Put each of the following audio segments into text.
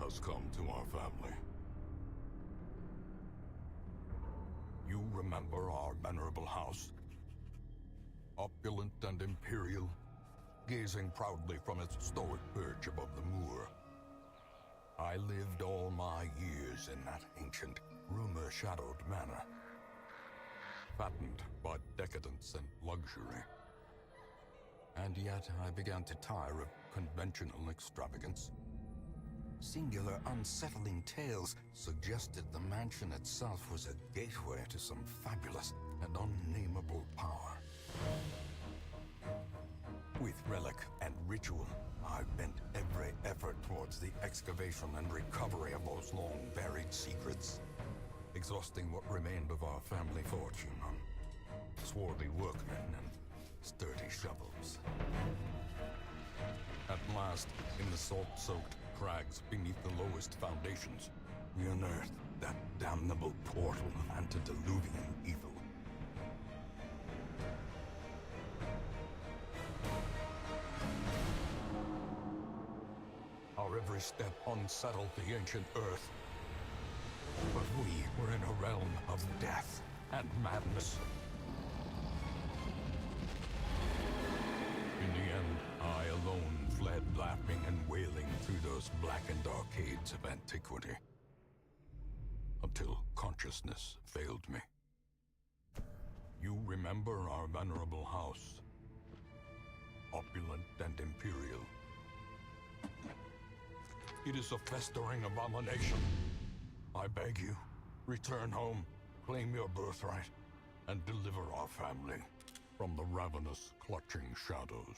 has come to our family. You remember our venerable house? Opulent and imperial, gazing proudly from its stoic perch above the moor. I lived all my years in that ancient, rumor-shadowed manor, fattened by decadence and luxury. And yet I began to tire of conventional extravagance. Singular, unsettling tales suggested the mansion itself was a gateway to some fabulous and unnameable power. With relic and ritual, I bent every effort towards the excavation and recovery of those long-buried secrets, exhausting what remained of our family fortune on swarthy workmen and sturdy shovels. At last, in the salt-soaked crags beneath the lowest foundations, we unearthed that damnable portal antediluvian evil. Our every step unsettled the ancient earth. But we were in a realm of death and madness. In the end, I alone fled laughing and wailing through those blackened arcades of antiquity, until consciousness failed me. You remember our venerable house, opulent and imperial. It is a festering abomination. I beg you, return home, claim your birthright, and deliver our family from the ravenous, clutching shadows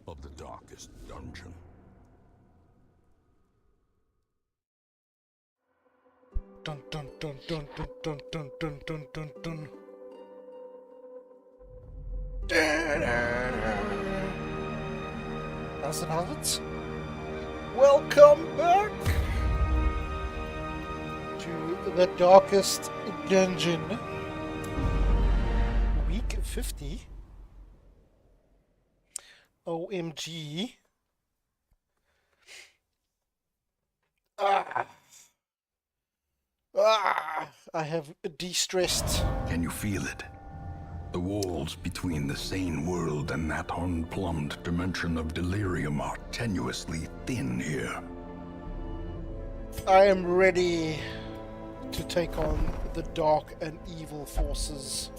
of the darkest dungeon. Dun dun dun dun dun dun dun dun dun dun dun. As it happens, welcome back to the darkest dungeon. Week 50. OMG. I have de-stressed. Can you feel it? The walls between the sane world and that unplumbed dimension of delirium are tenuously thin here. I am ready to take on the dark and evil forces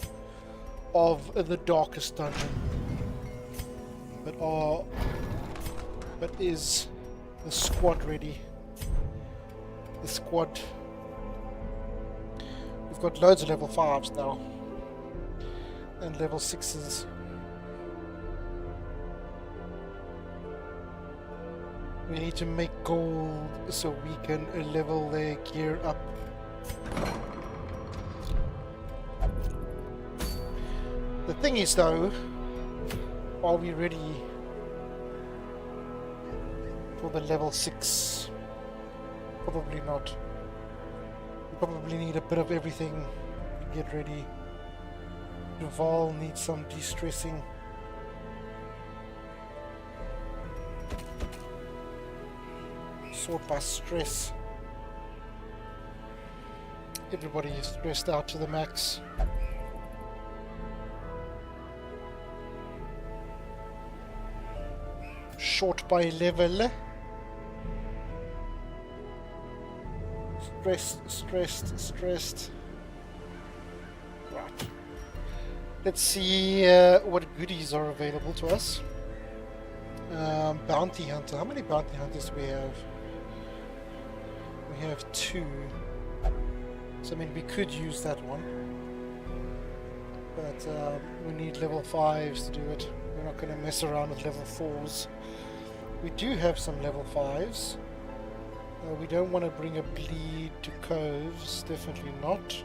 of the darkest dungeon. But is the squad ready? The squad. We've got loads of level 5s now. And level 6s. We need to make gold so we can level their gear up. The thing is though, are we ready for the level 6? Probably not. We probably need a bit of everything to get ready. Duval needs some de-stressing. Sort by stress. Everybody is stressed out to the max. Short by level. Stressed. Right. Let's see what goodies are available to us. Bounty Hunter. How many Bounty Hunters do we have? We have 2. So I mean we could use that one. But we need level 5s to do it. We're not going to mess around with level 4s. We do have some level 5s. We don't want to bring a bleed to coves. Definitely not.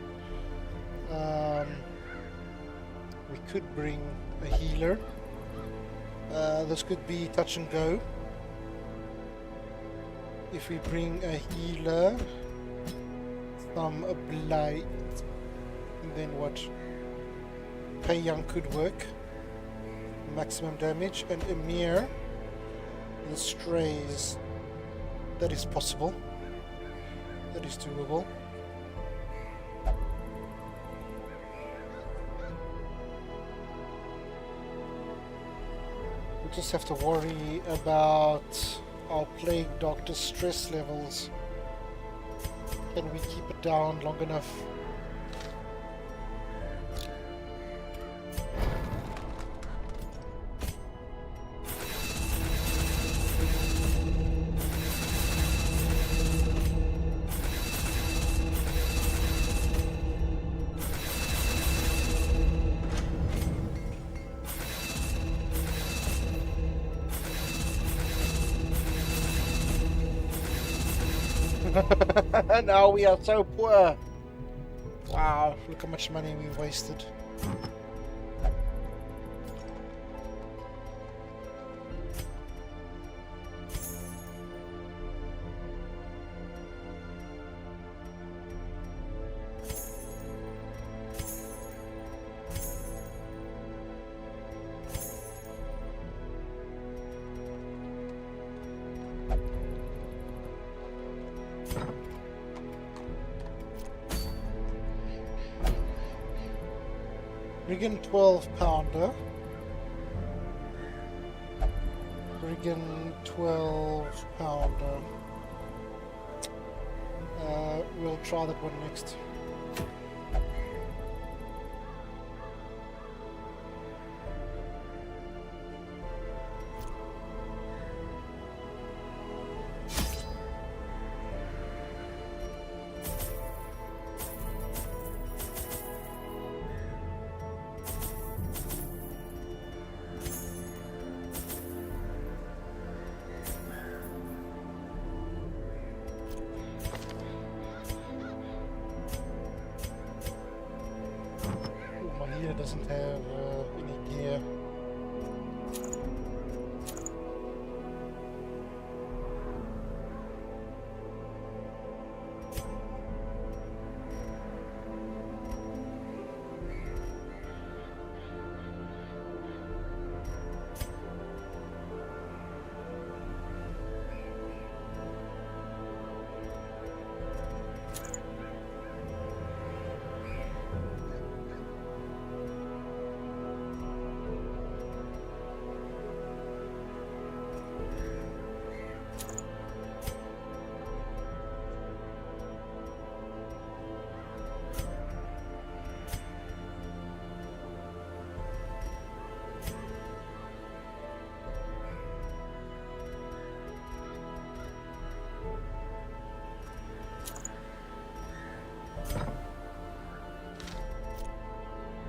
We could bring a healer. This could be touch and go. If we bring a healer, some blight, and then what? Pei Young could work. Maximum damage, and Emir the strays. That is possible. That is doable. We just have to worry about our plague doctor's stress levels. Can we keep it down long enough? Now we are so poor. Wow, look how much money we wasted. Brigand 12-pounder. Brigand 12-pounder. We'll try that one next. Doesn't have any gear.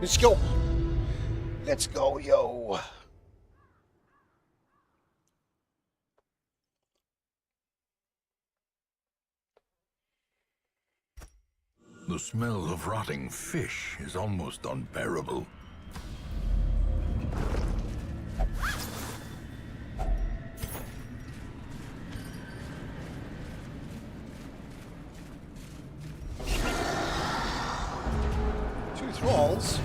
Let's go. Let's go, yo. The smell of rotting fish is almost unbearable. Two thralls.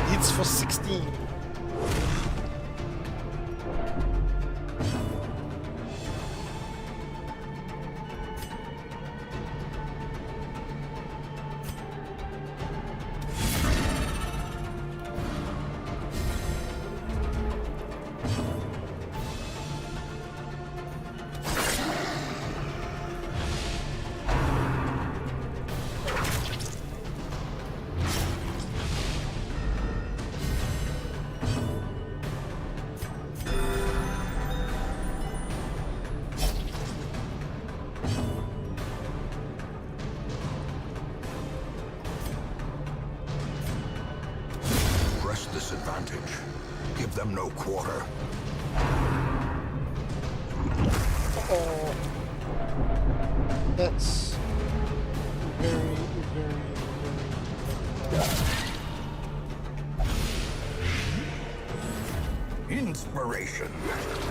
Hits for 16. disadvantage. Give them no quarter. Oh, that's very, very, very Inspiration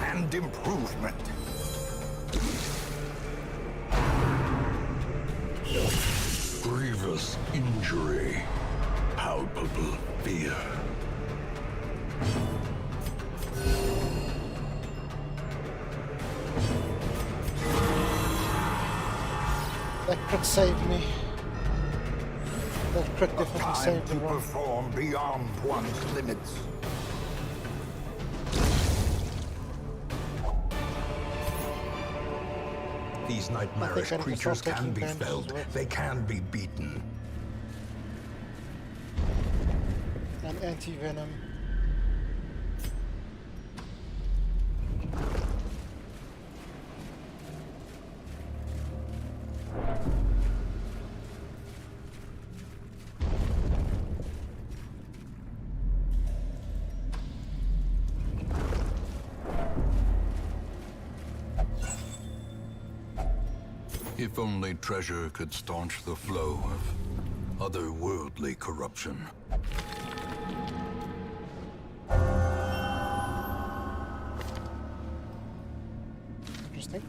and improvement. Grievous injury. Palpable fear. That crit saved me. That crit definitely Time saved to the run. perform beyond one's limits. These nightmarish I can creatures start can taking be bandages felled. with. They can be beaten. And anti-venom. If only treasure could staunch the flow of otherworldly corruption. Interesting.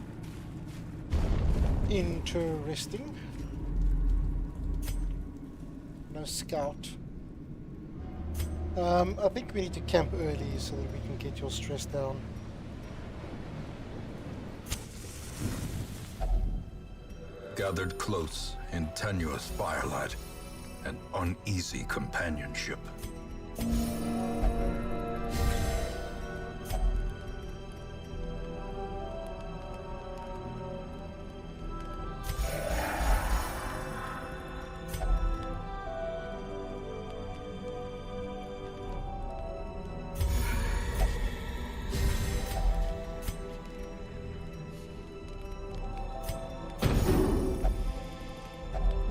Interesting. No scout. I think we need to camp early so that we can get your stress down. Gathered close in tenuous firelight, an uneasy companionship.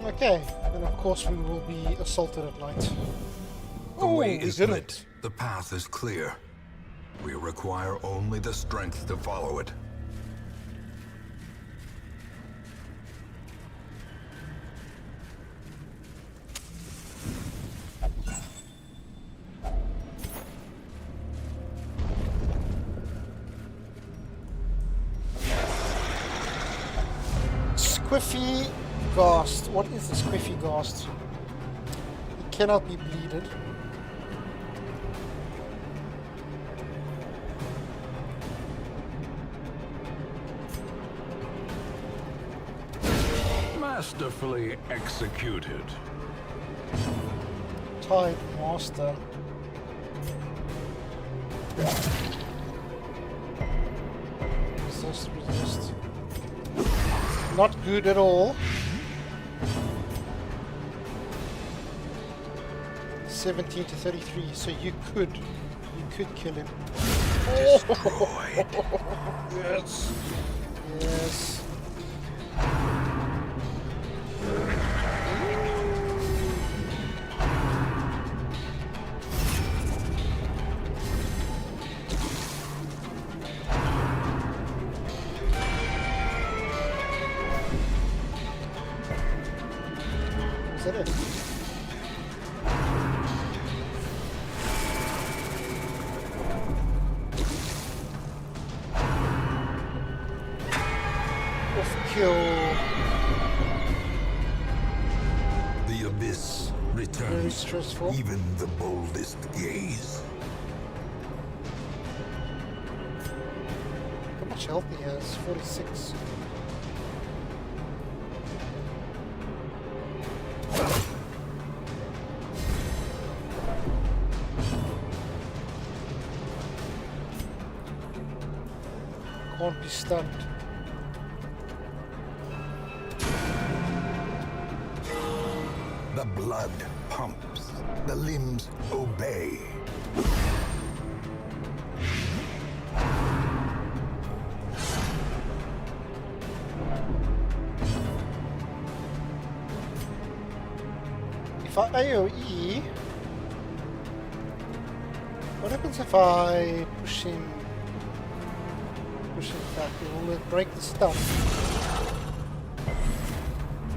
Okay, and of course we will be assaulted at night. The way we is didn't. lit. The path is clear. We require only the strength to follow it. Squiffy Ghast. What is the Squiffy Ghast? It cannot be bleeded. Masterfully executed. Tide Master. Resist, resist. Not good at all. 17 to 33, so you could kill him. Destroyed. Yes. Yes. Is that it? Kill. The abyss Very returns stressful. even the boldest gaze. How much health he has? 46. Can't be stunned. The blood pumps. The limbs obey. If I AoE, What happens if I push him back? Will it break the stuff?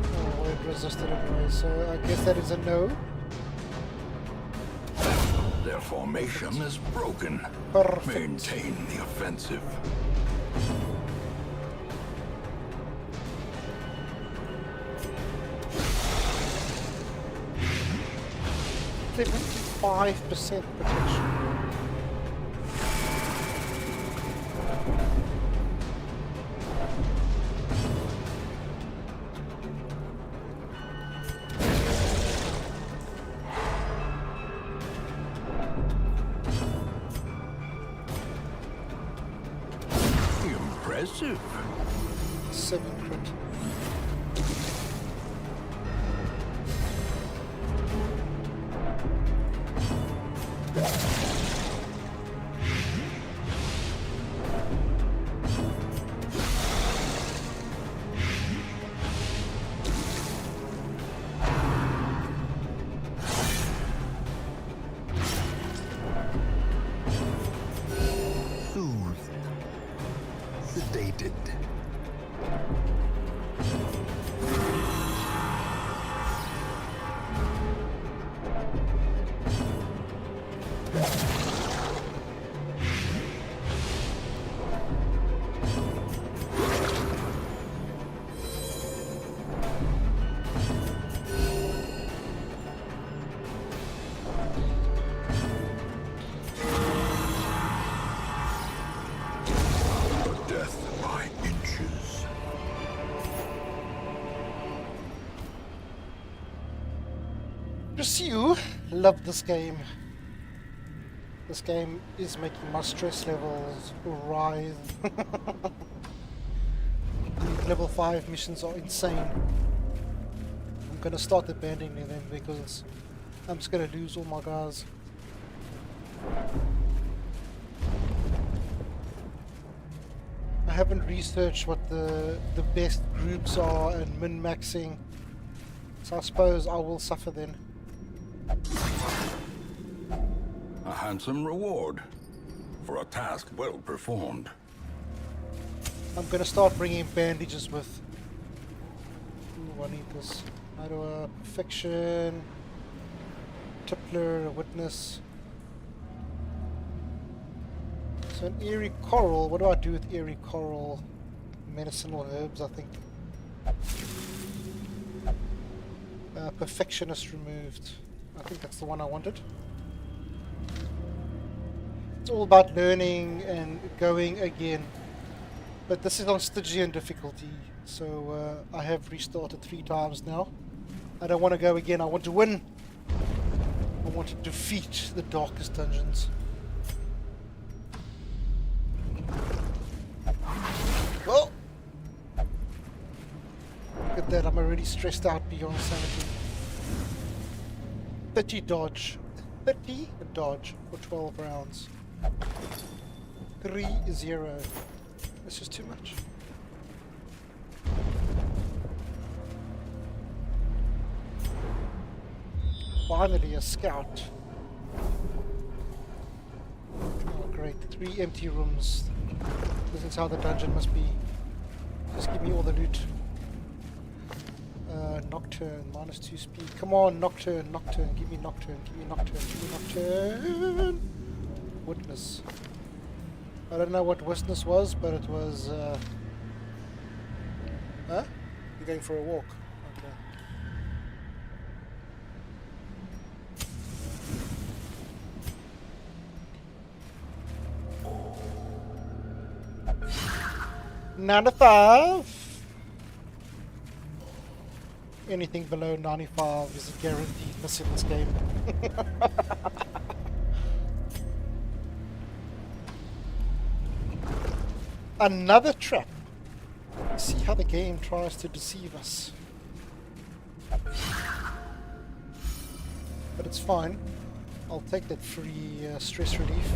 Oh, well, it resisted anyway, so I guess that is a no. Their formation is broken. Perfect. Maintain the offensive. %5% protection. Impressive. 7 crit. Soothed. Sedated. Death by inches. Just you love this game. This game is making my stress levels rise. The level 5 missions are insane. I'm gonna start abandoning them because I'm just gonna lose all my guys. I haven't researched what the best groups are and min-maxing, so I suppose I will suffer then. A handsome reward for a task well performed. I'm gonna start bringing bandages with. Ooh, I need this. How do I perfection? Tippler, a witness. So an eerie coral. What do I do with eerie coral? Medicinal herbs, I think. Perfectionist removed. I think that's the one I wanted. It's all about learning and going again. But this is on Stygian difficulty, so I have restarted 3 times now. I don't want to go again, I want to win. I want to defeat the darkest dungeons. Oh! Look at that, I'm already stressed out beyond sanity. 30 dodge. 30 dodge for 12 rounds. 3-0. This is too much. Finally a scout. Oh great, 3 empty rooms. This is how the dungeon must be. Just give me all the loot. Nocturne, -2 speed. Come on, Nocturne, Nocturne, give me Nocturne, give me Nocturne, give me Nocturne. Witness. I don't know what witness was, but it was, Huh? You're going for a walk. Okay. 95. Anything below 95 is a guaranteed miss in this game. Another trap. See how the game tries to deceive us. But it's fine. I'll take that free stress relief.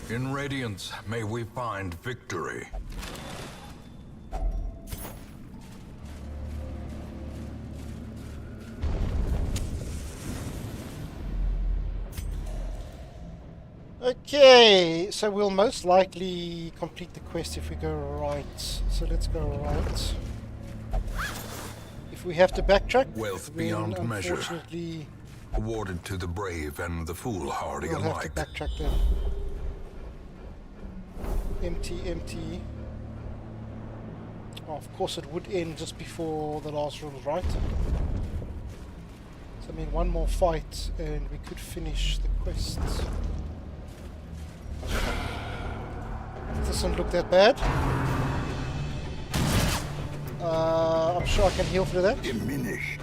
In Radiance, may we find victory. Okay, so we'll most likely complete the quest if we go right. So let's go right. If we have to backtrack, Wealth then beyond measure. unfortunately Awarded to the brave and the foolhardy we'll have alike. to backtrack then. Empty, empty. Oh, of course it would end just before the last room's right. So I mean one more fight and we could finish the quest. Doesn't look that bad. I'm sure I can heal through that. Diminished.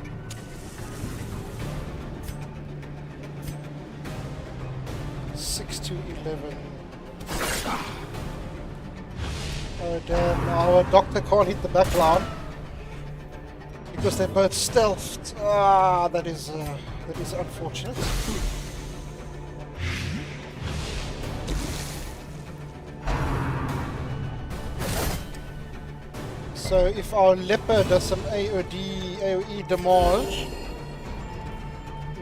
Six to 11. Oh damn! Our doctor can't hit the back line because they're both stealthed. Ah, that is unfortunate. So if our leper does some AOE damage,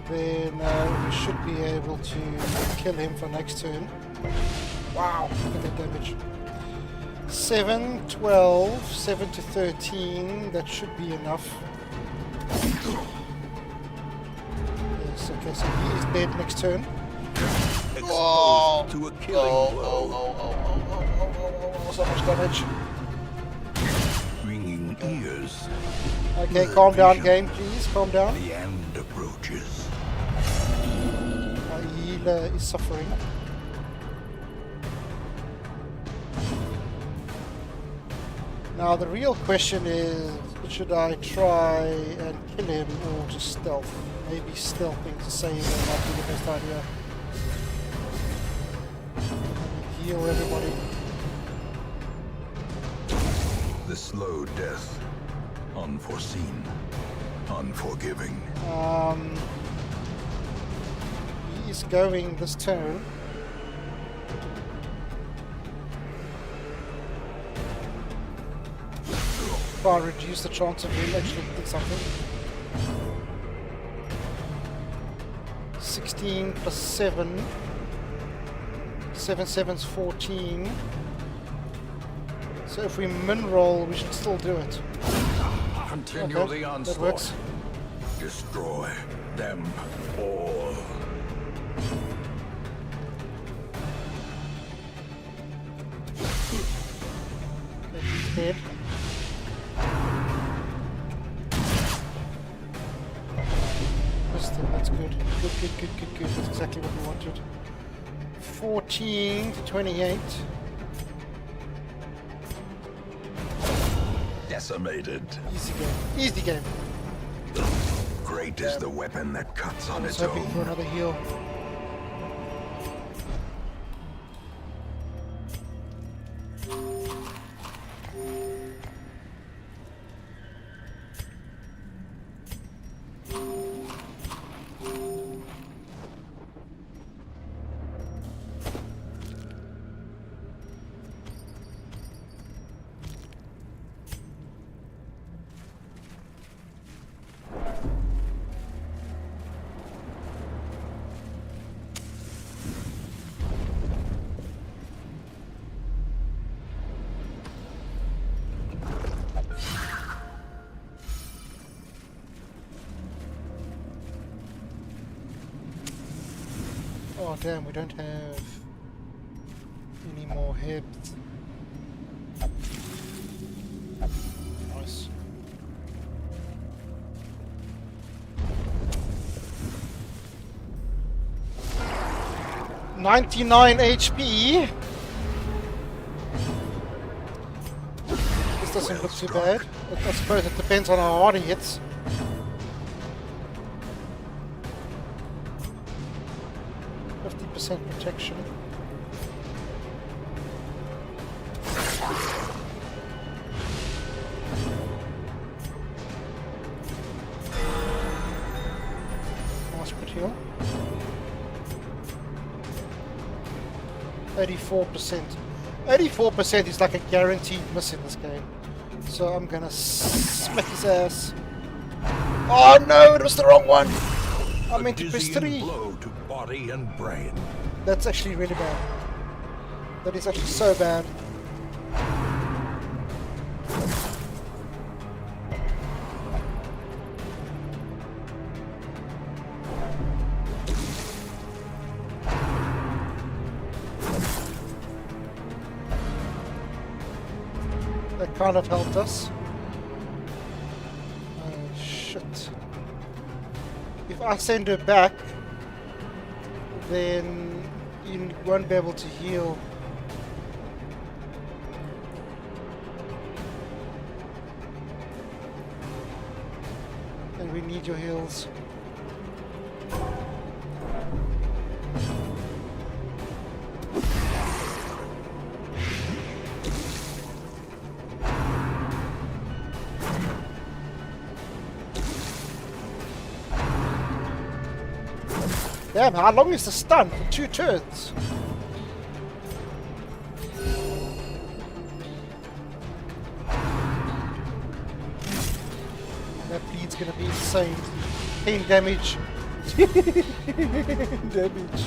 then we should be able to kill him for next turn. Wow, look at that damage. 7, 12, 7 to 13, that should be enough. Yes, okay, so he is dead next turn. Exposed to a killing blow. So much damage. Ringing ears. Okay, Blurred calm down, vision. game, please, calm down. The end approaches. My healer is suffering. Now the real question is, should I try and kill him or just stealth? Maybe stealthing to save him might be the best idea. Heal everybody. The slow death. Unforeseen. Unforgiving. He is going this turn. Try and reduce the chance of him actually hitting something. 16 plus 7. 7 7's 14. So if we min roll, we should still do it. Continue Okay, the that onslaught. works. Destroy them all. Okay, he's dead. Wisdom, that's good. Good. That's exactly what we wanted. 14 to 28. Decimated. Easy game. Easy game. Great is the weapon that cuts I on was its hoping for own. another heal. Oh damn, we don't have any more heads. Nice. $99 HP. This doesn't look too bad. I suppose it depends on how hard he hits. Protection. Nice crit heal. 84%. 84% is like a guaranteed miss in this game. So I'm gonna smack his ass. Oh no, it was the wrong one! I meant to press 3. Blow to body and brain. That's actually really bad. That is actually so bad. That kind of helped us. Oh shit. If I send her back, then you won't be able to heal. And we need your heals. Damn, how long is the stun? 2 turns. That bleed's gonna be insane. 10 damage. Damage.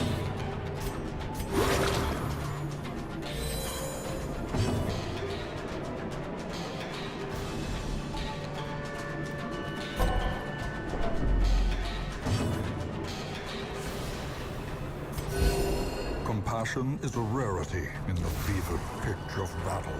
Compassion is a rarity in the fevered pitch of battle.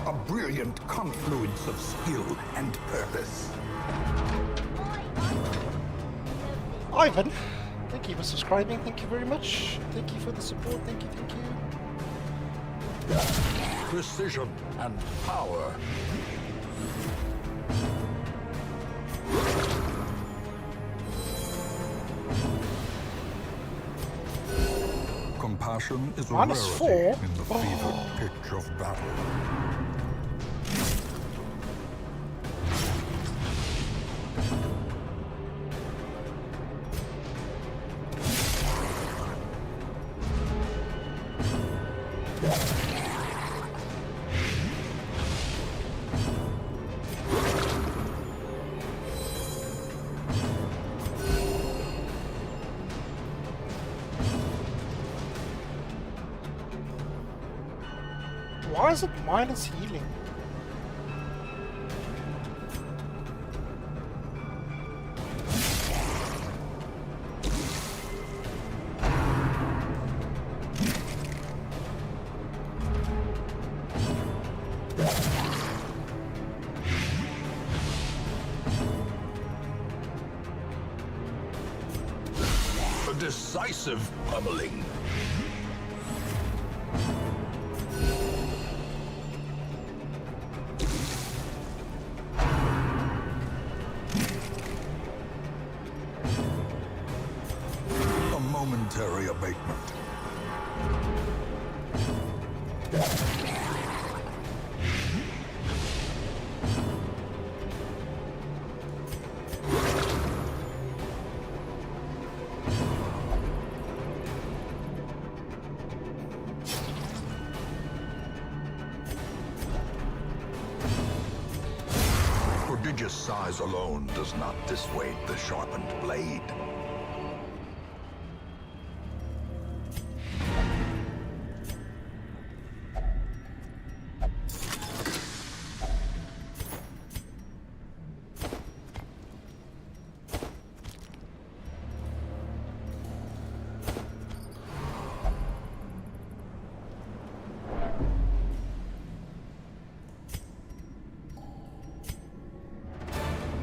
A brilliant confluence of skill and purpose. Ivan, thank you for subscribing. Thank you very much. Thank you for the support. Thank you, thank you. Precision and power. Compassion is a -4? rarity in the fevered pitch of battle. Why is it minus healing? A decisive pummeling. A momentary abatement. Prodigious size alone does not dissuade the sharpened blade.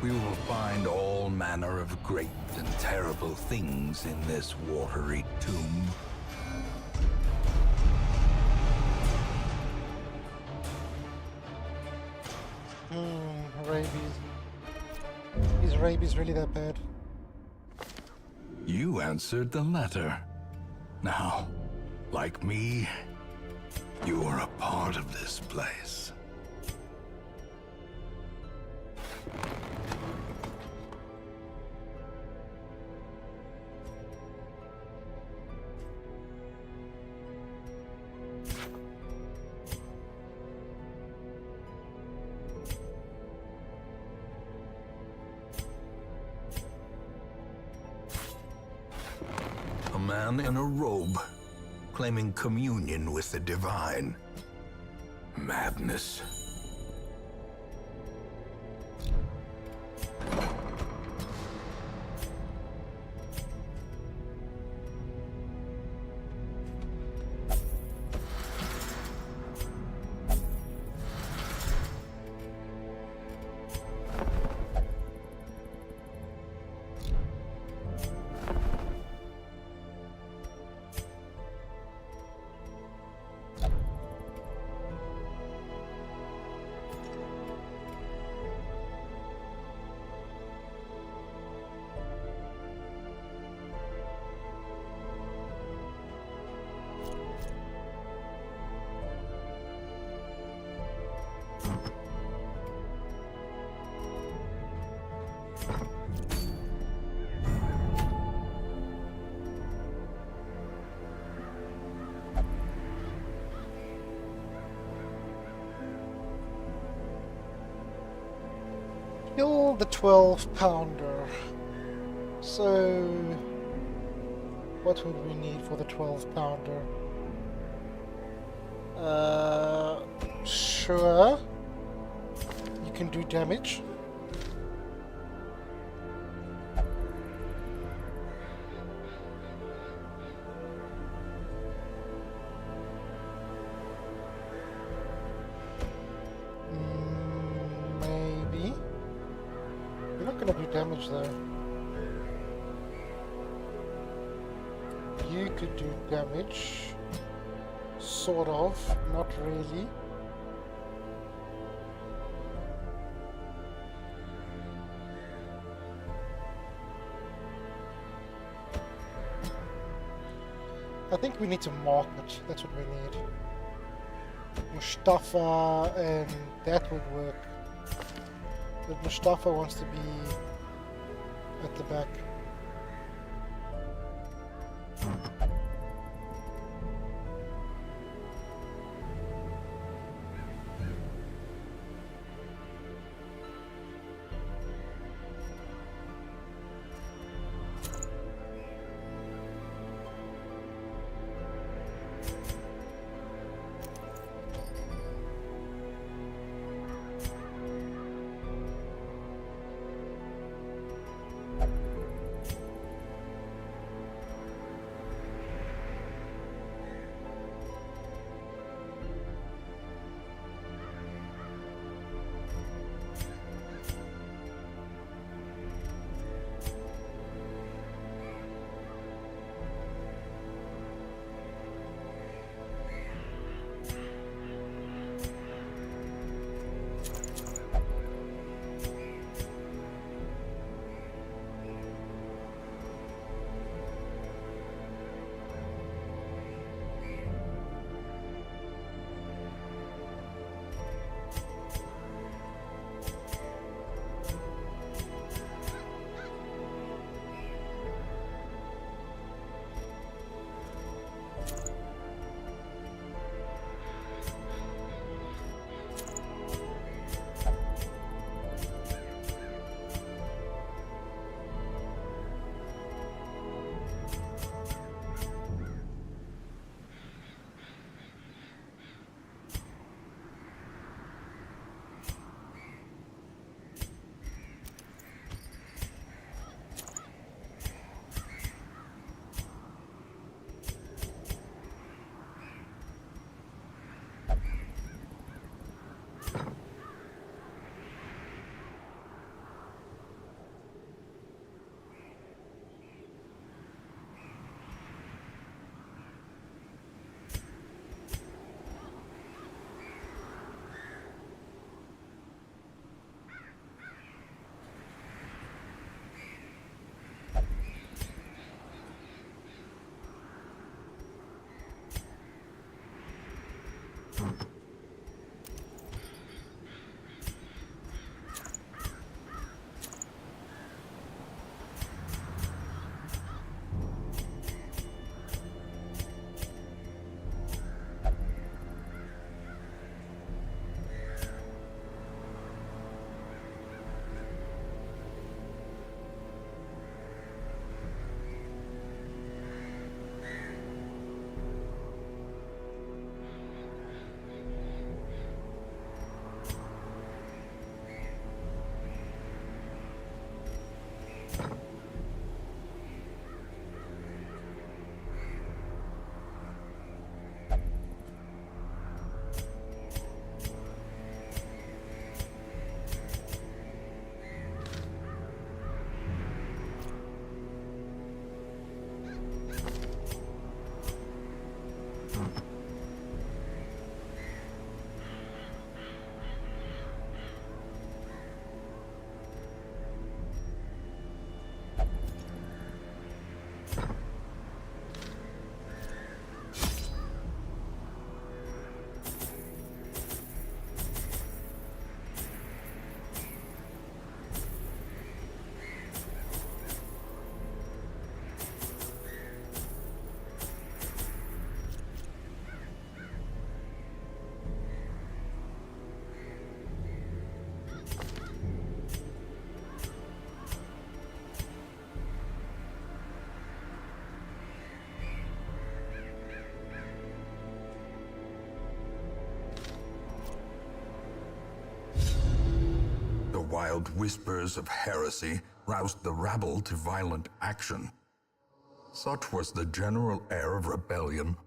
We will find all manner of great and terrible things in this watery tomb. Rabies. Is rabies really that bad? You answered the latter. Now, like me, you are a part of this place. A man in a robe, claiming communion with the divine. Madness. Kill the 12-pounder. So, what would we need for the 12-pounder? Sure. You can do damage. Maybe. You're not gonna do damage though. You could do damage. Sort of, not really. I think we need to mark it. That's what we need. Mustafa, and that would work. But Mustafa wants to be at the back. wild whispers of heresy roused the rabble to violent action. Such was the general air of rebellion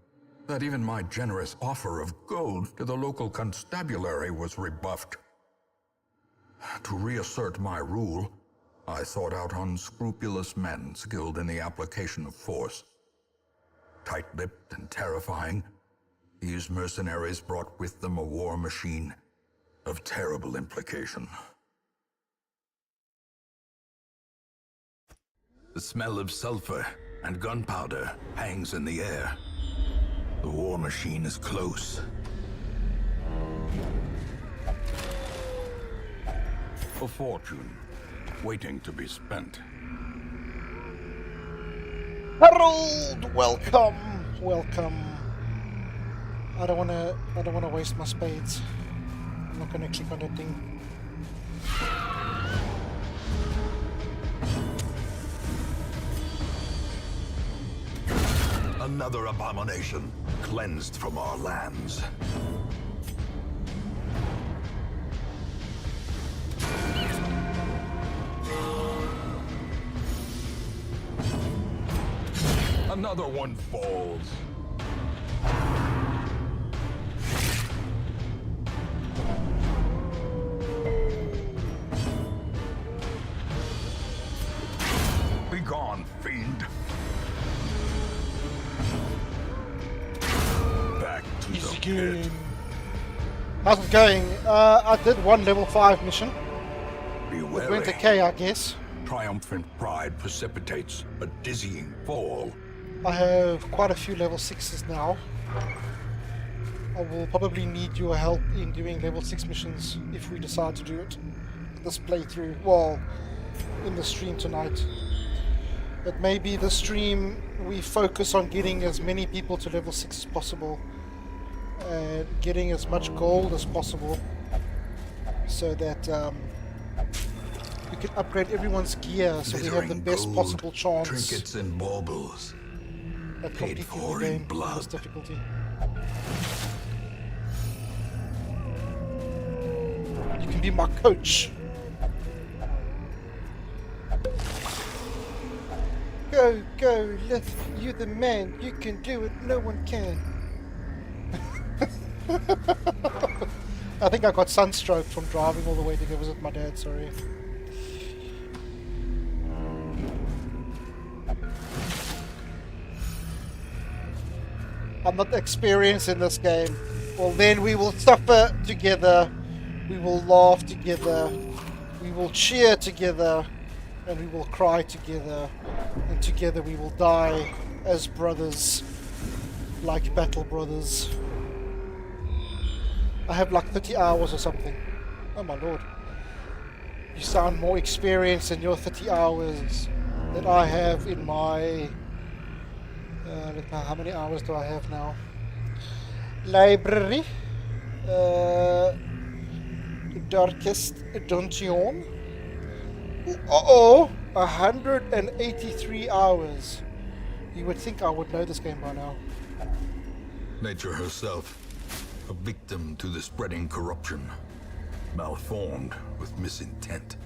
that even my generous offer of gold to the local constabulary was rebuffed. To reassert my rule, I sought out unscrupulous men skilled in the application of force. Tight-lipped and terrifying, these mercenaries brought with them a war machine of terrible implication. The smell of sulfur and gunpowder hangs in the air. The war machine is close. A fortune, waiting to be spent. Harold, welcome, welcome. I don't wanna waste my spades. I'm not gonna click on that thing. Another abomination cleansed from our lands. Another one falls. Be gone, fiend. Back to Easy the game. pit. How's it going? I did one level 5 mission. Be It wary. went okay, I guess. Triumphant pride precipitates a dizzying fall. I have quite a few level 6s now. I will probably need your help in doing level 6 missions if we decide to do it. This playthrough, well, in the stream tonight. But maybe the stream we focus on getting as many people to level 6 as possible. And getting as much gold as possible. So that we can upgrade everyone's gear so we have the Glittering best gold, possible chance trinkets and baubles. at paid completing for the in game blood. in this difficulty. You can be my coach. Go, go, Lythp, you the man. You can do it, no one can. I think I got sunstroke from driving all the way to go visit my dad, sorry. I'm not experienced in this game. Well, then we will suffer together. We will laugh together. We will cheer together. And we will cry together. And together we will die as brothers. Like battle brothers. I have like 30 hours or something. Oh my lord. You sound more experienced in your 30 hours than I have in my... how many hours do I have now? Library. Darkest Dungeon. Uh-oh! 183 hours. You would think I would know this game by now. Nature herself, a victim to the spreading corruption, malformed with misintent.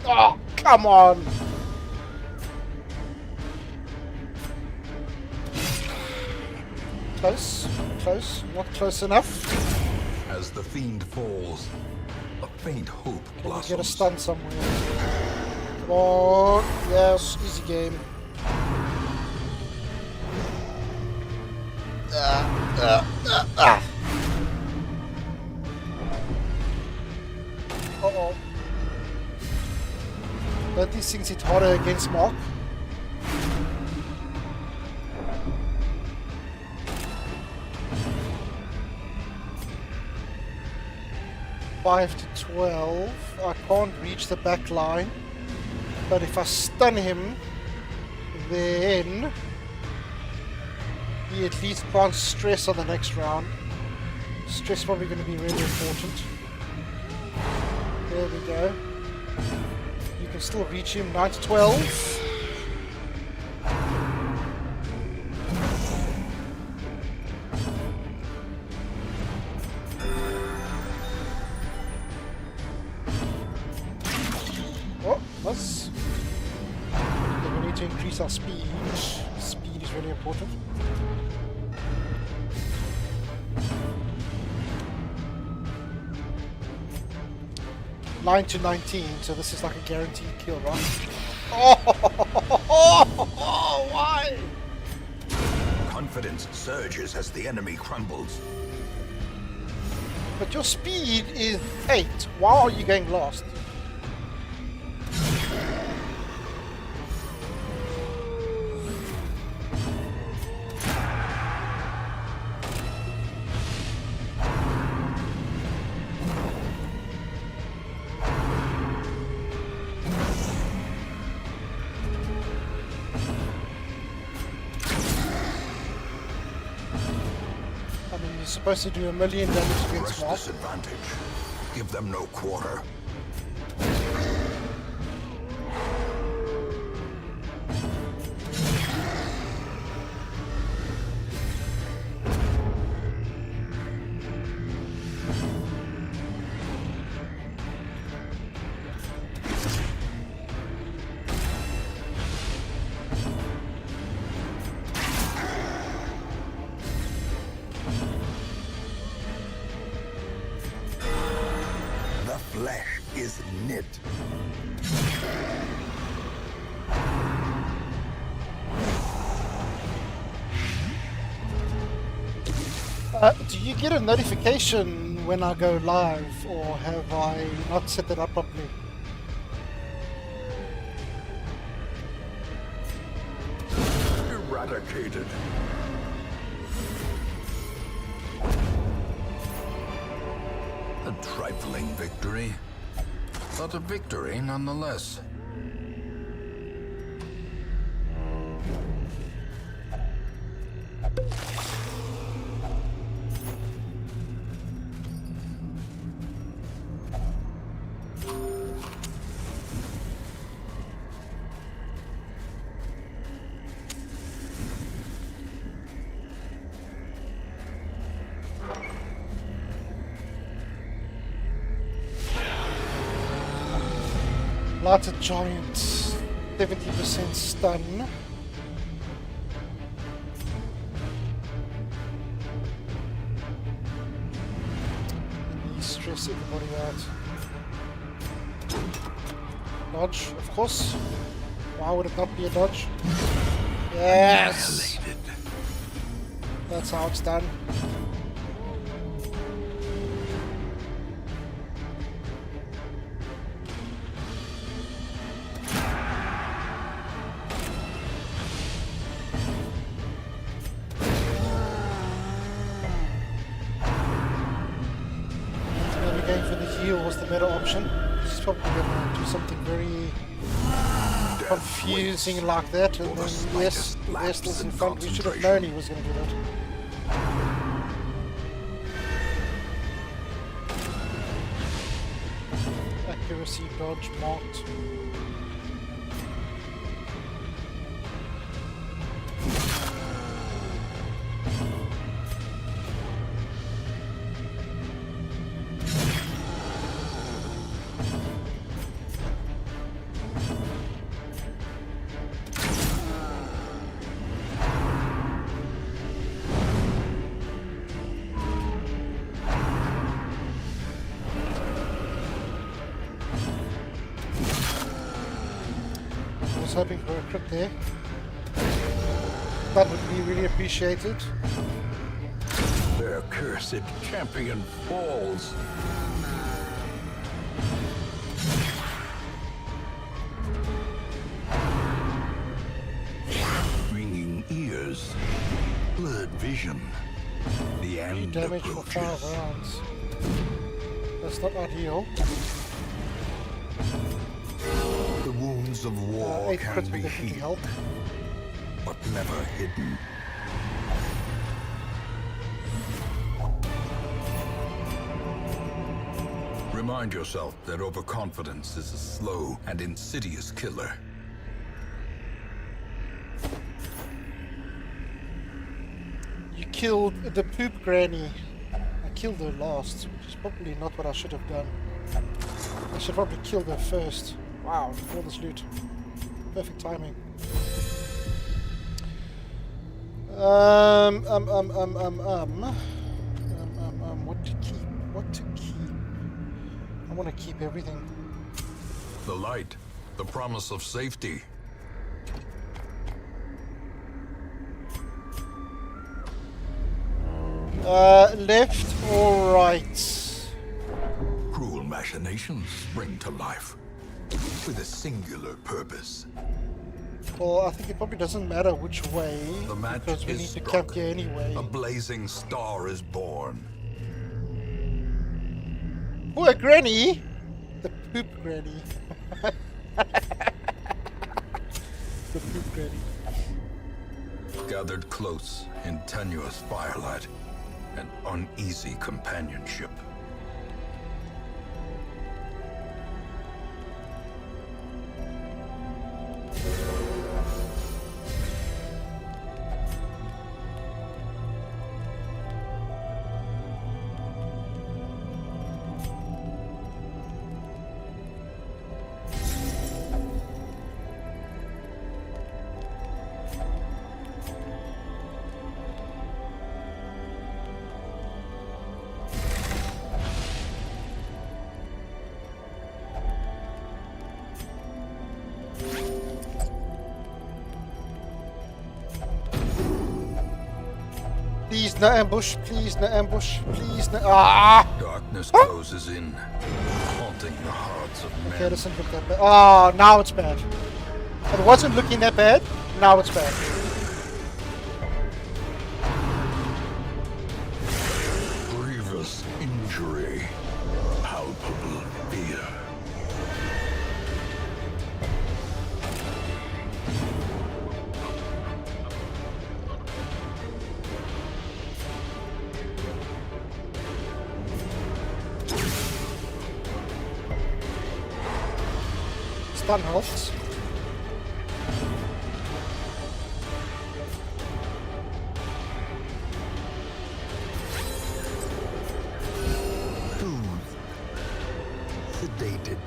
Oh, come on! Close, close, not close enough. As the fiend falls, a faint hope Can we get a blossoms. stun somewhere? Come on, yes, easy game. Uh-oh. Don't these things hit harder against Mark? Five to 12. I can't reach the back line. But if I stun him, then he at least can't stress on the next round. Stress is probably going to be really important. There we go. You can still reach him. 9 to 12. Oh, let's. Okay, we need to increase our speed. Speed is really important. Nine to 19, so this is like a guaranteed kill, right? Oh, why? Confidence surges as the enemy crumbles. But your speed is 8. Why are you going last? Supposed to do 1 million damage against Press disadvantage. Give them no quarter. Flesh is knit. Do you get a notification when I go live, or have I not set that up properly? Eradicated. A trifling victory, but a victory nonetheless. Lots of giants, 70% stun. Stress everybody out. Dodge, of course. Why would it not be a dodge? Yes! That's how it's done. Was the better option. She's probably gonna do something very confusing like that, and then yes, Vestal's in front. We should have known he was gonna do that. Accuracy, dodge, marked. Hoping for a crit there. That would be really appreciated. Their cursed champion falls. Ringing ears, blurred vision. The end Damage for approaches. 5 rounds. That's not ideal. The wounds of war 8 can crits be will definitely healed, help. but never hidden. Remind yourself that overconfidence is a slow and insidious killer. You killed the poop granny. I killed her last, which is probably not what I should have done. I should probably kill her first. Wow, all this loot. Perfect timing. What to keep? What to keep? I want to keep everything. The light, the promise of safety. Left or right? Cruel machinations spring to life with a singular purpose. Well, I think it probably doesn't matter which way, The match because we is need to struck. camp here anyway. A blazing star is born. Poor granny! The poop granny. The poop granny. Gathered close in tenuous firelight and uneasy companionship. Please, no ambush. Please, no ambush. Please, no. Ah! Darkness closes in, haunting the hearts of men. Okay, it doesn't look that bad. Oh, now it's bad. It wasn't looking that bad. Now it's bad. Grievous injury, palpable fear. Stun helps. Sedated.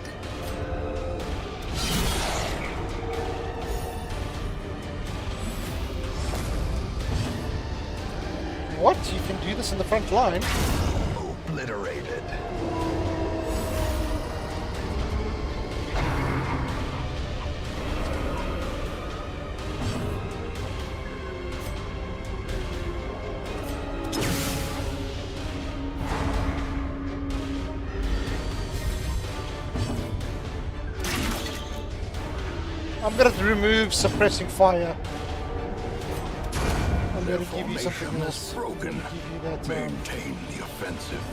What? You can do this in the front line? Obliterated. I'm gonna remove suppressing fire. I'm gonna give you something Formation else. is broken. I'm gonna give you that. Maintain the offensive.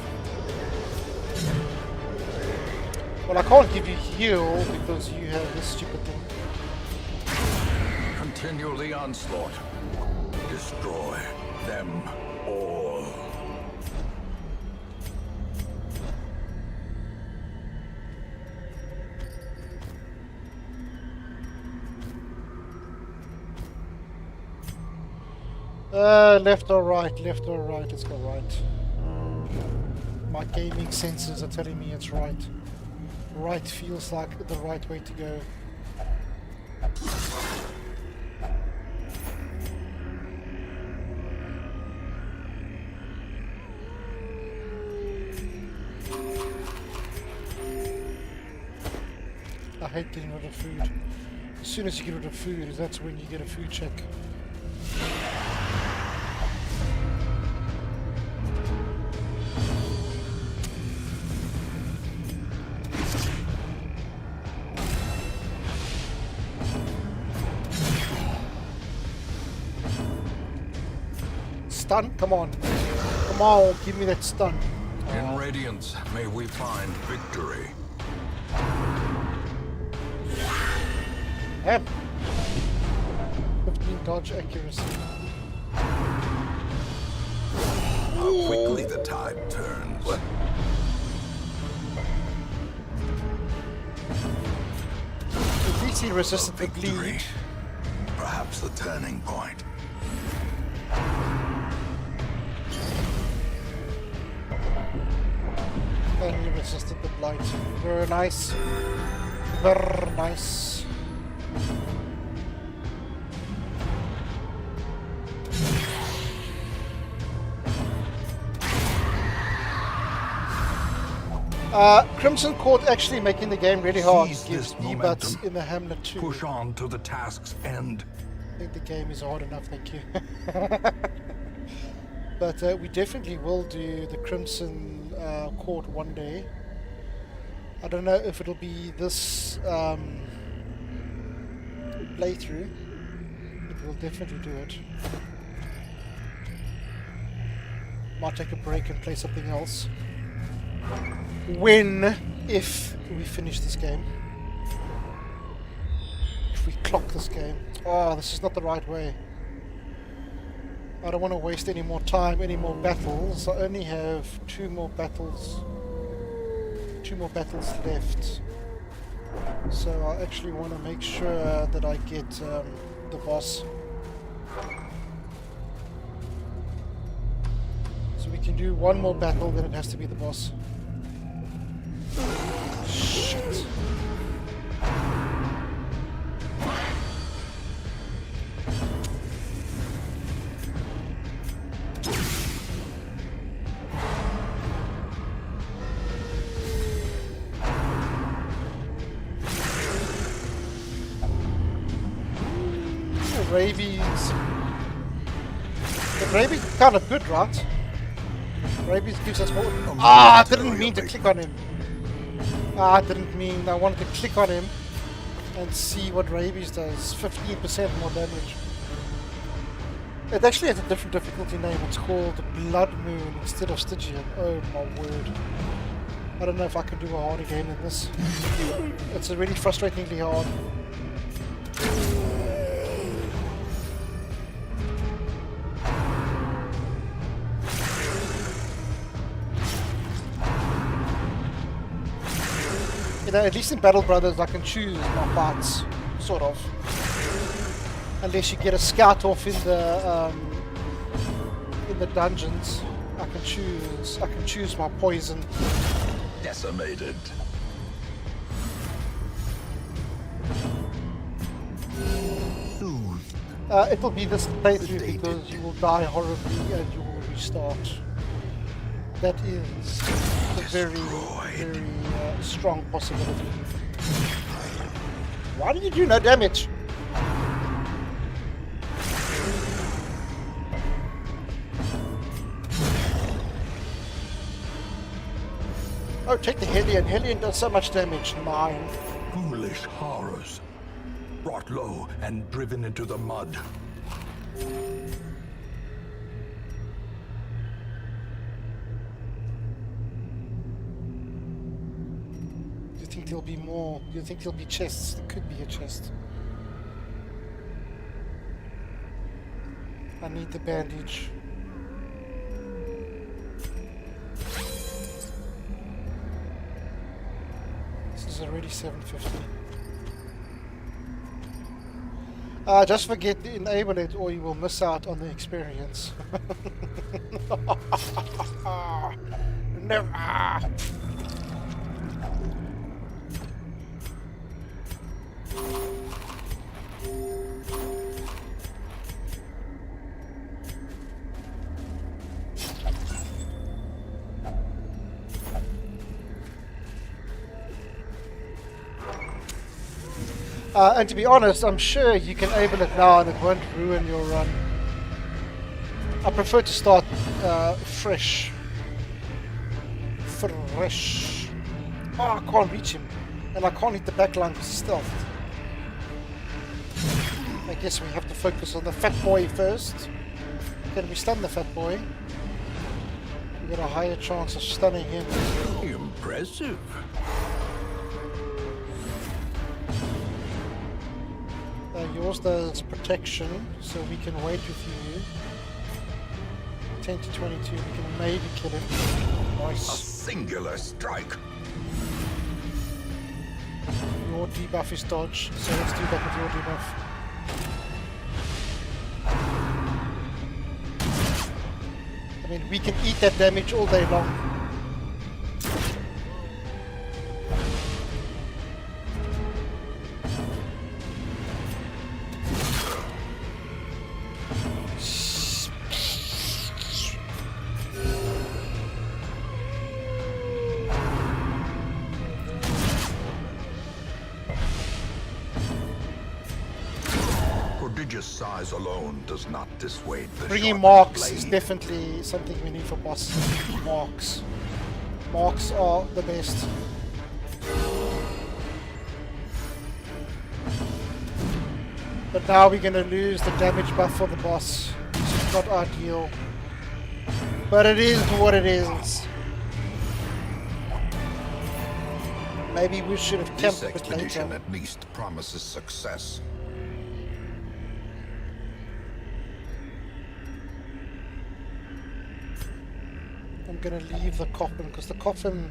Well, I can't give you heal because you have this stupid thing. Continue the onslaught. Destroy them all. Left or right? Left or right? Let's go right. My gaming senses are telling me it's right. Right feels like the right way to go. I hate getting rid of food. As soon as you get rid of food, that's when you get a food check. Stun? Come on. Come on, give me that stun. In Radiance, may we find victory. Damn. 15 dodge accuracy. How quickly the tide turns. easily resisted the Victory. bleed. Perhaps the turning point. Only resisted the blight. Very nice. Very nice. Crimson Court actually making the game really hard. Seize Gives this debuts momentum. in the Hamlet 2. Push on to the task's end. I think the game is hard enough, thank you. But we definitely will do the Crimson Court one day. I don't know if it'll be this playthrough, but we'll definitely do it. Might take a break and play something else. If we finish this game. If we clock this game. Oh, this is not the right way. I don't want to waste any more time, any more battles. I only have two more battles left. So I actually want to make sure that I get the boss. So we can do one more battle, then it has to be the boss. Shit. Rabies. The rabies is kind of good, right? Rabies gives us more. Ah, I didn't mean to click on him. I didn't mean. I wanted to click on him and see what rabies does. 15% more damage. It actually has a different difficulty name. It's called Blood Moon instead of Stygian. Oh my word. I don't know if I can do a harder game than this. It's really frustratingly hard. You know, at least in Battle Brothers I can choose my fights, sort of. Unless you get a scout off in the dungeons, I can choose my poison. Decimated. Soothed. It'll be this playthrough because you will die horribly and you will restart. That is a very strong possibility. Why did you do no damage? Oh, take the Hellion. Hellion does so much damage. 9. Foolish horrors. Brought low and driven into the mud. Do you think there'll be more? Do you think there'll be chests? There could be a chest. I need the bandage. This is already 750. Just forget to enable it or you will miss out on the experience. Never. And to be honest, I'm sure you can enable it now and it won't ruin your run. I prefer to start fresh. Fresh. Oh, I can't reach him. And I can't hit the backline because he's stealthed. I guess we have to focus on the fat boy first. Can we stun the fat boy? We got a higher chance of stunning him. Impressive. Yours does protection, so we can wait with you. 10 to 22, we can maybe kill him. A Nice. singular strike. your debuff is dodge, so let's do that with your debuff. I mean, we can eat that damage all day long. Prodigious size alone does not dissuade the Bringing sharpened marks is blade. definitely something we need for boss. Marks. Marks are the best. But now we're going to lose the damage buff for the boss, which is not ideal. But it is what it is. Maybe we should have This camped a bit expedition later. at least promises success. I'm gonna leave the coffin because the coffin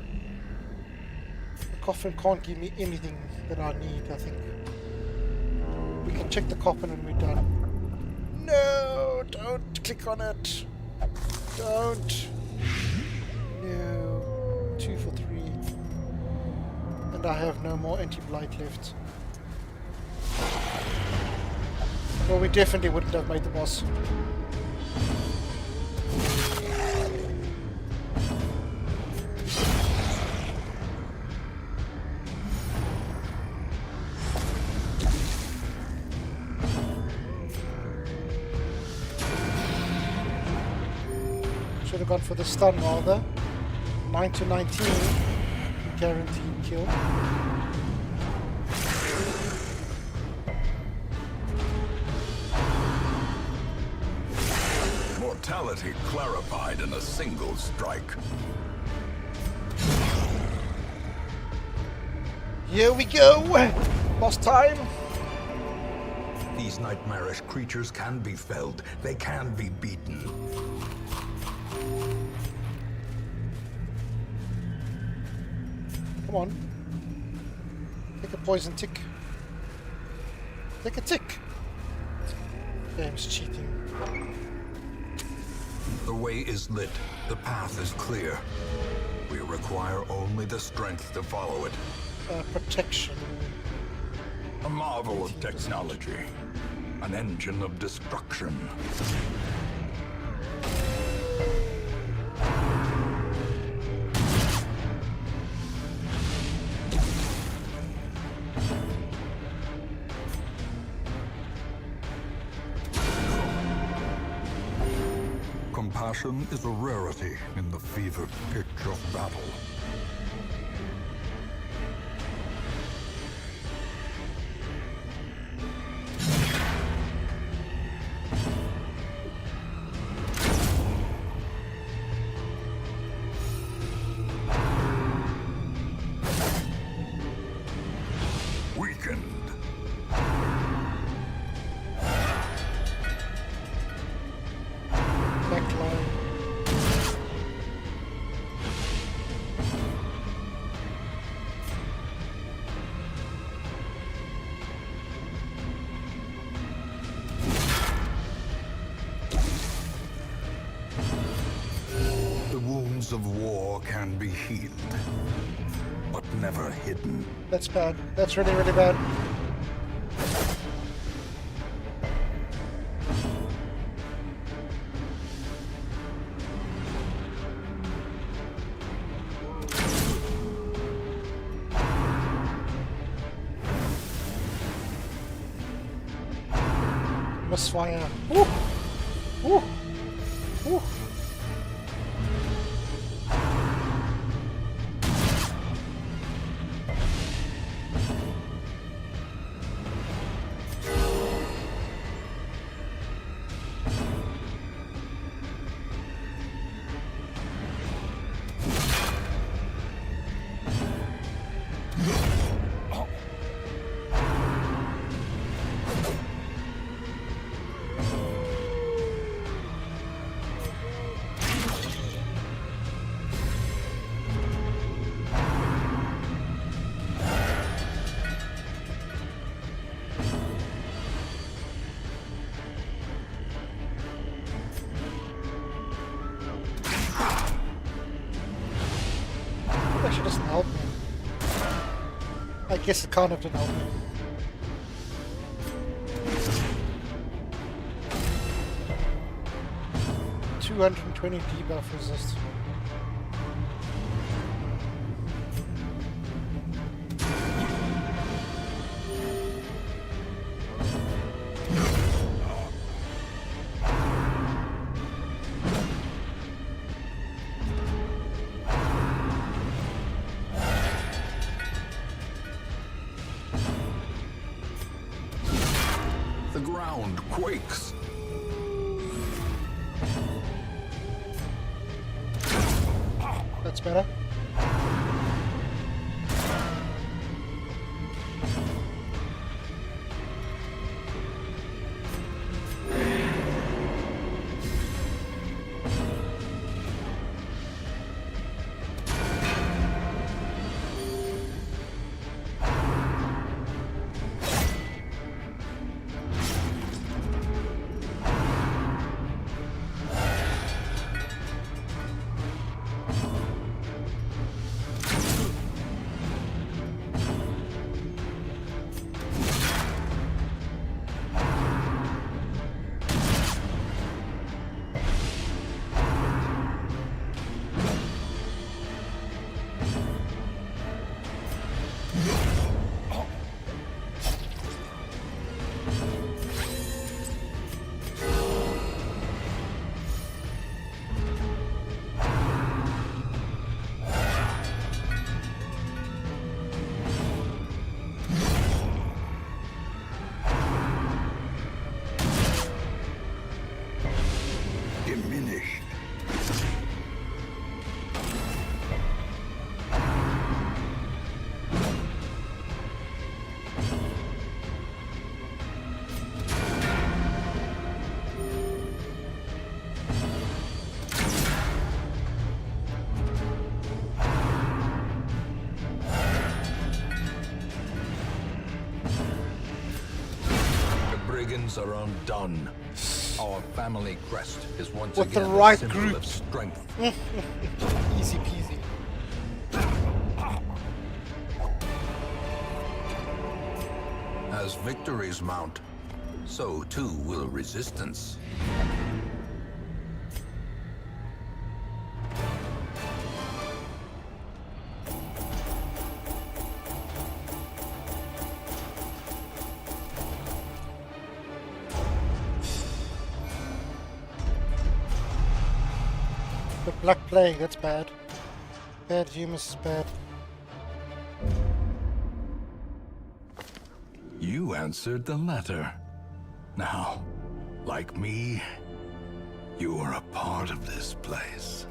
can't give me anything that I need. I think we can check the coffin and we're done. No, don't click on it. Don't. No. 2 for 3. And I have no more anti-blight left. Well, we definitely wouldn't have made the boss. Should have gone for the stun rather. 9 to 19. Guaranteed kill. Mortality clarified in a single strike. Here we go! Boss time! These nightmarish creatures can be felled. They can be beaten. Come on. Take a poison tick. Take a tick! Game's cheating. The way is lit. The path is clear. We require only the strength to follow it. Protection. A marvel of technology. An engine of destruction. Compassion is a rarity in the fevered pitch of battle. Weakened. Backline. The wounds of war can be healed, but never hidden. That's bad. That's really, really bad. Misfire. Woo! Woo! Woo! Guess it kind of didn't help me. $220 debuff resist. The ground quakes. That's better. Diminished. The brigands are undone. Our family crest is once With the again right a symbol group. of strength. Easy peasy. As victories mount, so too will resistance. The Black Plague, that's bad. Bad humus is bad. You answered the letter. Now, like me, you are a part of this place.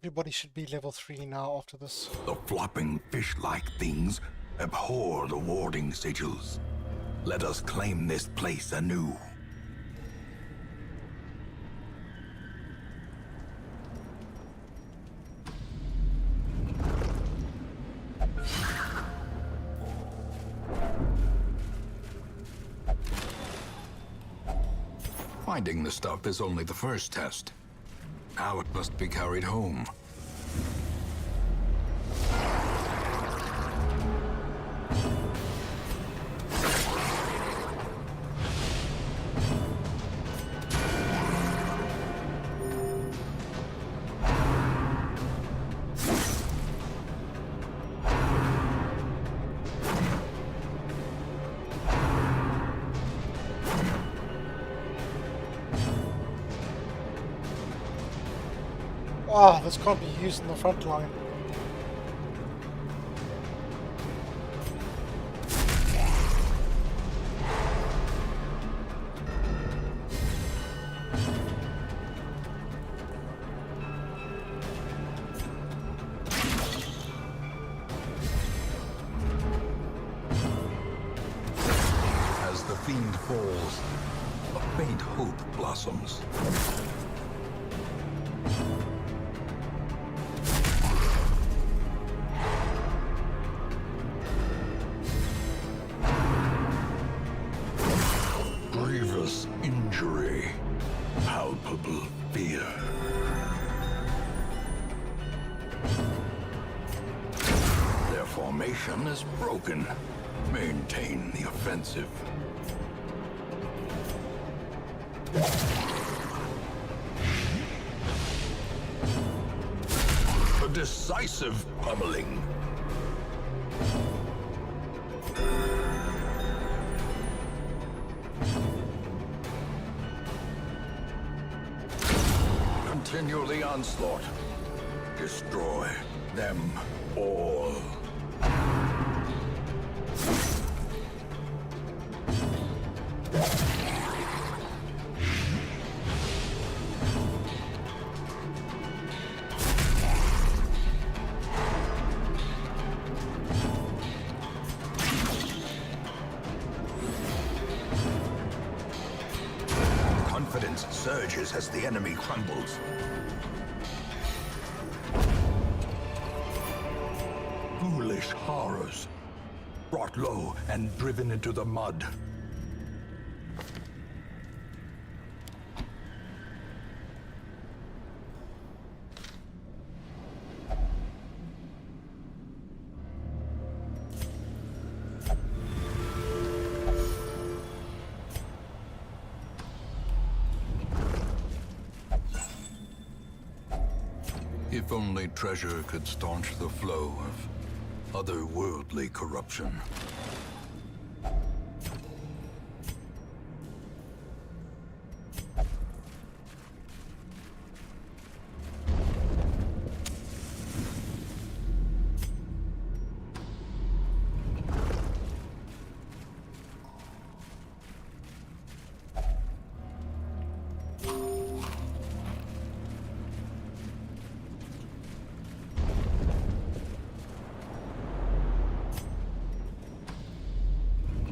Everybody should be level 3 now after this. The flopping fish-like things abhor the warding sigils. Let us claim this place anew. Finding the stuff is only the first test. Now it must be carried home. Ah, this can't be used in the front line. As the fiend falls, a faint hope blossoms. Grievous injury, palpable fear. Their formation is broken. Maintain the offensive. A decisive pummeling. Continue the onslaught. Destroy them all. Confidence surges as the enemy crumbles. Foolish horrors, brought low and driven into the mud. If only treasure could staunch the flow of otherworldly corruption.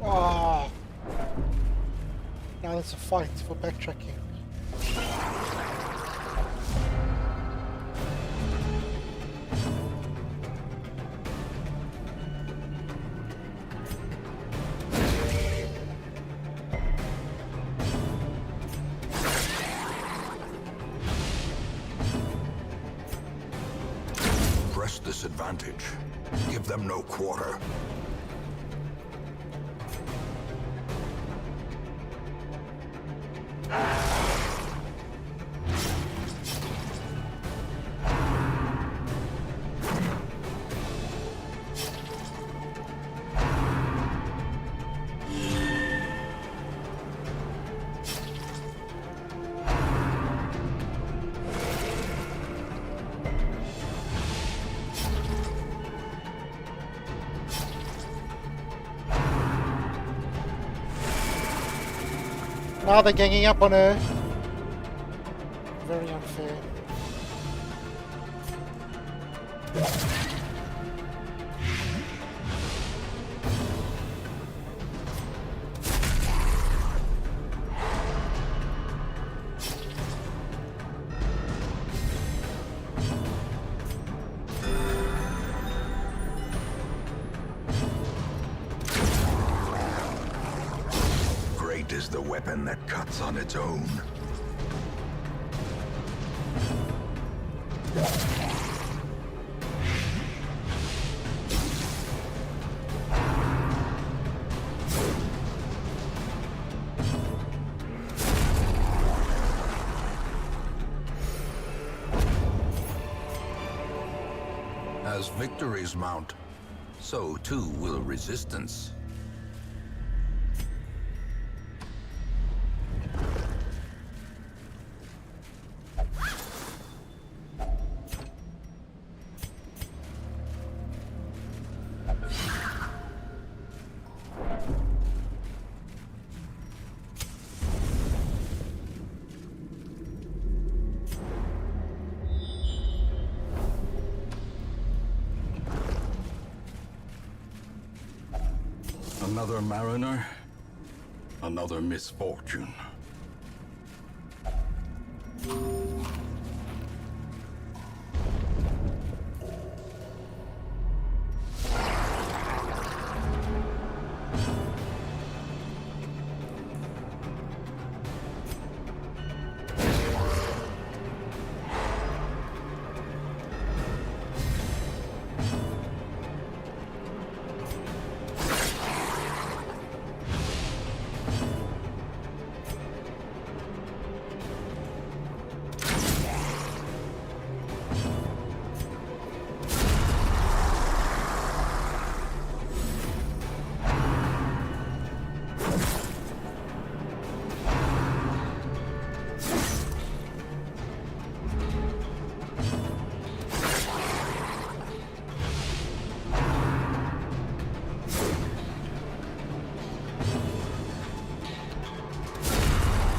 Ah, now it's a fight for backtracking. Press this advantage. Give them no quarter. Now they're ganging up on her. Very unfair. Great is the weapon that cuts on its own. As victories mount, so too will resistance. Another mariner, another misfortune.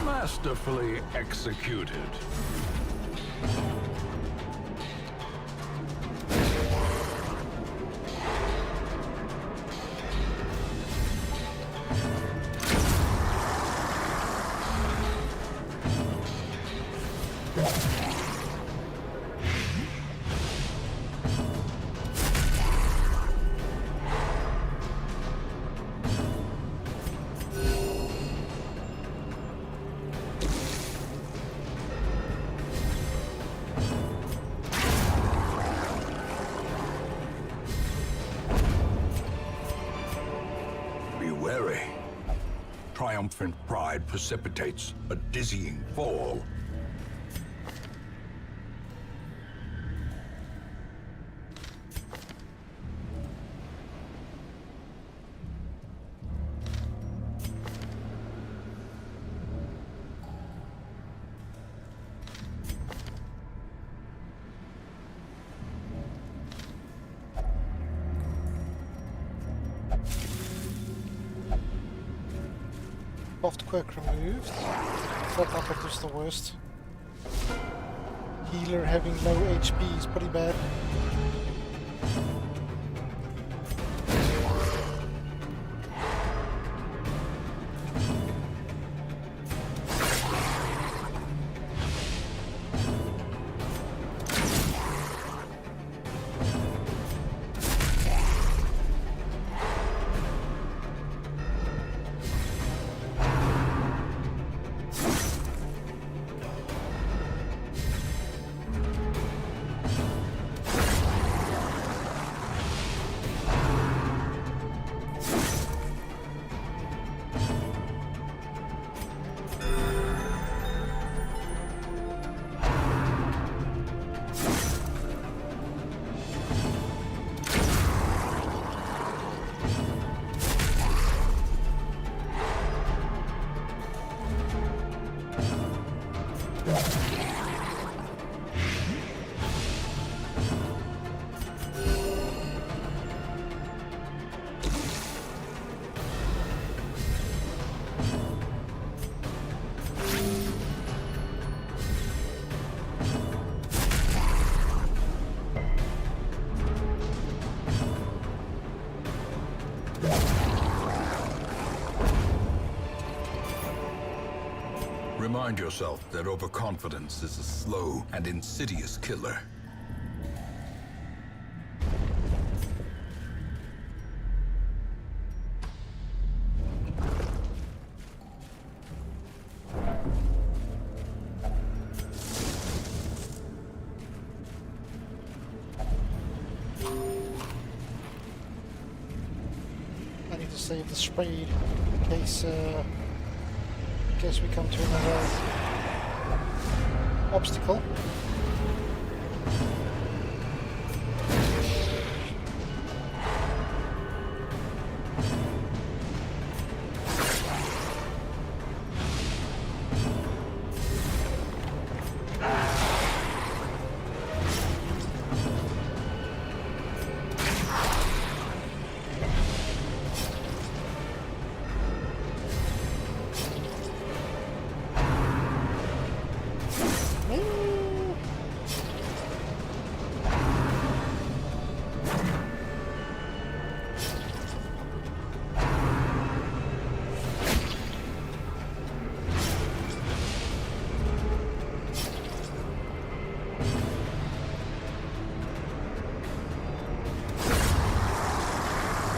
Masterfully executed. Wary. Triumphant pride precipitates a dizzying fall. Soft quirk removed. Felt like it was the worst. Healer having low HP is pretty bad. Remind yourself that overconfidence is a slow and insidious killer. I need to save the spade in case we come to another obstacle.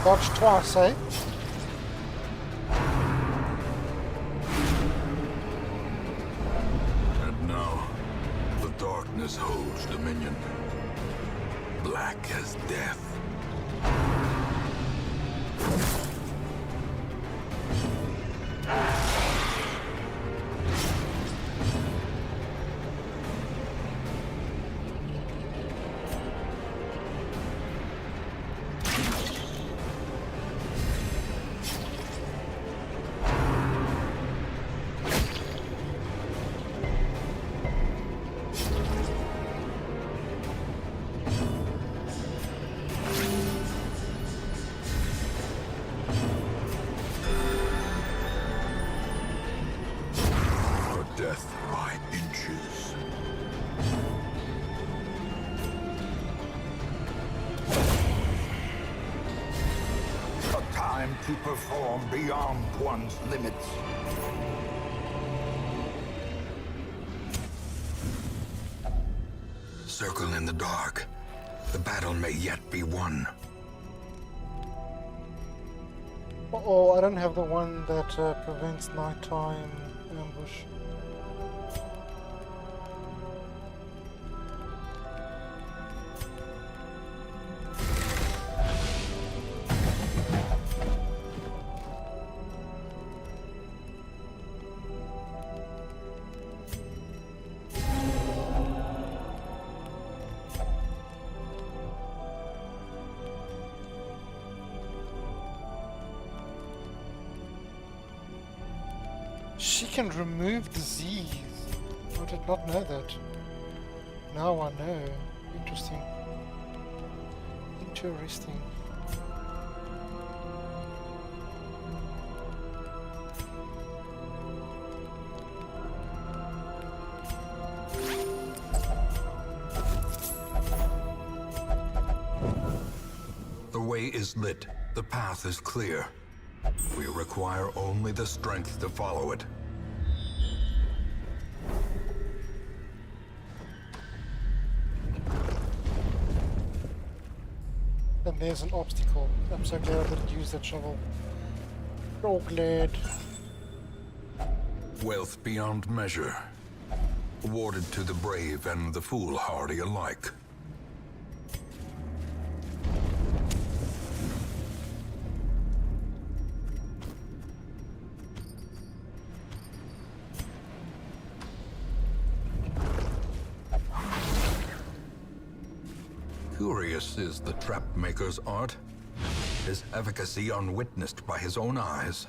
Dodge twice, eh? And now, the darkness holds dominion. Black as death. Death by inches. A time to perform beyond one's limits. Circle in the dark. The battle may yet be won. Uh-oh, I don't have the one that prevents nighttime ambush. She can remove disease. I did not know that. Now I know. Interesting. Interesting. The way is lit. The path is clear. We require only the strength to follow it. And there's an obstacle. I'm so glad I didn't use that shovel. So glad. Wealth beyond measure. Awarded to the brave and the foolhardy alike. Curious is the trap maker's art. His efficacy unwitnessed by his own eyes.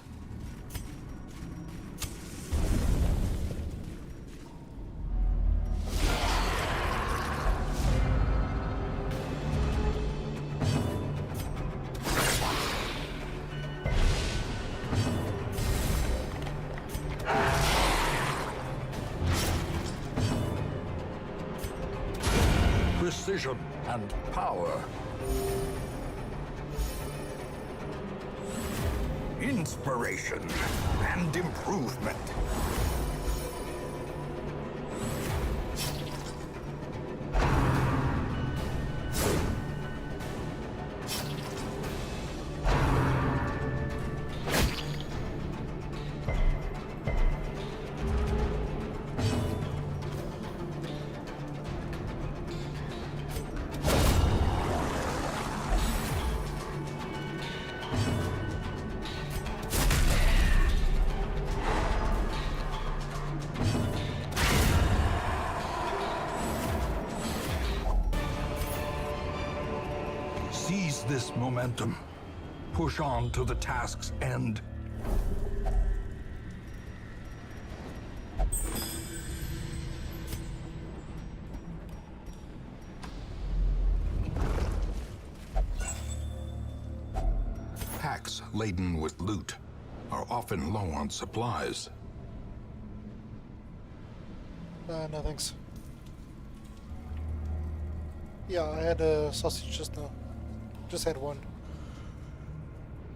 Precision and power. Inspiration and improvement. Seize this momentum. Push on to the task's end. Packs laden with loot are often low on supplies. No thanks. Yeah, I had a sausage just now. Just had one.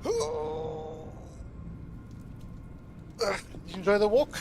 Did you enjoy the walk?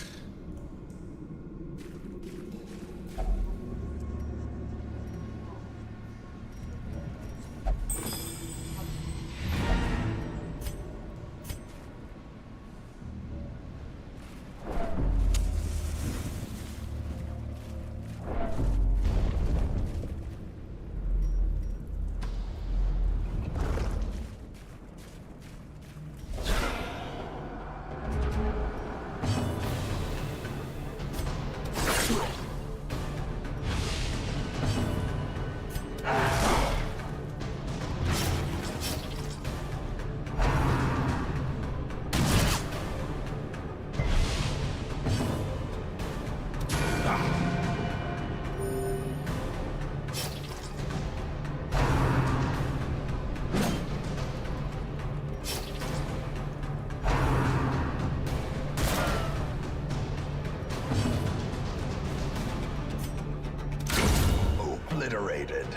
Obliterated.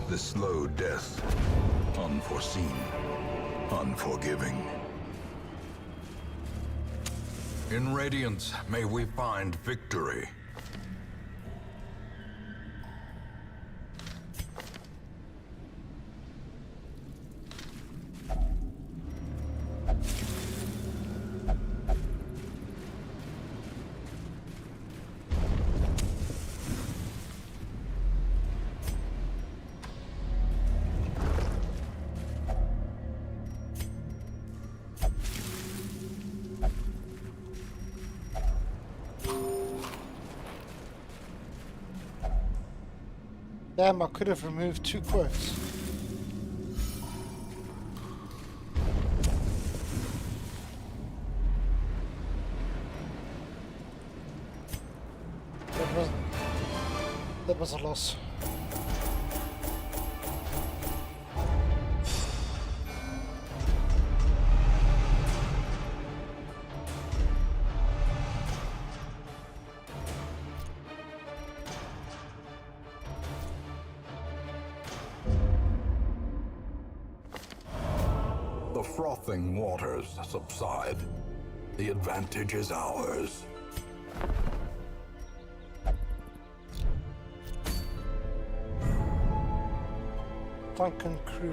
The slow death. Unforeseen. Unforgiving. In Radiance, may we find victory. Damn, I could have removed 2 quotes. That was a loss. The frothing waters subside. The advantage is ours. Drunken crew.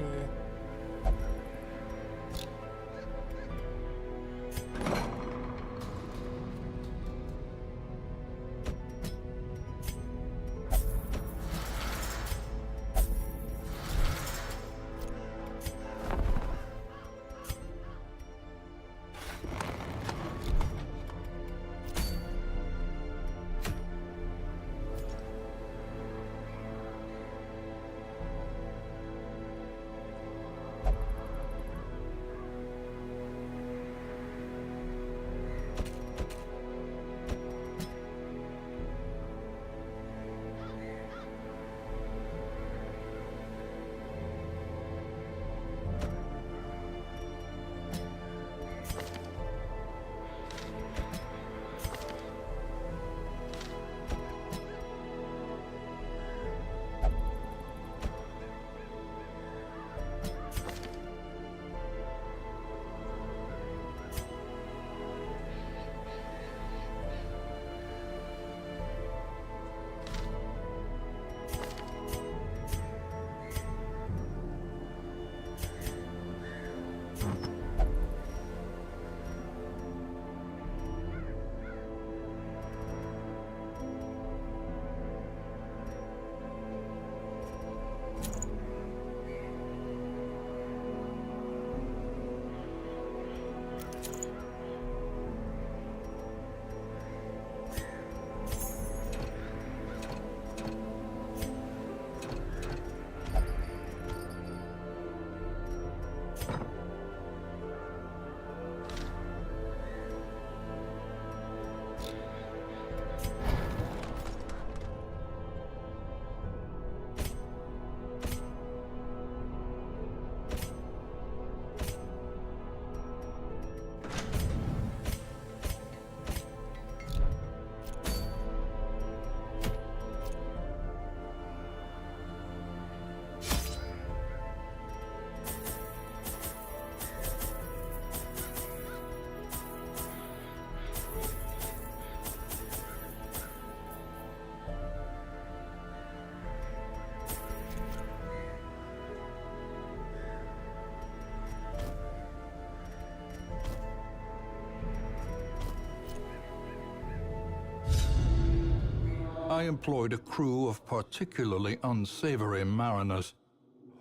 I employed a crew of particularly unsavory mariners,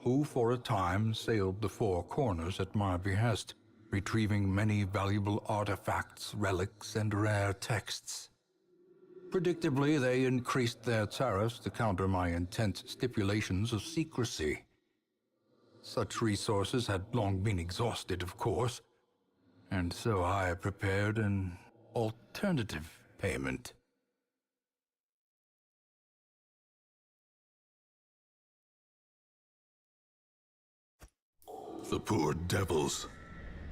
who for a time sailed the four corners at my behest, retrieving many valuable artifacts, relics, and rare texts. Predictably, they increased their tariffs to counter my intense stipulations of secrecy. Such resources had long been exhausted, of course, and so I prepared an alternative payment. The poor devils,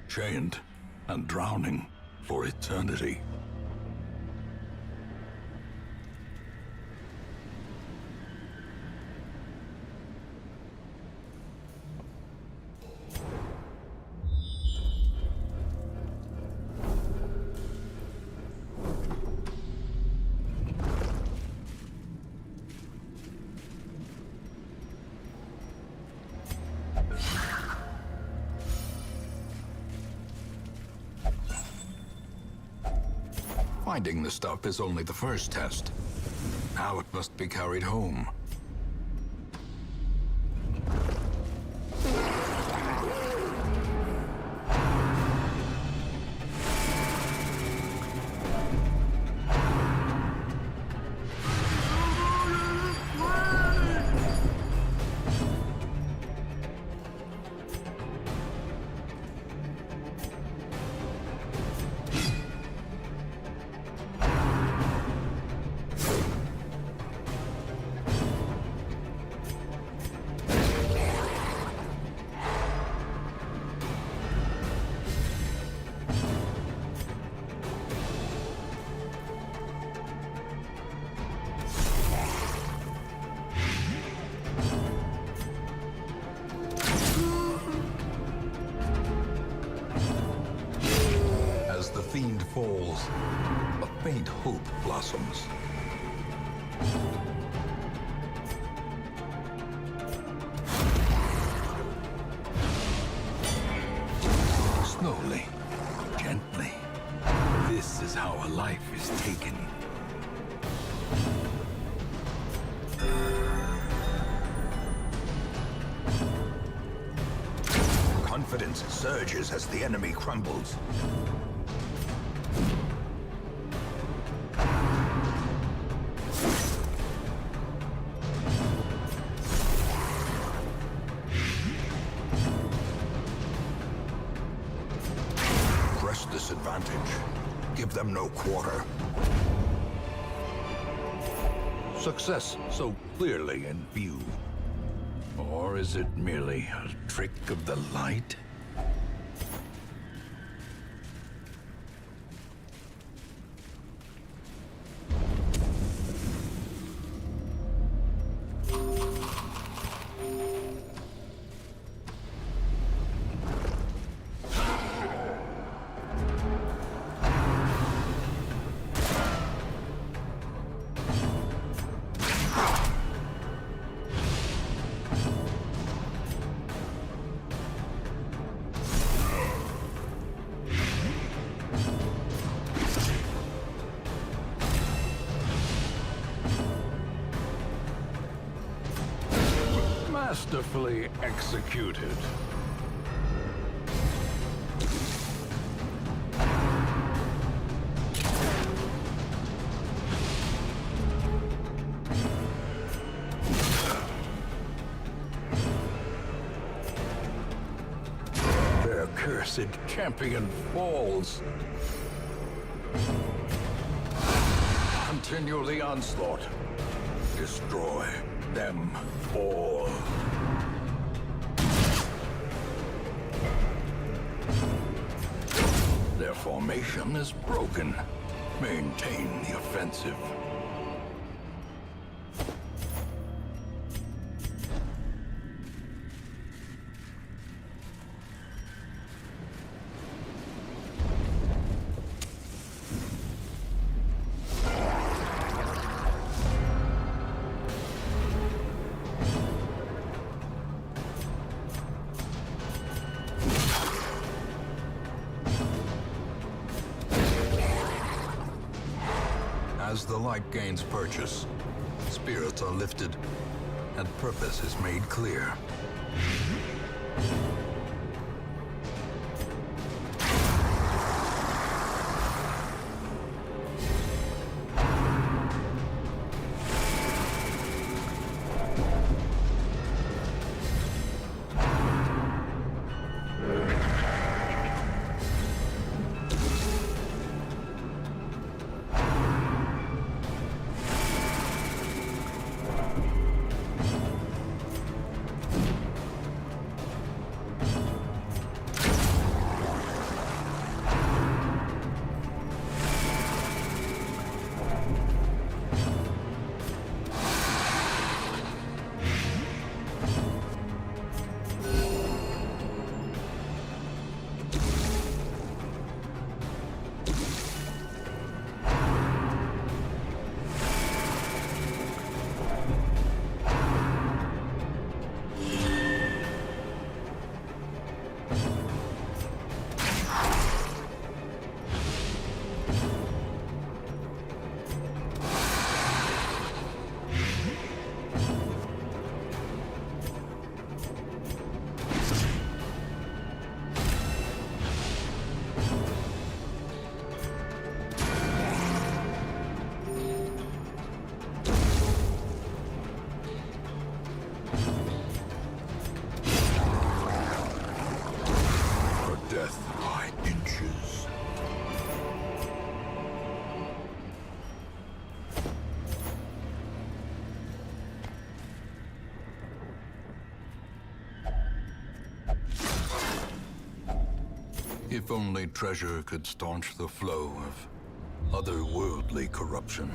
chained and drowning for eternity. Finding the stuff is only the first test. Now it must be carried home. Fiend falls, a faint hope blossoms. Slowly, gently. This is how a life is taken. Confidence surges as the enemy crumbles. Disadvantage. Give them no quarter. Success so clearly in view. Or is it merely a trick of the light? Masterfully executed. accursed champion falls. Continue the onslaught. Destroy them all. Their formation is broken. Maintain the offensive. As the light gains purchase, spirits are lifted, and purpose is made clear. If only treasure could staunch the flow of otherworldly corruption.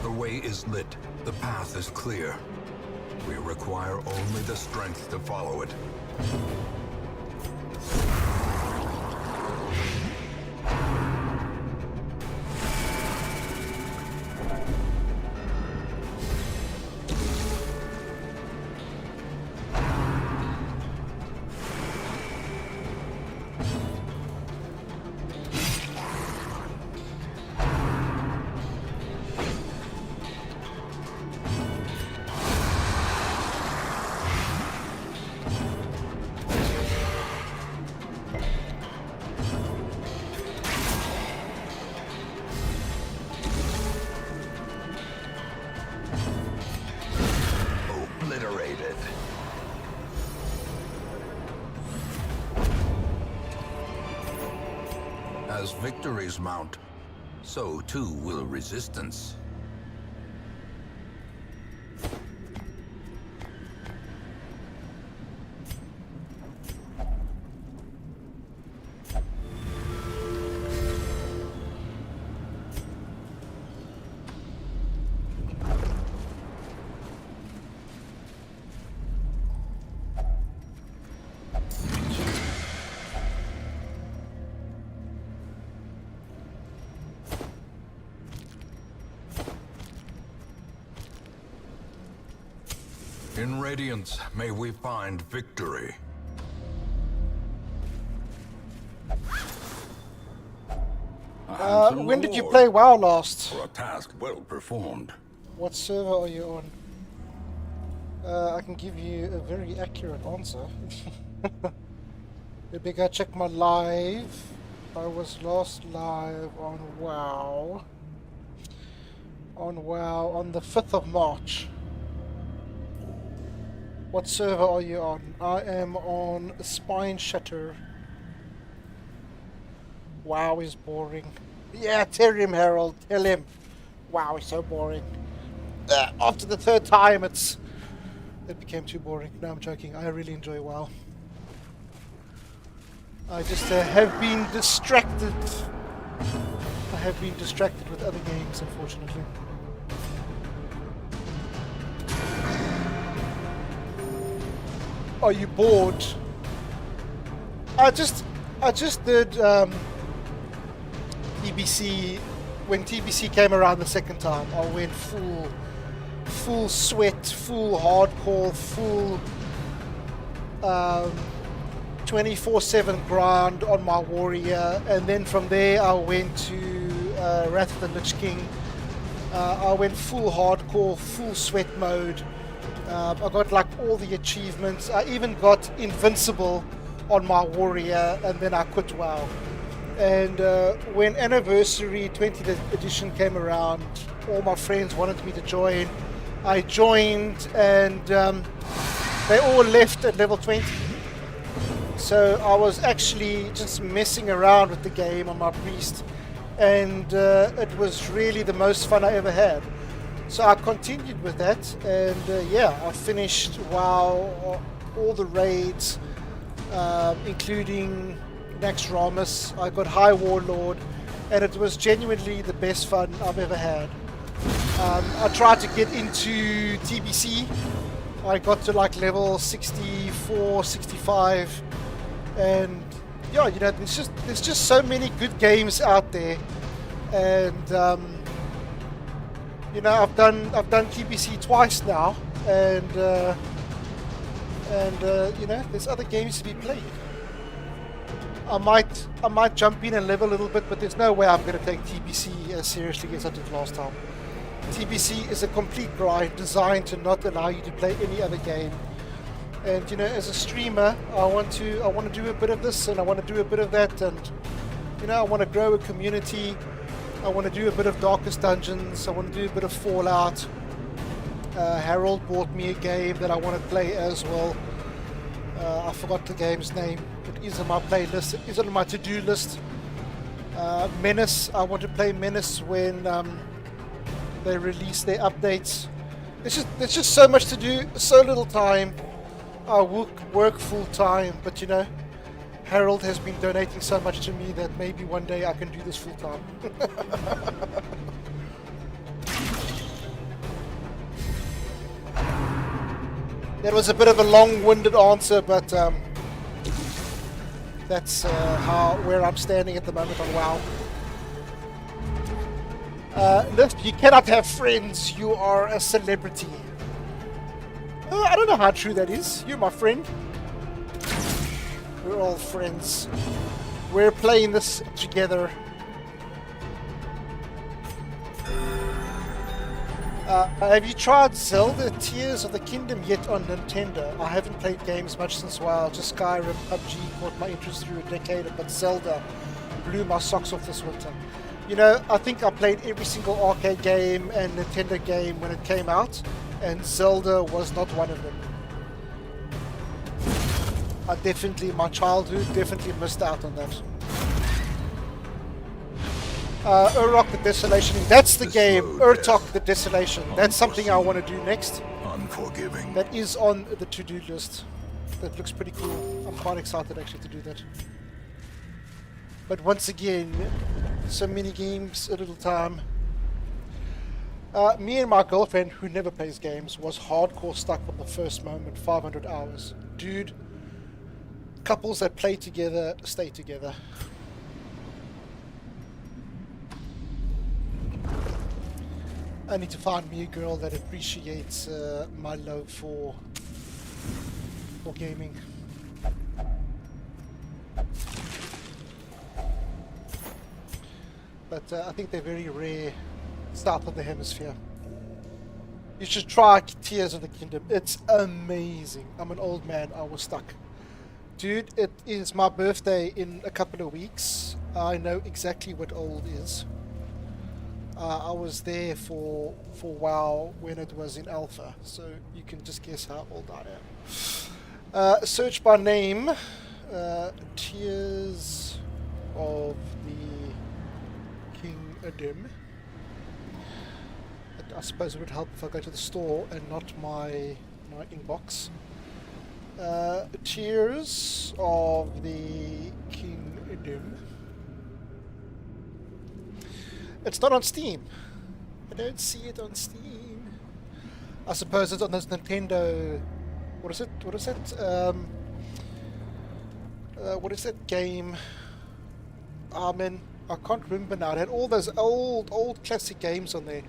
The way is lit. The path is clear. We require only the strength to follow it. Obliterated. As victories mount, so too will resistance. In Radiance, may we find victory. When did you play WoW last? For a task well performed. What server are you on? I can give you a very accurate answer. Let me go check my live. I was last live on WoW. On the 5th of March. What server are you on? I am on Spine Shatter. WoW is boring. Yeah, tell him, Harold. Tell him. WoW is so boring. After the 3rd time, it became too boring. No, I'm joking. I really enjoy WoW. I just have been distracted. I have been distracted with other games, unfortunately. Are you bored? I just did TBC. When TBC came around the 2nd time, I went full sweat, full hardcore, full 24/7 grind on my warrior, and then from there I went to Wrath of the Lich King. I went full hardcore, full sweat mode. I got like all the achievements. I even got invincible on my warrior, and then I quit WoW. And when Anniversary 20th edition came around, all my friends wanted me to join. I joined, and they all left at level 20. So I was actually just messing around with the game on my priest, and it was really the most fun I ever had. So I continued with that, and yeah, I finished WoW, all the raids, including Nax Ramus. I got High Warlord, and it was genuinely the best fun I've ever had. I tried to get into TBC. I got to like level 64, 65, and yeah, you know, there's just so many good games out there, and you know, I've done TBC twice now, and you know, there's other games to be played. I might jump in and level a little bit, but there's no way I'm going to take TBC as seriously as I did last time. TBC is a complete grind designed to not allow you to play any other game. And you know, as a streamer, I want to do a bit of this, and I want to do a bit of that, and you know, I want to grow a community. I want to do a bit of Darkest Dungeons. I want to do a bit of Fallout. Harold bought me a game that I want to play as well. I forgot the game's name. It is on my playlist. It is on my to-do list. Menace. I want to play Menace when they release their updates. There's just so much to do, so little time. I work full time, but you know, Harold has been donating so much to me that maybe one day I can do this full time. That was a bit of a long-winded answer, but that's where I'm standing at the moment on WoW. Lythp, you cannot have friends. You are a celebrity. I don't know how true that is. You're my friend. We're all friends. We're playing this together. Have you tried Zelda Tears of the Kingdom yet on Nintendo? I haven't played games much since WoW. Just Skyrim, PUBG caught my interest through a decade, but Zelda blew my socks off this winter. You know, I think I played every single arcade game and Nintendo game when it came out, and Zelda was not one of them. My childhood definitely missed out on that. Urok the Desolation. That's the game. Urtok the Desolation. That's something I want to do next. Unforgiving. That is on the to-do list. That looks pretty cool. I'm quite excited actually to do that. But once again, so many games, a little time. Me and my girlfriend, who never plays games, was hardcore stuck from the first moment. 500 hours. Dude, couples that play together stay together. I need to find me a girl that appreciates my love for gaming. But I think they're very rare south of the hemisphere. You should try Tears of the Kingdom. It's amazing. I'm an old man. I was stuck. Dude, it is my birthday in a couple of weeks. I know exactly what old is. I was there for WoW when it was in alpha, so you can just guess how old I am. Search by name. Tears of the Kingdom. I suppose it would help if I go to the store and not my inbox. Tears of the Kingdom. It's not on Steam. I don't see it on Steam. I suppose it's on this Nintendo. What is it? What is it? What is that game? Man, I can't remember now. It had all those old classic games on there.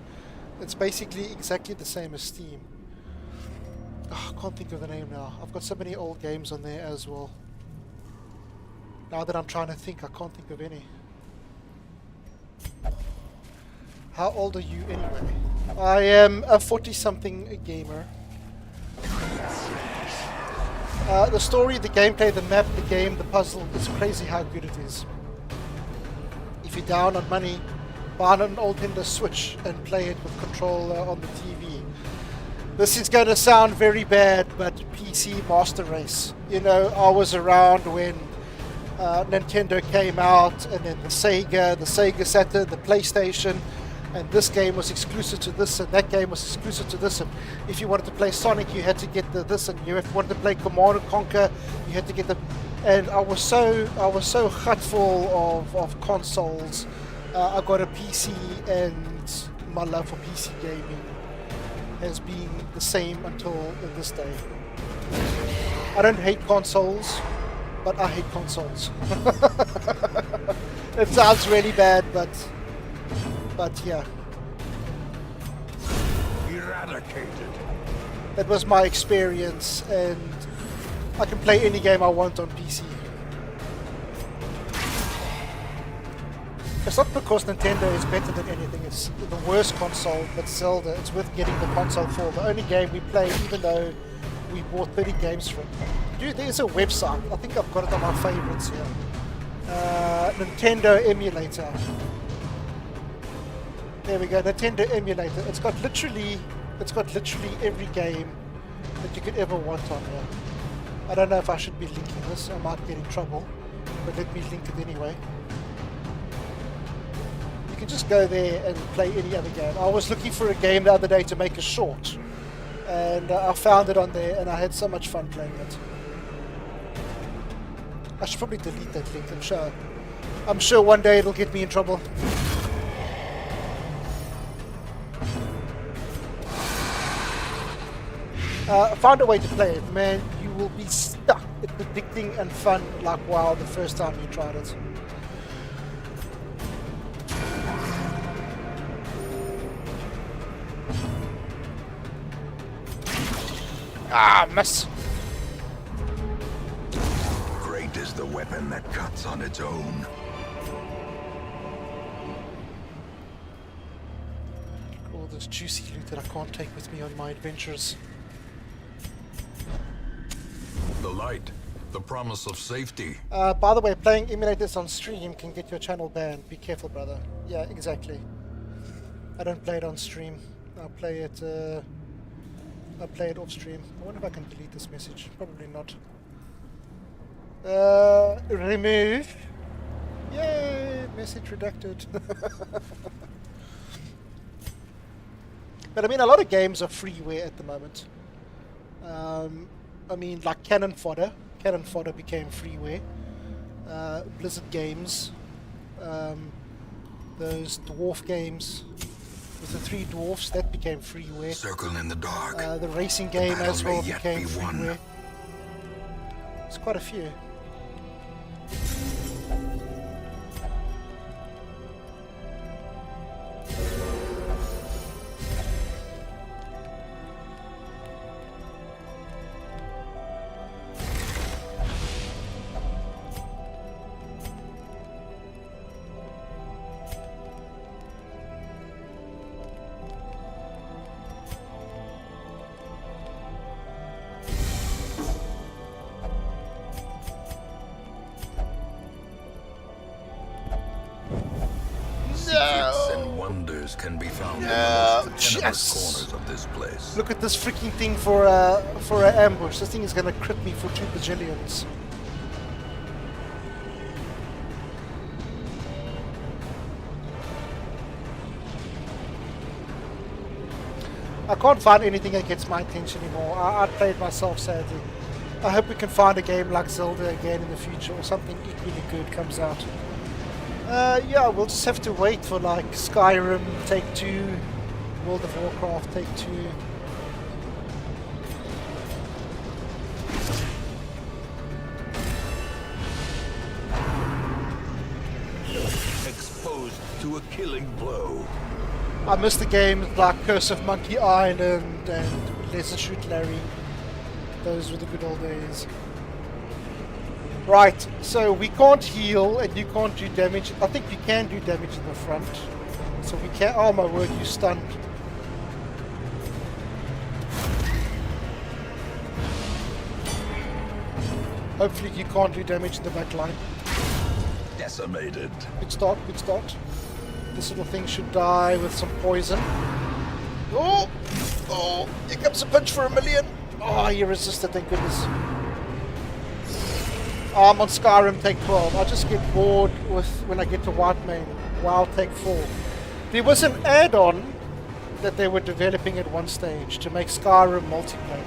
It's basically exactly the same as Steam. Oh, I can't think of the name now. I've got so many old games on there as well. Now that I'm trying to think, I can't think of any. How old are you anyway? I am a 40-something gamer. The story, the gameplay, the map, the game, the puzzle, it's crazy how good it is. If you're down on money, buy an old Nintendo Switch and play it with controller on the TV. This is going to sound very bad, but PC Master Race. You know, I was around when Nintendo came out, and then the Sega Saturn, the PlayStation, and this game was exclusive to this, and that game was exclusive to this. And if you wanted to play Sonic, you had to get this, and if you wanted to play Command & Conquer, you had to get the. And I was so hutful of consoles. I got a PC, and my love for PC gaming has been the same until this day. I don't hate consoles, but I hate consoles. It sounds really bad, but yeah. Eradicated. That was my experience, and I can play any game I want on PC. It's not because Nintendo is better than anything, it's the worst console, but Zelda, it's worth getting the console for. The only game we play, even though we bought 30 games from. Dude, there's a website, I think I've got it on my favorites here. Nintendo Emulator. There we go, Nintendo Emulator. It's got literally every game that you could ever want on here. I don't know if I should be linking this, I might get in trouble, but let me link it anyway. You can just go there and play any other game. I was looking for a game the other day to make a short, and I found it on there, and I had so much fun playing it. I should probably delete that link, I'm sure one day it'll get me in trouble. Find a way to play it, man. You will be stuck. It's addicting and fun like WoW the first time you tried it. Ah, miss. Great is the weapon that cuts on its own. All this juicy loot that I can't take with me on my adventures. The light, the promise of safety. By the way, playing emulators on stream can get your channel banned. Be careful, brother. Yeah, exactly. I don't play it on stream. I play it off stream. I wonder if I can delete this message. Probably not. Remove. Yay! Message redacted. But I mean, a lot of games are freeware at the moment. I mean, like Cannon Fodder. Cannon Fodder became freeware. Blizzard games. Those dwarf games with the 3 dwarfs, that became freeware. Circle in the dark. The racing game as well may yet became be won. freeware. There's quite a few. can be found in Yeah, the most tenuous yes. corners of this place. Look at this freaking thing for an ambush. This thing is gonna crit me for 2 bajillions. I can't find anything that gets my attention anymore. I played myself, sadly. I hope we can find a game like Zelda again in the future, or something equally good comes out. Yeah, we'll just have to wait for like Skyrim Take 2, World of Warcraft Take 2. Exposed to a killing blow. I miss the games like Curse of Monkey Island and Let's Shoot Larry. Those were the good old days. Right, so we can't heal and you can't do damage. I think you can do damage in the front. So we can. Oh my word, you stunned. Hopefully you can't do damage in the back line. Decimated. Good start, good start. This little thing should die with some poison. Oh! Oh! Here comes a punch for 1,000,000! Oh, he resisted, thank goodness. I'm on Skyrim Take 12. I just get bored with when I get to Whitemane. WoW Take 4. There was an add-on that they were developing at one stage to make Skyrim multiplayer.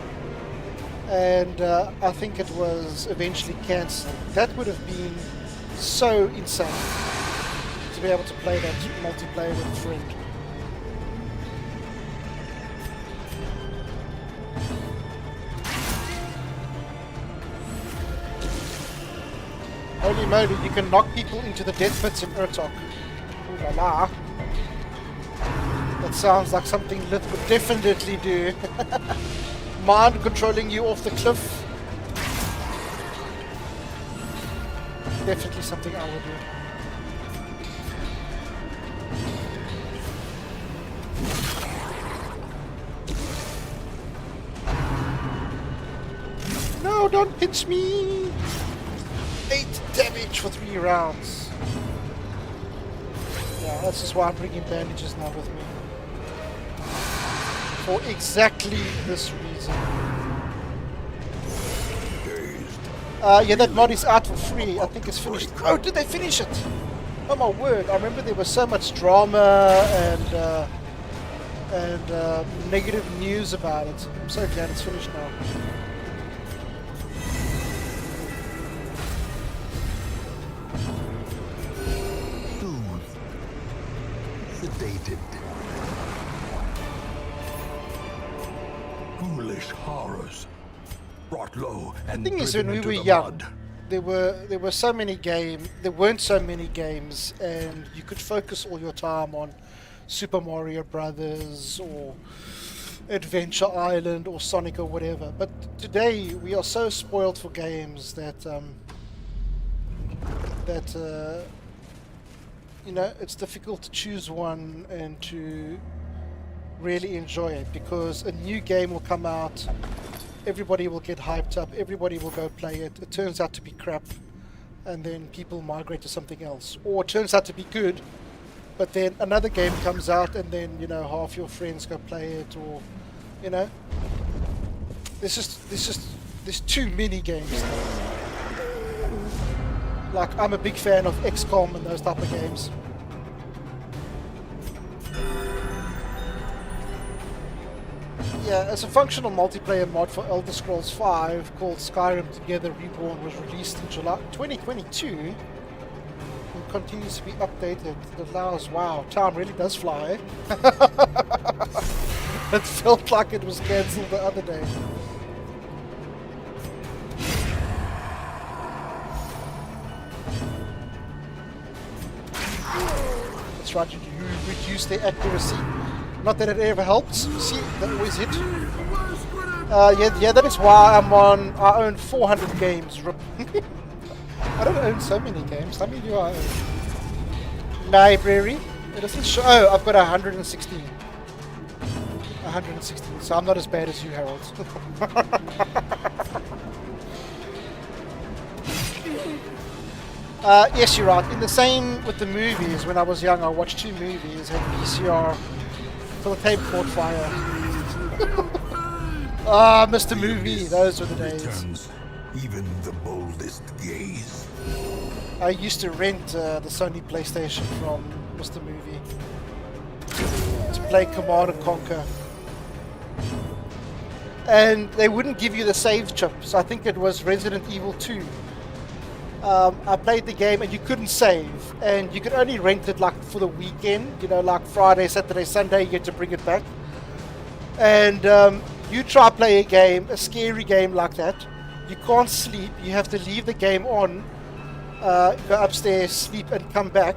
And I think it was eventually cancelled. That would have been so insane to be able to play that multiplayer with a friend. Holy moly, you can knock people into the death pits in Urtok. Ooh la la. That sounds like something Lythp would definitely do. Mind controlling you off the cliff. Definitely something I would do. No, don't pinch me! 8 damage for 3 rounds. Yeah, that's just why I'm bringing bandages now with me. For exactly this reason. Yeah, that mod is out for free. I think it's finished. Oh, did they finish it? Oh my word! I remember there was so much drama and negative news about it. I'm so glad it's finished now. Soothed. Sedated. Foolish horrors. Brought low and The thing is, when we driven were into the young, mud. there were so many games. There weren't so many games, and you could focus all your time on Super Mario Brothers or Adventure Island or Sonic or whatever. But today we are so spoiled for games that you know, it's difficult to choose one and to really enjoy it, because a new game will come out. Everybody will get hyped up, everybody will go play it, it turns out to be crap, and then people migrate to something else. Or it turns out to be good, but then another game comes out and then, you know, half your friends go play it, or, you know, there's too many games now. Like, I'm a big fan of XCOM and those type of games. Yeah, as a functional multiplayer mod for Elder Scrolls V called Skyrim Together Reborn was released in July 2022 and continues to be updated. It allows, wow, time really does fly. It felt like it was cancelled the other day. That's right, you reduce their accuracy. Not that it ever helps. See, that always hit. Yeah, that is why I own 400 games. I don't own so many games. How many do I own? Library. It doesn't show. Oh, I've got 116. 116. So I'm not as bad as you, Harold. Yes, you're right. In the same with the movies, when I was young, I watched 2 movies, had VCR till the tape caught fire. Ah, Mr. Movie, those were the days. Returns even the boldest gaze. I used to rent the Sony PlayStation from Mr. Movie to play Command and Conquer. And they wouldn't give you the save chips. I think it was Resident Evil 2. I played the game and you couldn't save, and you could only rent it like for the weekend, you know, like Friday, Saturday, Sunday, you get to bring it back. And you try play a game, a scary game like that, you can't sleep, you have to leave the game on, go upstairs, sleep and come back,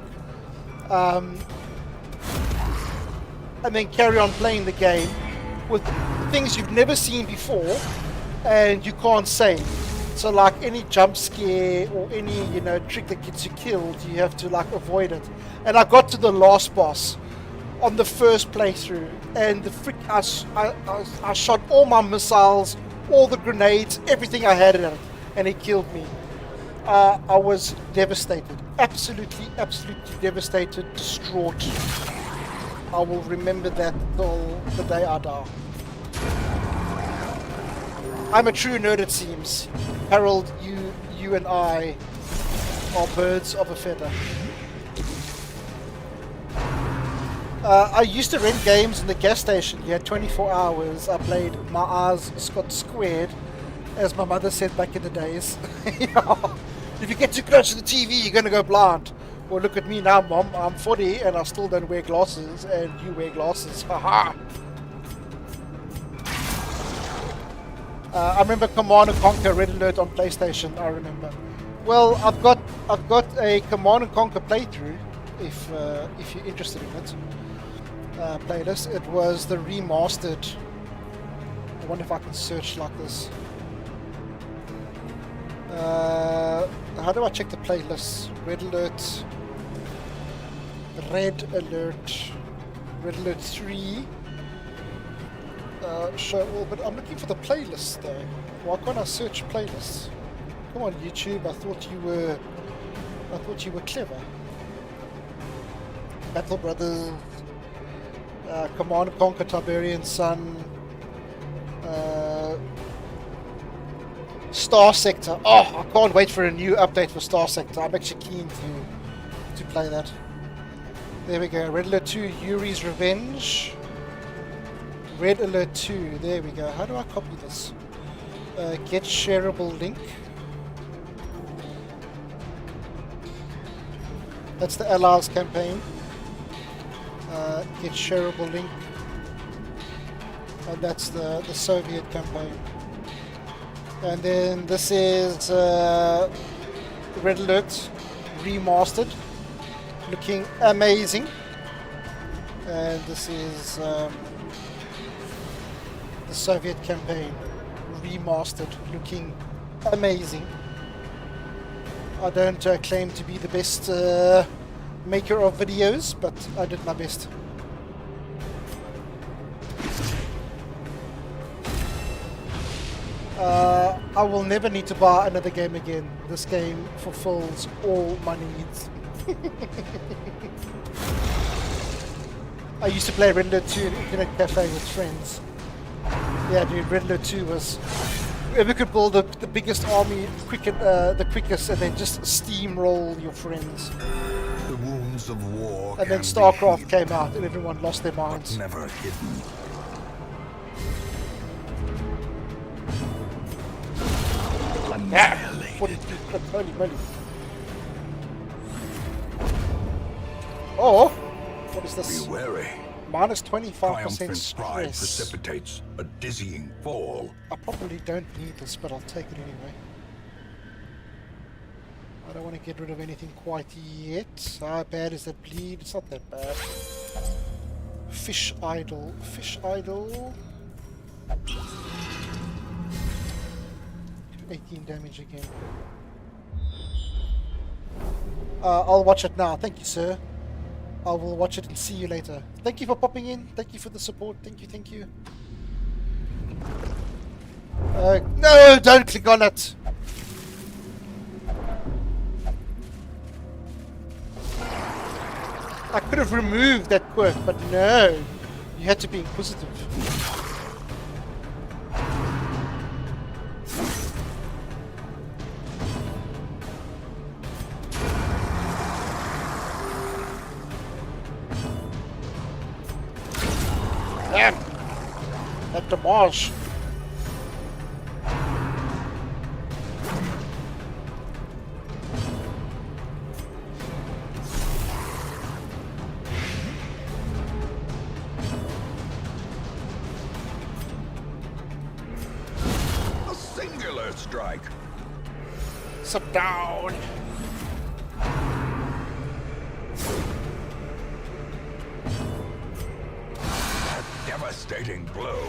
and then carry on playing the game with things you've never seen before, and you can't save. So like any jump scare or any, you know, trick that gets you killed, you have to like avoid it. And I got to the last boss on the first playthrough, and the frick, I shot all my missiles, all the grenades, everything I had in it, and it killed me. I was devastated, absolutely devastated, distraught. I will remember that till the day I die. I'm a true nerd, it seems. Harold, you and I are birds of a feather. I used to rent games in the gas station. You had 24 hours. I played My Eyes Got Squared, as my mother said back in the days. If you get too close to the TV, you're going to go blind. Well, look at me now, Mom. I'm 40 and I still don't wear glasses, and you wear glasses. Haha. I remember Command and Conquer Red Alert on PlayStation. I remember. Well, I've got a Command and Conquer playthrough. If you're interested in it, playlist. It was the remastered. I wonder if I can search like this. How do I check the playlists? Red Alert. Red Alert 3. Show all, but I'm looking for the playlist though. Why can't I search playlists? Come on, YouTube. I thought you were clever. Battle Brothers, Command and Conquer Tiberian Sun, Star Sector. Oh, I can't wait for a new update for Star Sector. I'm actually keen to play that. There we go. Red Alert 2, Yuri's Revenge. Red Alert 2, there we go. How do I copy this? Get shareable link. That's the Allies campaign. Get shareable link. And that's the Soviet campaign. And then this is Red Alert remastered. Looking amazing. And this is the Soviet campaign remastered, looking amazing. I don't claim to be the best maker of videos, but I did my best. I will never need to buy another game again. This game fulfills all my needs. I used to play Red Alert 2 in Internet Cafe with friends. Yeah, dude, Red Alert 2 was... Whoever could build the biggest army the quickest, and then just steamroll your friends. The wounds of war. And then StarCraft came out and everyone lost their minds. Never hidden. Annihilated. Holy moly. Oh! What is this? Be wary. Minus 25% Triumphant pride stress. precipitates a dizzying fall. I probably don't need this, but I'll take it anyway. I don't want to get rid of anything quite yet. How bad is that bleed? It's not that bad. Fish idol. Fish idol. 18 damage again. I'll watch it now. Thank you, sir. I will watch it and see you later. Thank you for popping in. Thank you for the support. Thank you, thank you. No, don't click on it. I could have removed that quirk, but no. You had to be inquisitive. Damn! That damage. A singular strike. Sit down. A devastating blow.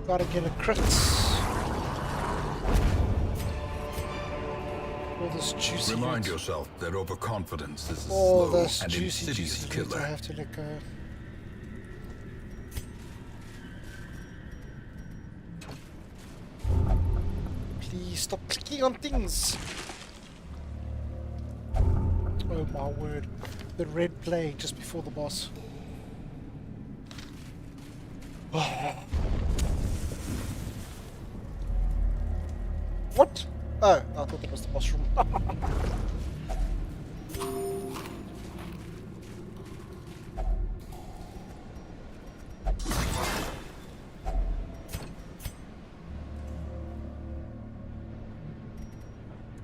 Gotta get a crit. All this juicy Remind loot. yourself that overconfidence is a All slow this and juicy insidious loot I killer. have to let go. Please stop clicking on things. Oh my word. The red plague just before the boss. What? Oh, I thought that was the boss room.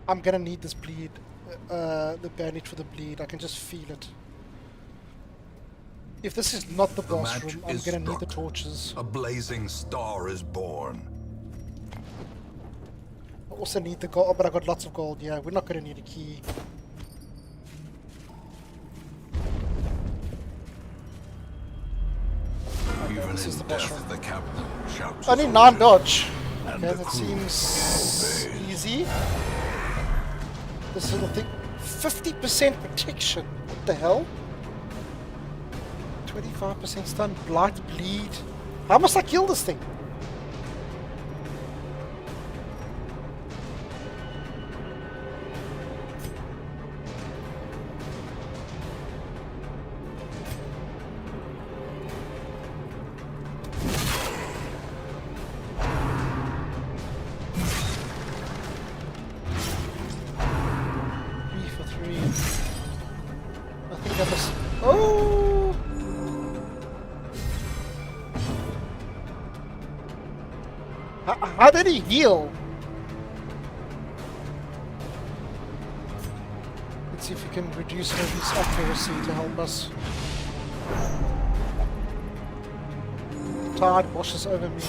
I'm gonna need this bleed. The bandage for the bleed. I can just feel it. If this is not the boss match room, I'm is gonna need the struck. torches. A blazing star is born. I also need the gold, but I got lots of gold. Yeah, we're not gonna need a key. Even this is in the boss death, room. the captain shouts. I need his 9 orders, dodge. and Okay, the that crew seems obeys. easy. This little thing. 50% protection. What the hell? 25% stun, blight, bleed. How must I kill this thing? I think I must. Oh! How did he heal? Let's see if we can reduce his accuracy to help us. The tide washes over me.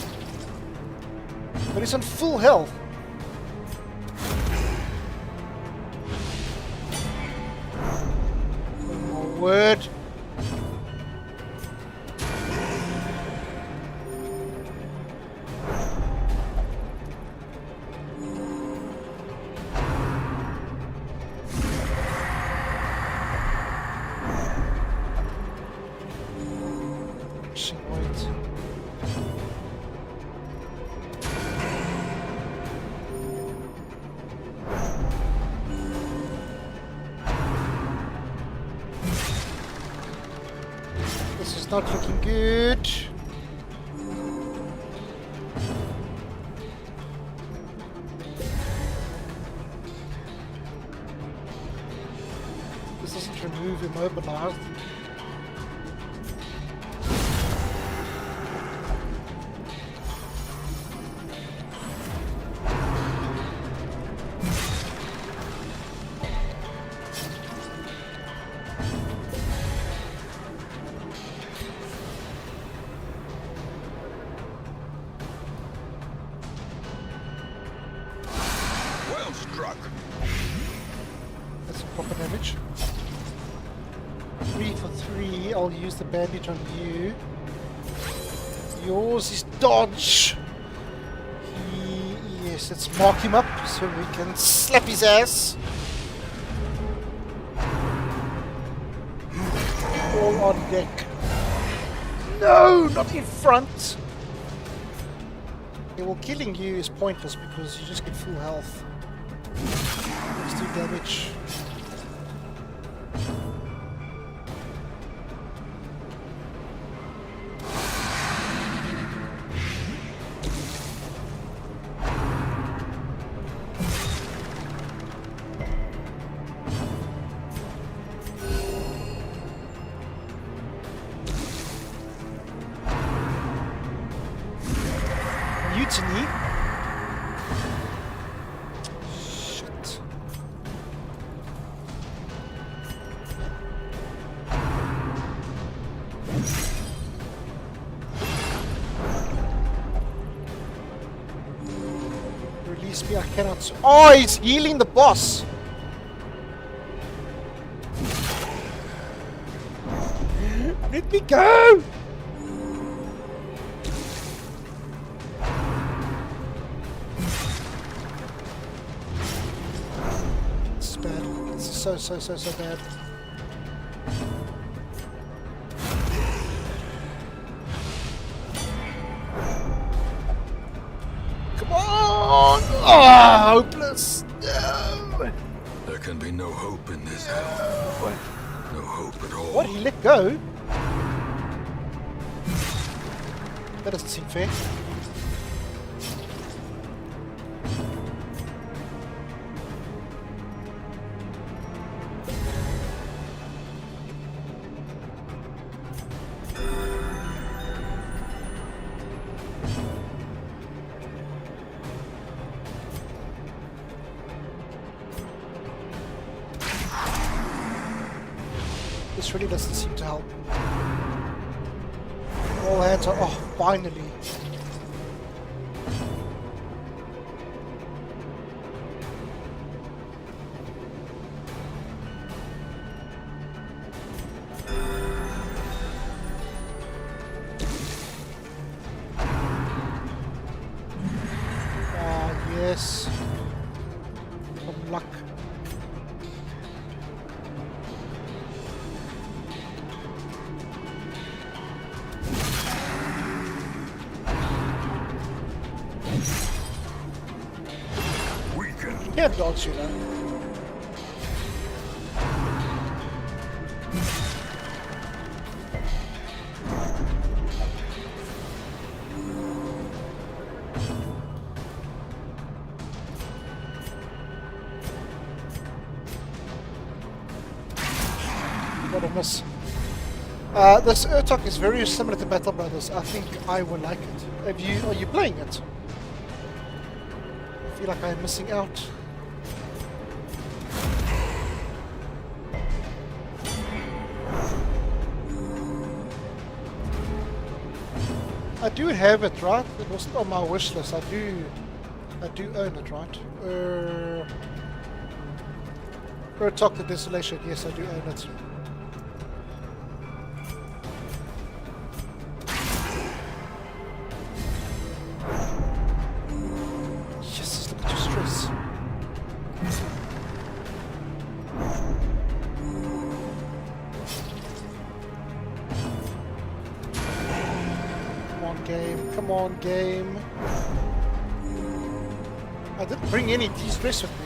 But he's on full health. Word. Wait. This is not looking good. This doesn't remove immobilized. Well struck. That's some proper damage. 3 for 3. I'll use the bandage on you. Yours is dodge. Yes, let's mark him up so we can slap his ass. All on deck. No, not in front. Yeah, well, killing you is pointless because you just get full health. Let's do damage. Mutiny. Shit. Release me, I cannot. Oh, he's healing the boss. Let me go. So bad. Come on! Ah, hopeless! No! There can be no hope in this hell. No hope at all. What? He let go? That doesn't seem fair. This really doesn't seem to help. All hands are... Oh, finally. Ah, yes. Some luck. Can't dodge, you know. What a miss. This Urtok is very similar to Battle Brothers. I think I will like it. Are you playing it? I feel like I'm missing out. I do have it, right? It was on my wish list. I do own it, right? Talk the Desolation. Yes, I do own it. Yes, look at your stress. Come on, game. I didn't bring any de-stress with me.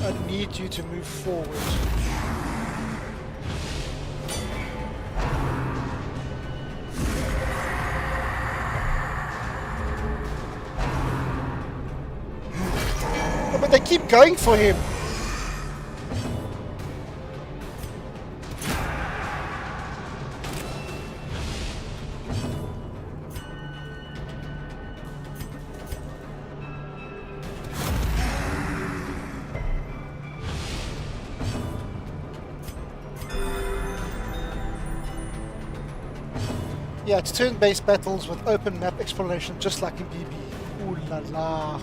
I need you to move forward. But they keep going for him. Yeah, it's turn-based battles with open map exploration, just like in BB. Ooh la la.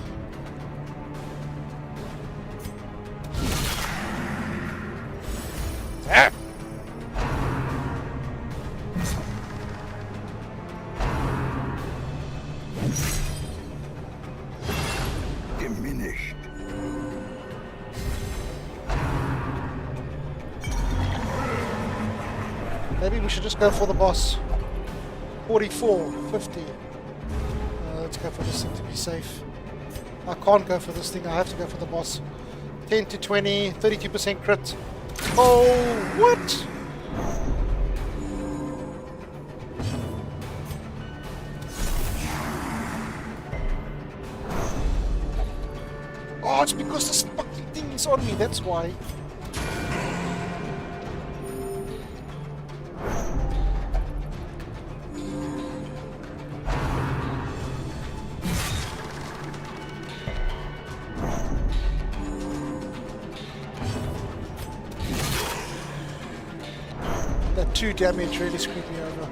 Maybe we should just go for the boss. 44, 50. Let's go for this thing to be safe. I can't go for this thing, I have to go for the boss. 10 to 20, 32% crit. Oh, what? Oh, it's because this fucking thing is on me, that's why. That 2 damage really screwed me over.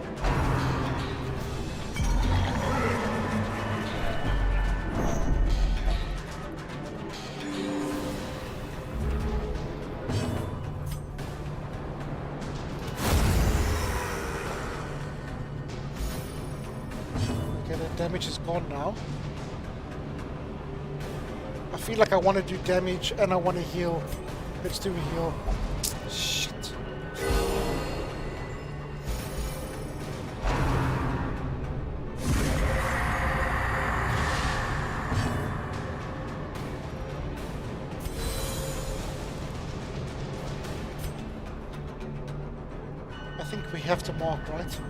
Okay, that damage is gone now. I feel like I want to do damage and I want to heal. Let's do a heal. Shit. I think we have to mark, right?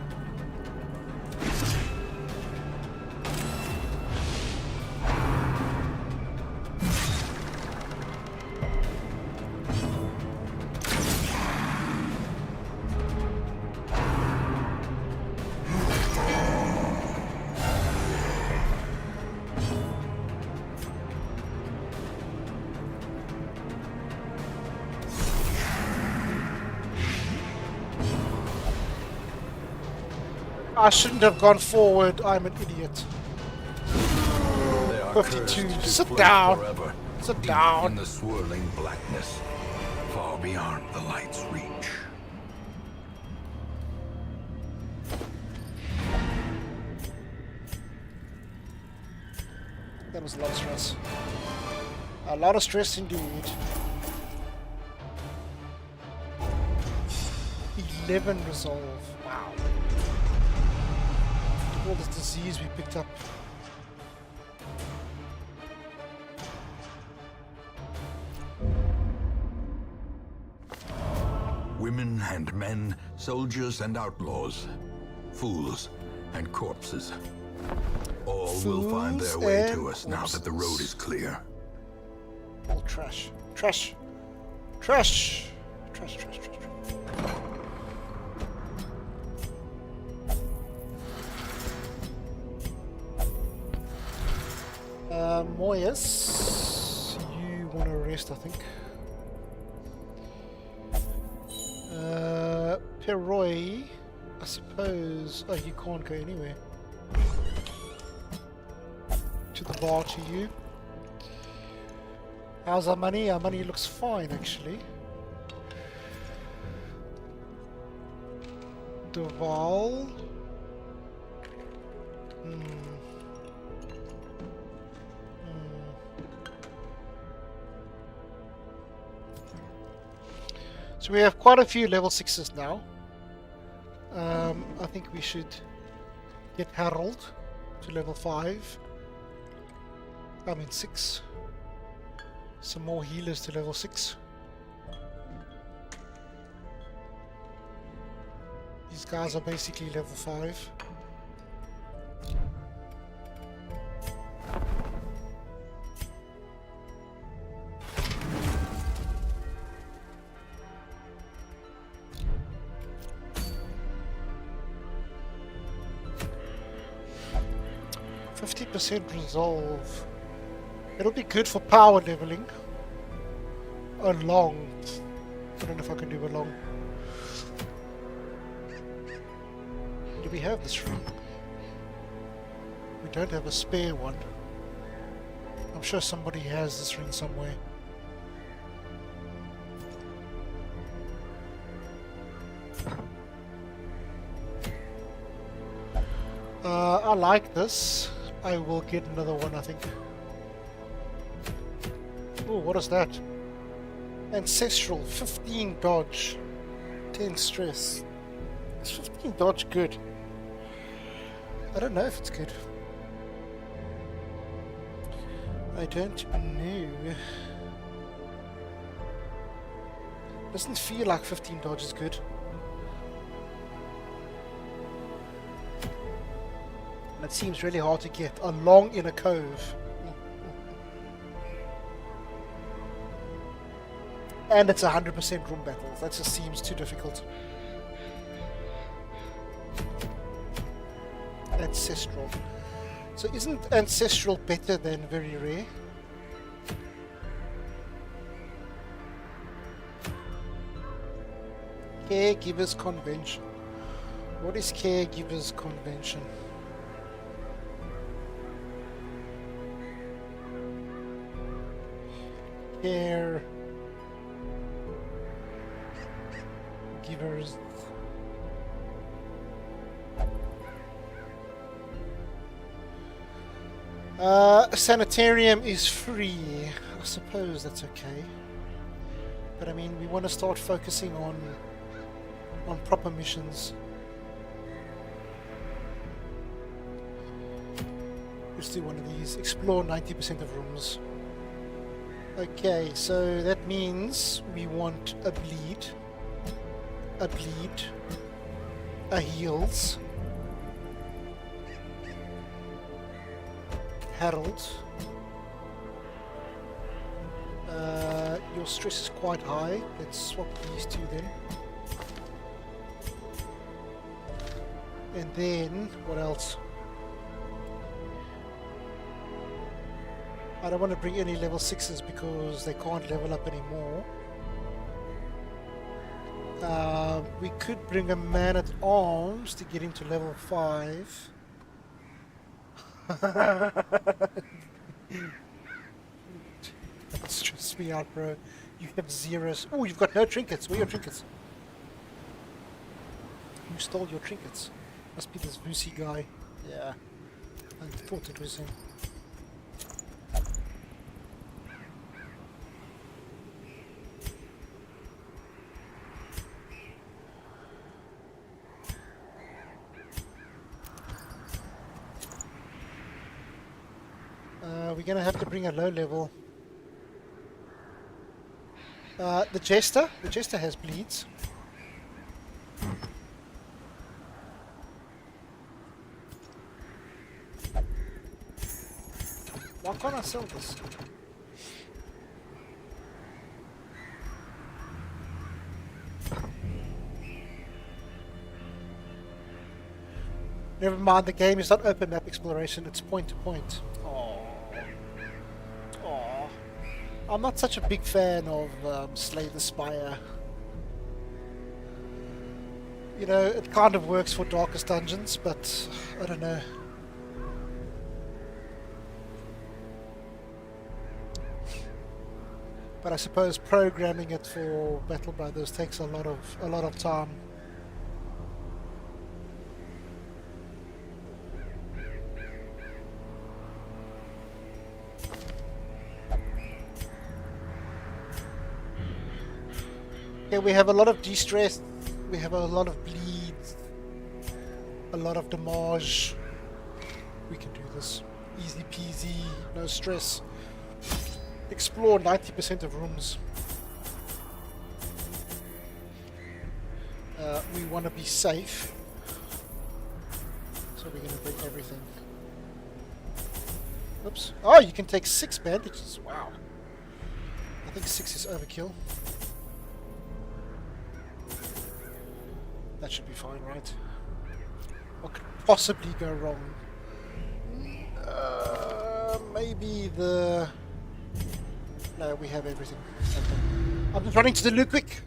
I shouldn't have gone forward. I'm an idiot. 52. Sit down. Forever, Sit deep down. in the swirling blackness, far beyond the light's reach. That was a lot of stress. A lot of stress indeed. 11 resolve. Wow. All this disease we picked up. Women and men, soldiers and outlaws, fools and corpses. All will find their Fools way and to us now that the road is clear. All trash. Trash. Trash. Trash, trash, trash, trash. Moyes, you want to rest, I think. Perroy, I suppose. Oh, you can't go anywhere. To the bar to you. How's our money? Our money looks fine, actually. Duval. So we have quite a few level 6s now. I think we should get Harold to level 5. I mean 6. Some more healers to level 6. These guys are basically level 5. Resolve. It'll be good for power leveling. Along. I don't know if I can do along. Do we have this ring? We don't have a spare one. I'm sure somebody has this ring somewhere. I like this. I will get another one, I think. Oh, what is that? Ancestral, 15 dodge, 10 stress. Is 15 dodge good? I don't know if it's good. I don't know. Doesn't feel like 15 dodge is good. And it seems really hard to get along in a cove. And it's 100% room battles. That just seems too difficult. Ancestral. So isn't ancestral better than very rare? Caregivers Convention. What is Caregivers Convention? Caregivers. Sanitarium is free. I suppose that's okay. But I mean, we want to start focusing on proper missions. Let's do one of these. Explore 90% of rooms. Okay, so that means we want a bleed, a heals, Harold. Your stress is quite high. Let's swap these two then. And then, what else? I don't want to bring any level 6s because they can't level up anymore. We could bring a man at arms to get him to level 5. That stresses me out, bro. You have zeros. Oh, you've got no trinkets. Where are your trinkets? Who stole your trinkets? Must be this Vusi guy. Yeah. I thought it was him. We're gonna have to bring a low level. The Jester has bleeds. Why can't I sell this? Never mind, the game is not open map exploration, it's point to point. I'm not such a big fan of Slay the Spire. You know, it kind of works for Darkest Dungeons, but I don't know. But I suppose programming it for Battle Brothers takes a lot of time. Yeah, we have a lot of de-stress, we have a lot of bleed, a lot of damage. We can do this. Easy peasy, no stress. Explore 90% of rooms. We want to be safe. So we're going to bring everything. Oops. Oh, you can take 6 bandages. Wow. I think 6 is overkill. That should be fine, right? What could possibly go wrong? Maybe the... No, we have everything. Okay. I'm just running to the loo quick.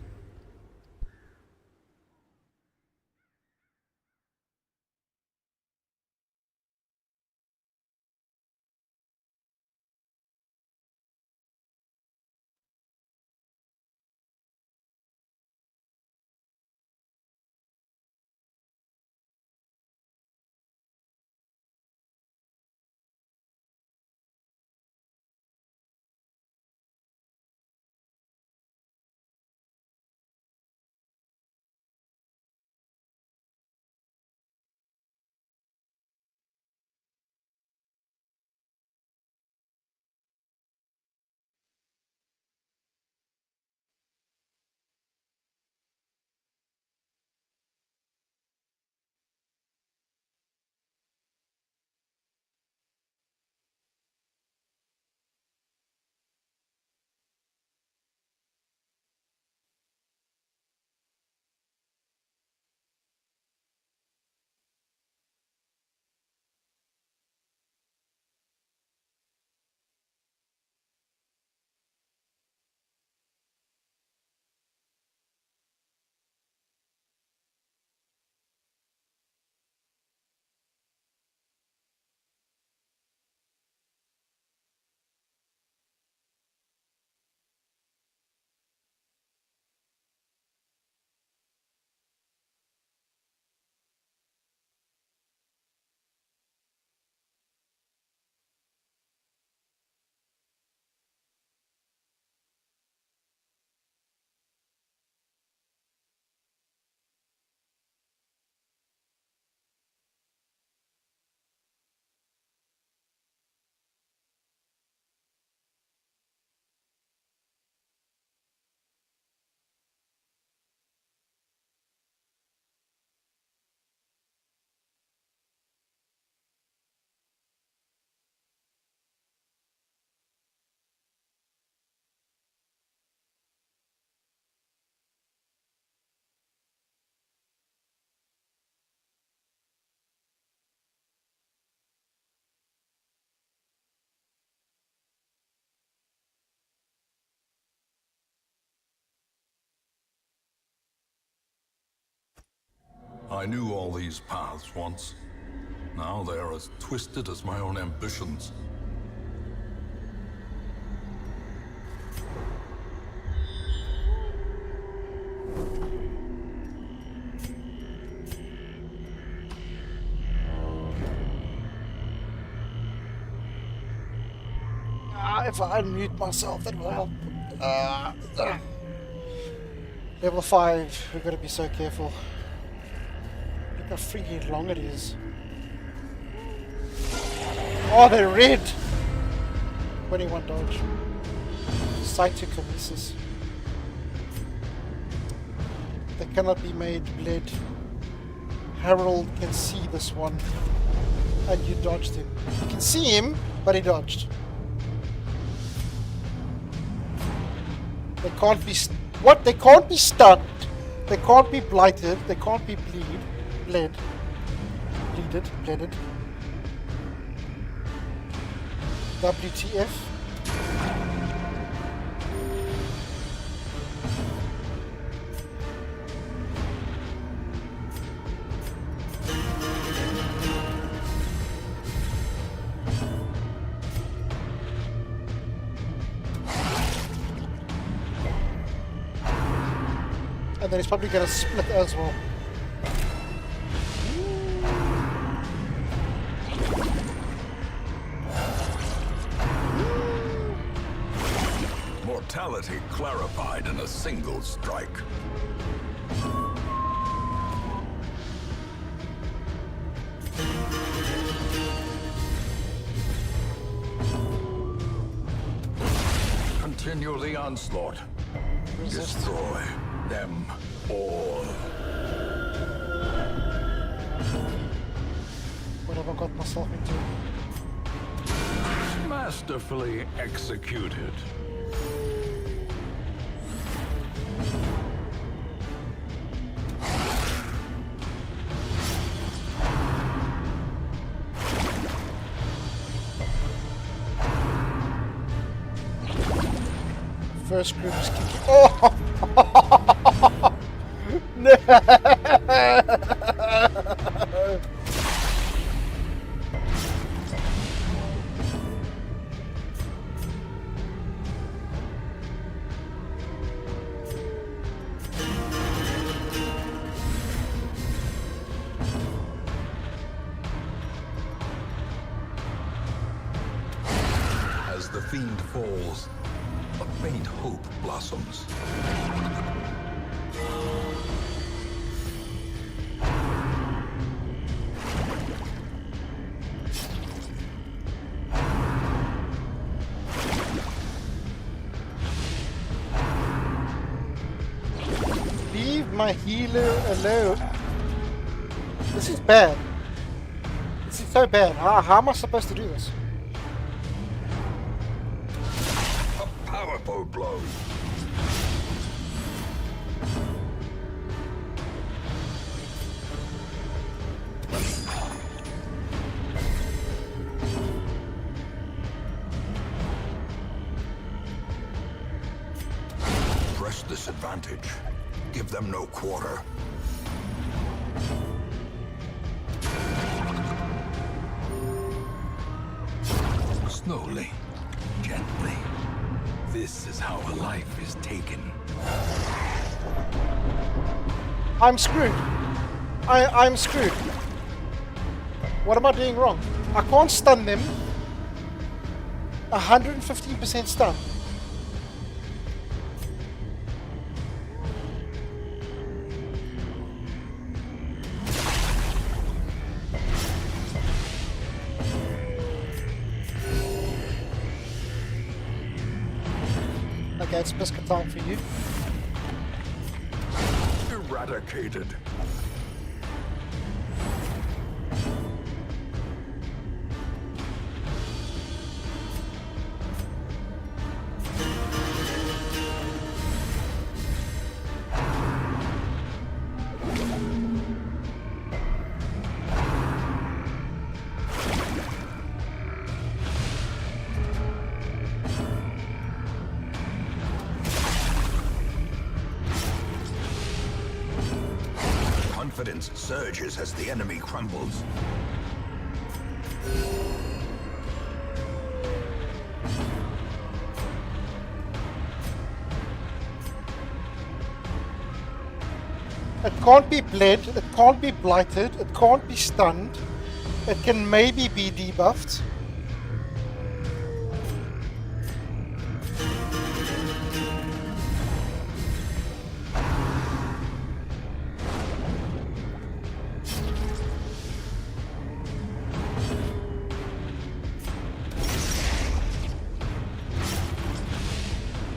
I knew all these paths once. Now they are as twisted as my own ambitions. If I unmute myself, that will help. Level 5, we've got to be so careful. Look how freaking long it is. Oh, they're red! 21 dodge. Cytokinesis. They cannot be made bled. Harold can see this one. And you dodged him. You can see him, but he dodged. They can't be... What? They can't be stunned. They can't be blighted. They can't be bleeded. WTF? And then he's probably going to split as well. Mortality clarified in a single strike. Continue the onslaught. Resist. Destroy them all. What have I got myself into? Masterfully executed. First group is kicking. Oh! No! As the fiend falls, a faint hope blossoms. Leave my healer alone. This is bad. This is so bad. How am I supposed to do this? A powerful blow. Press this advantage. Give them no quarter. Slowly, gently. This is how a life is taken. I'm screwed. I'm screwed. What am I doing wrong? I can't stun them. 115% stun. Okay, it's biscuit time for you. Eradicated. resistance surges as the enemy crumbles. It can't be bled, it can't be blighted, it can't be stunned. It can maybe be debuffed.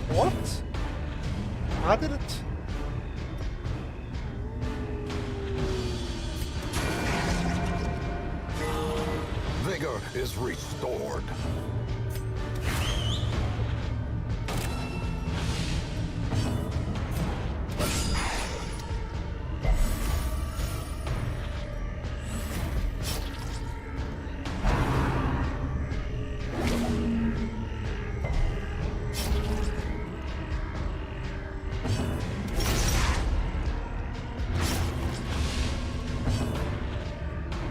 What? How did it? Vigor is restored.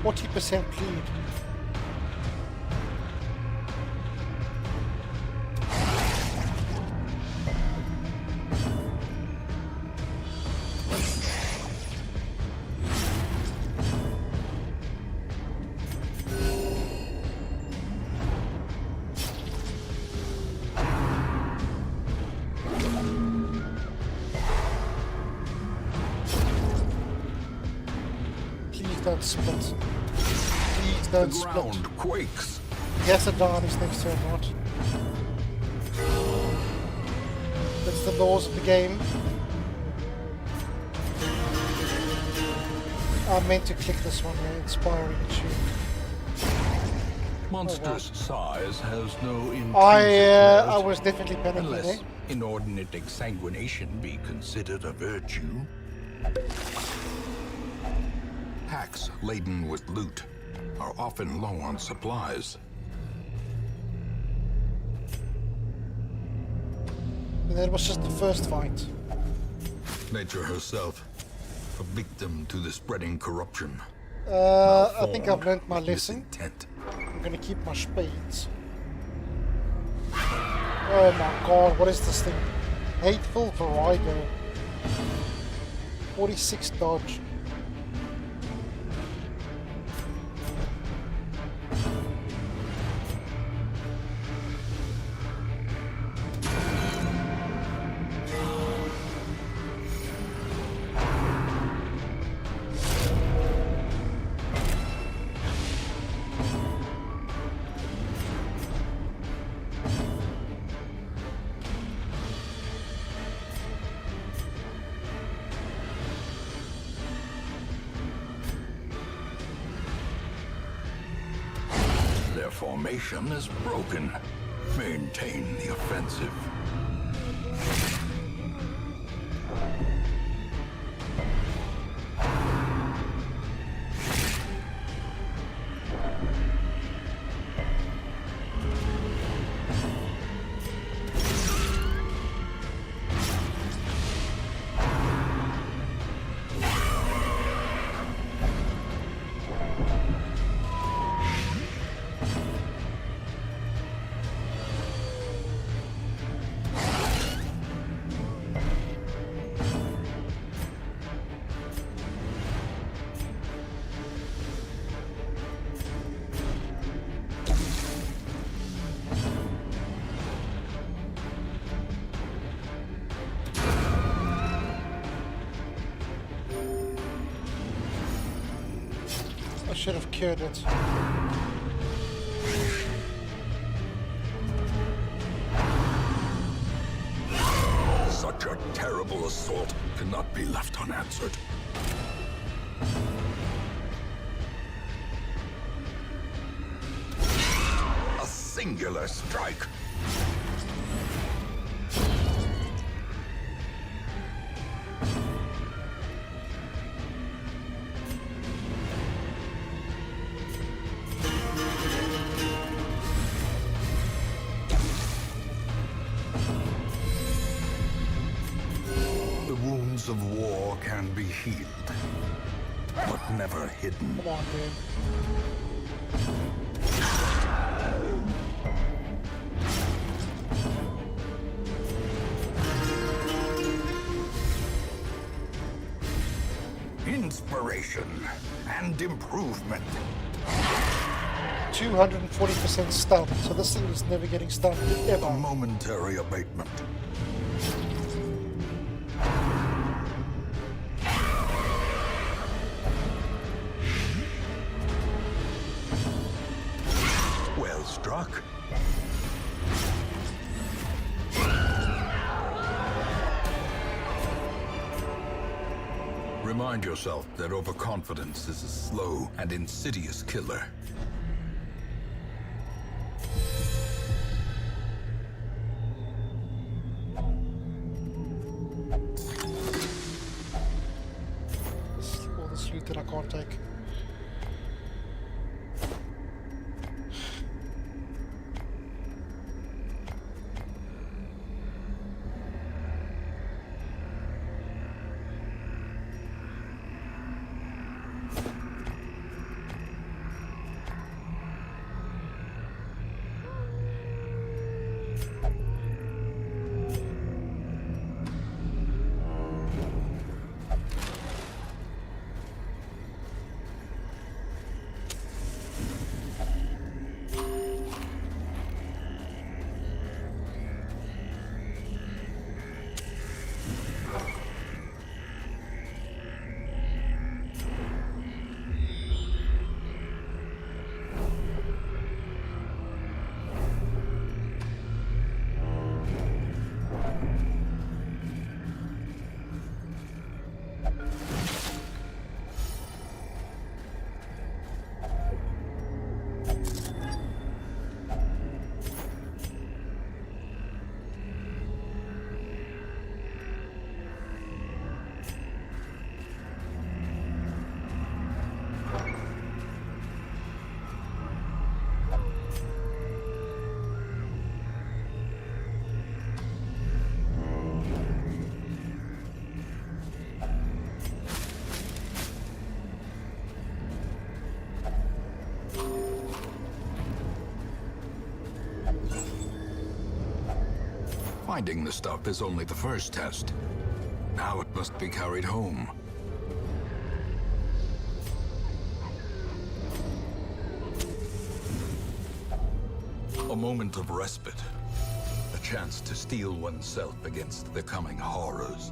%40 plead. Please don't split. Please don't The split. ground quakes. Yes, a Dawn is next to a not. That's the laws of the game. I meant to click this one, inspiring tune. Monstrous size has no intrinsic I merit, was definitely panicking unless there. inordinate exsanguination be considered a virtue. Packs laden with loot are often low on supplies. And that was just the first fight. Nature herself, a victim to the spreading corruption. I think I've learned my lesson. Misintent. I'm gonna keep my spades. Oh my god, what is this thing? Hateful Varigo. 46 dodge. Their formation is broken. Maintain the offensive. I should have cured it. Such a terrible assault cannot be left unanswered. A singular strike. The wounds of war can be healed, but never hidden. Come on, man. Inspiration and improvement. 240% stun, so this thing is never getting stunned A ever. momentary abatement. Well struck. Remind yourself that overconfidence is a slow and insidious killer. All this loot that I can't take. Finding the stuff is only the first test. Now it must be carried home. A moment of respite. A chance to steel oneself against the coming horrors.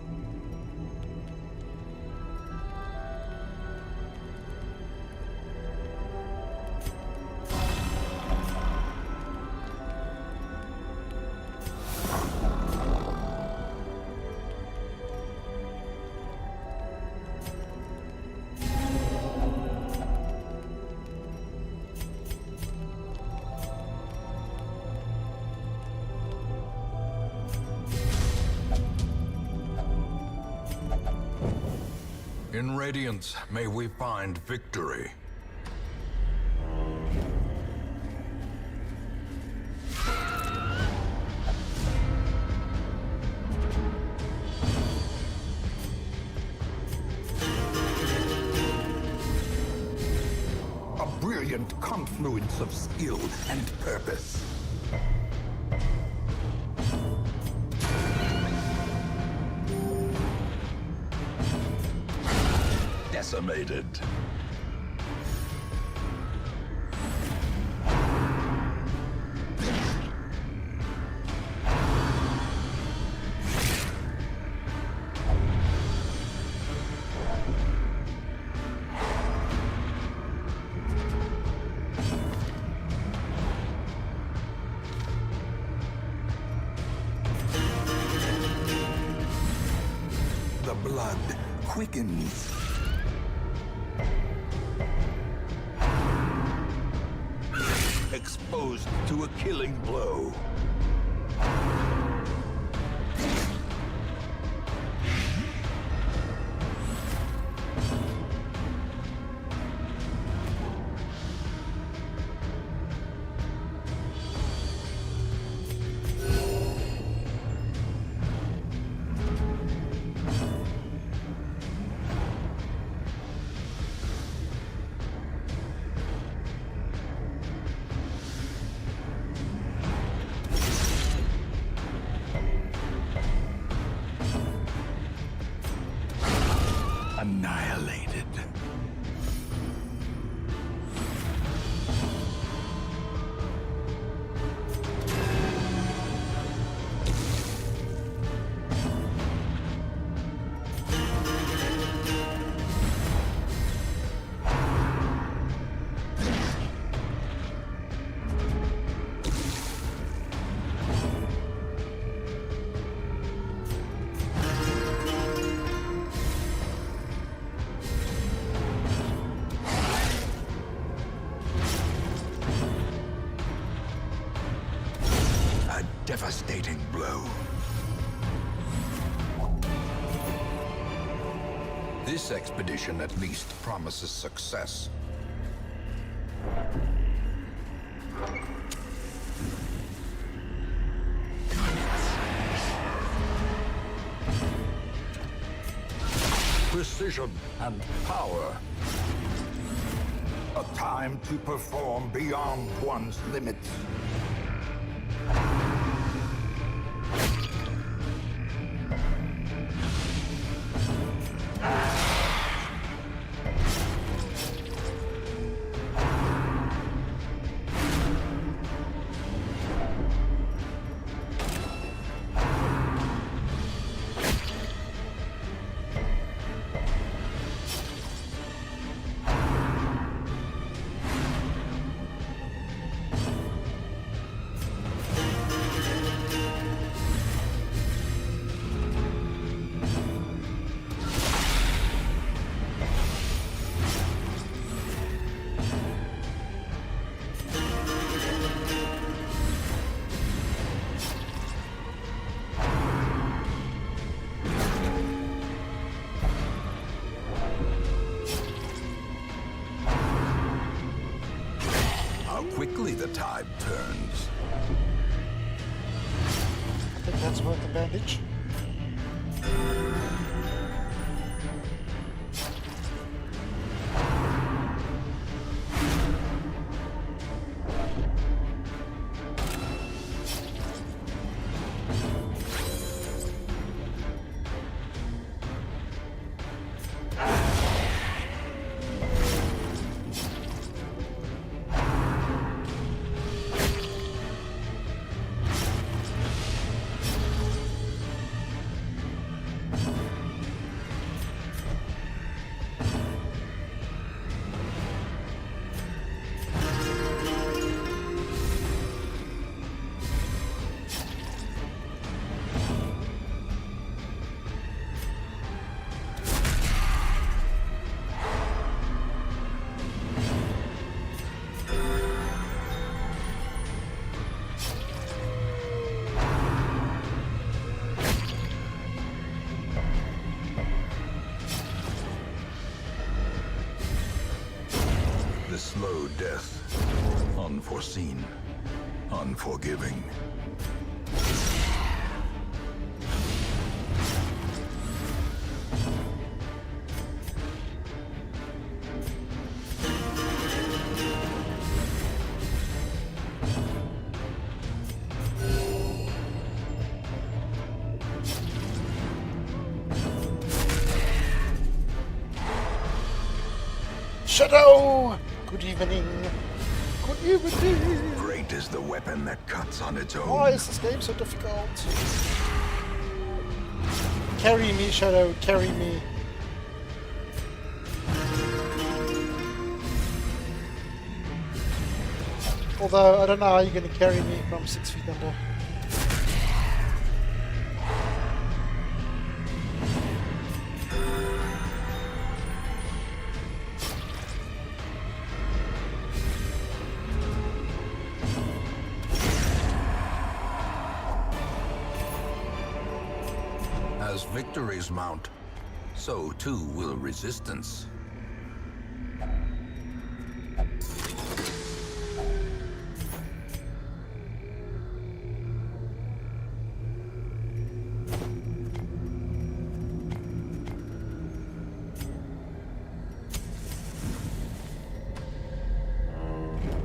In Radiance, may we find victory. A brilliant confluence of skill and purpose. Decimated. The blood quickens. Exposed to a killing blow. devastating blow. This expedition at least promises success. Precision and power. A time to perform beyond one's limits. Quickly the tide turns. I think that's worth the bandage. The slow death. Unforeseen. Unforgiving. Shadow! Good evening. Good evening. Great is the weapon that cuts on its own. Why is this game so difficult? Carry me, Shadow, carry me. Although, I don't know how you're going to carry me from 6 feet under. As victories mount, so too will resistance.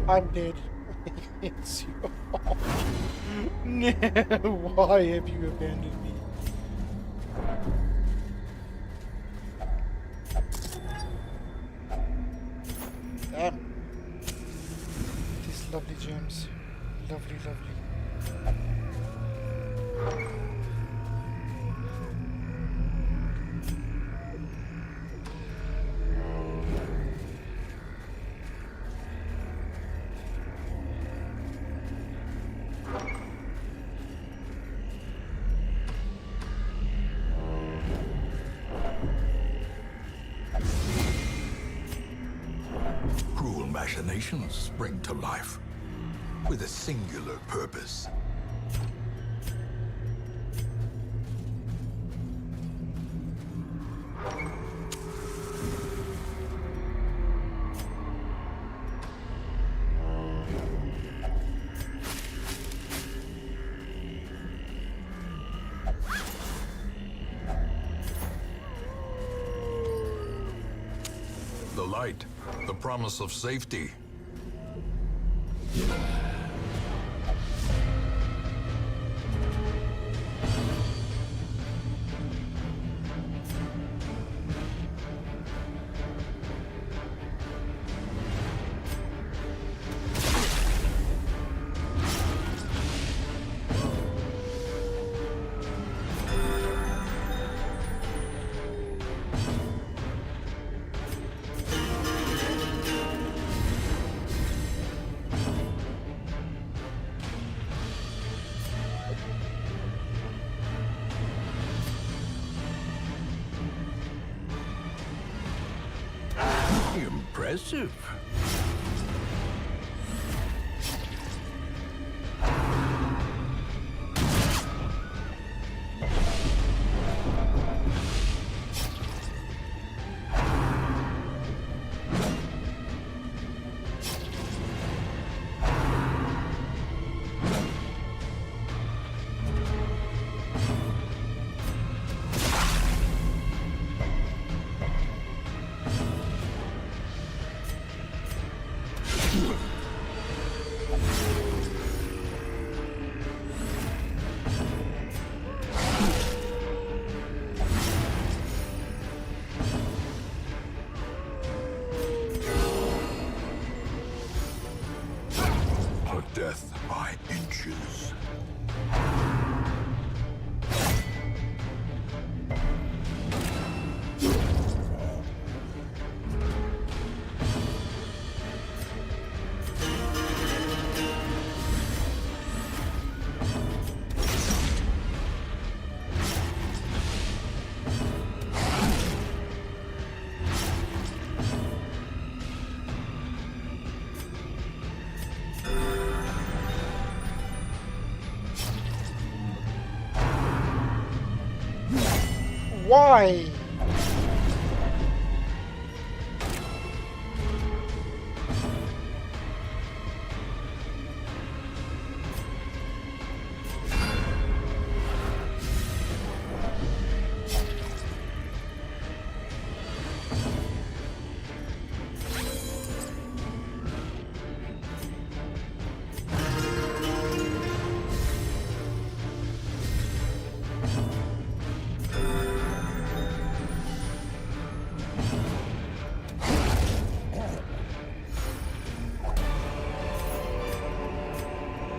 I'm dead. It's your fault. No, why have you abandoned me? Damn. These lovely gems. Lovely, lovely. Machinations spring to life with a singular purpose. light, the promise of safety. Impressive. Death by inches. Why?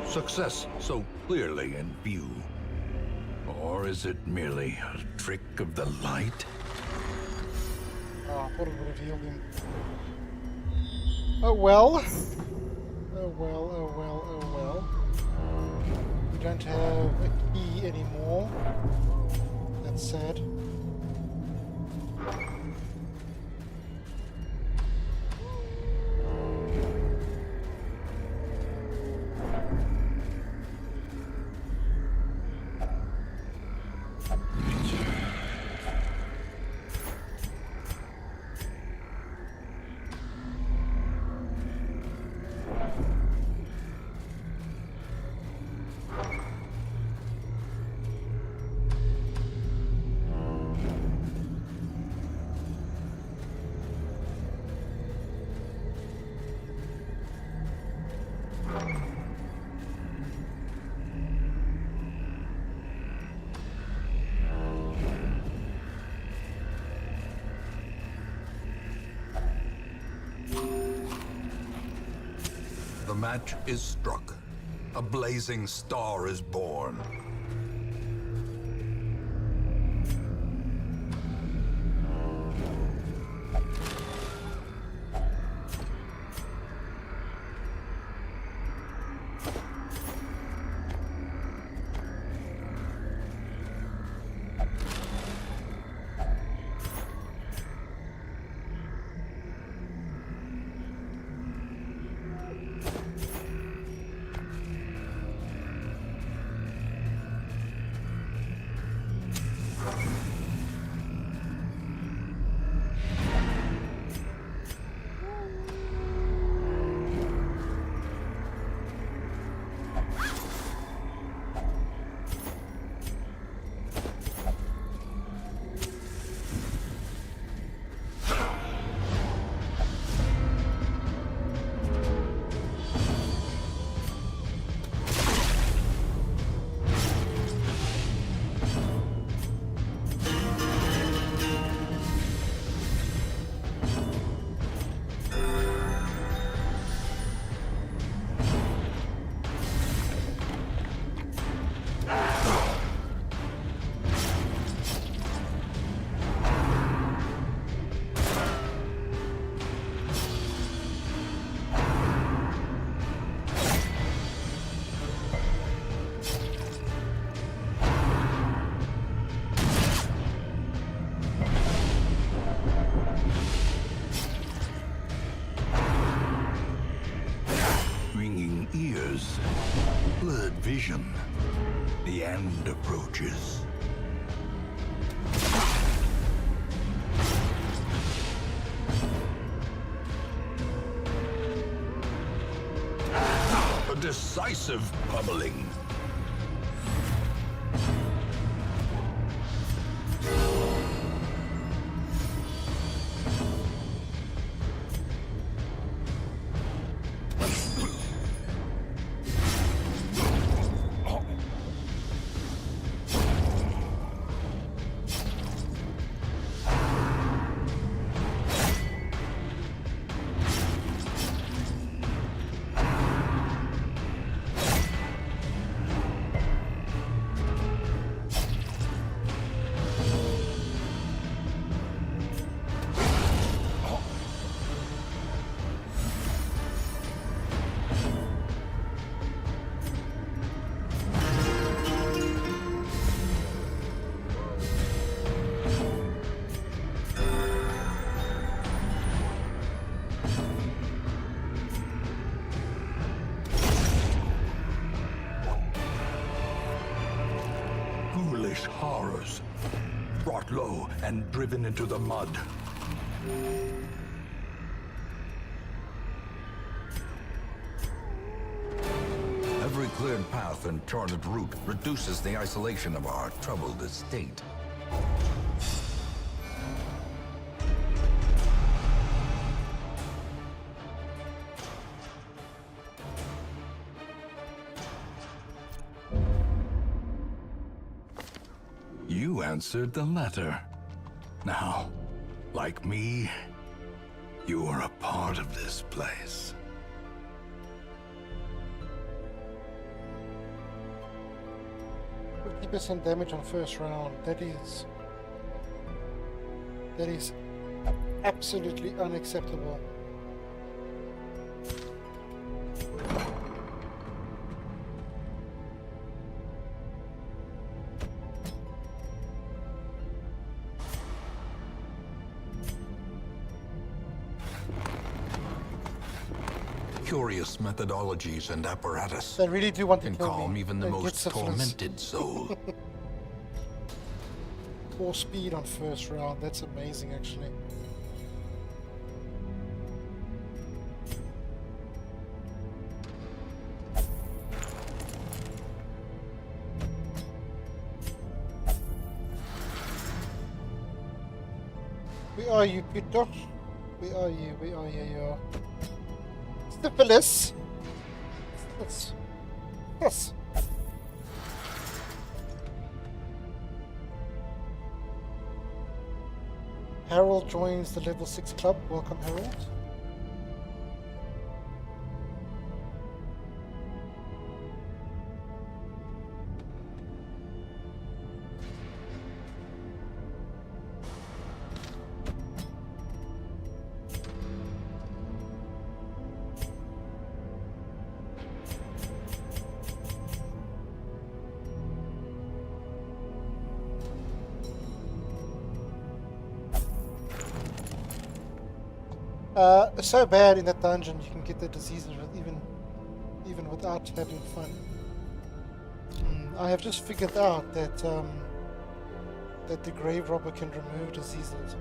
Success so clearly in view. Or is it merely a trick of the light? Ah, I thought it would have healed him. Oh well. Oh well, oh well, oh well. We don't have a key anymore. That's sad. The match is struck. A blazing star is born. horrors. Blurred vision. The end approaches. A decisive pummeling. Ghoulish horrors, brought low and driven into the mud. Every cleared path and charted route reduces the isolation of our troubled estate. You answered the letter. Now, like me, you are a part of this place. 50% damage on first round. That is absolutely unacceptable. Curious methodologies and apparatus They really do want to can kill calm me even the and get most syphilis. tormented soul. 4 speed on first round. That's amazing, actually. Where are you, Peter? Where are you? Where are you? You are. Syphilis. Yes. Harold joins the level 6 club. Welcome, Harold. So bad in that dungeon you can get the diseases with even without having fun. I have just figured out that that the grave robber can remove diseases.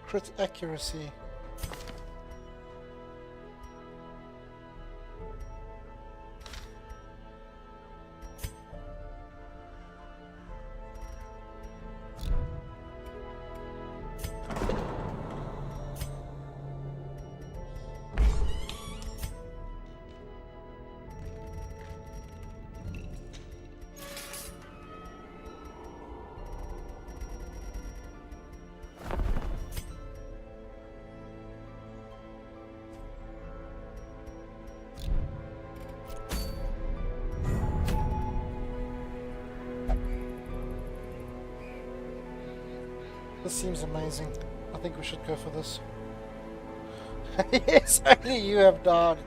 Crit accuracy. This seems amazing. I think we should go for this. Yes, only you have died.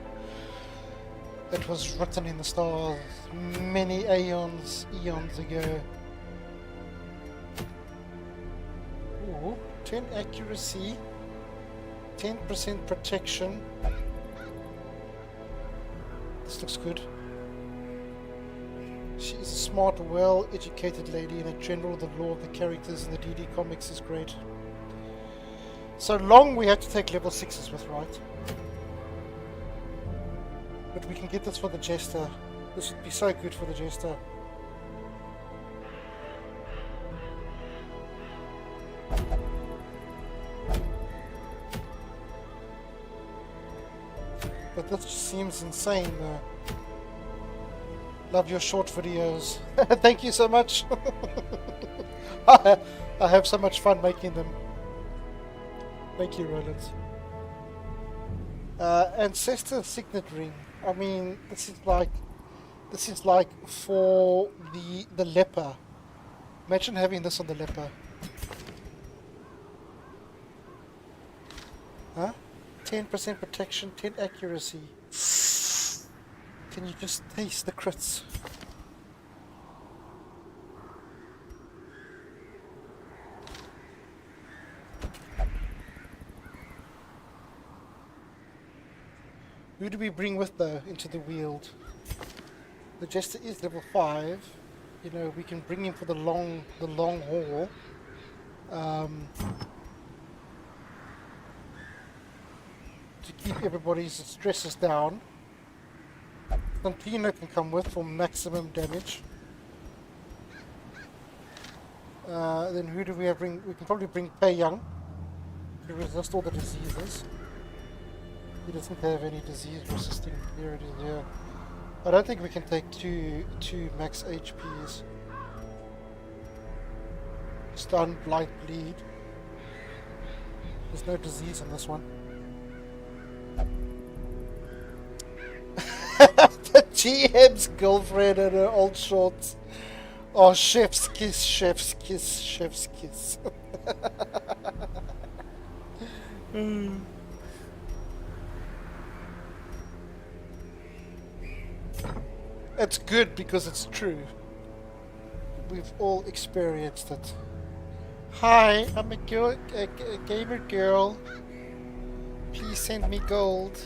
It was written in the stars many eons ago. Ooh, 10 accuracy, 10% protection. This looks good. She is a smart, well-educated lady, and in general the lore of the characters in the DD comics is great. So long we had to take level 6s with, right? But we can get this for the Jester. This would be so good for the Jester. But this just seems insane though. Love your short videos. Thank you so much. I have so much fun making them. Thank you, Roland. Ancestor Signet Ring. I mean, this is like for the leper. Imagine having this on the leper. Huh? 10% protection, 10 accuracy. Can you just taste the crits? Who do we bring with though into the Weald? The Jester is level 5. You know, we can bring him for the long haul. To keep everybody's stresses down. Santino can come with for maximum damage. Then who do we have bring? We can probably bring Pei Young to resist all the diseases. He doesn't have any disease resisting. Here it is. Yeah. I don't think we can take two max HPs. Stun, blight, bleed. There's no disease in this one. The GM's girlfriend and her old shorts. Oh, chef's kiss, chef's kiss, chef's kiss. It's good because it's true. We've all experienced it. Hi, I'm a gamer girl. Please send me gold.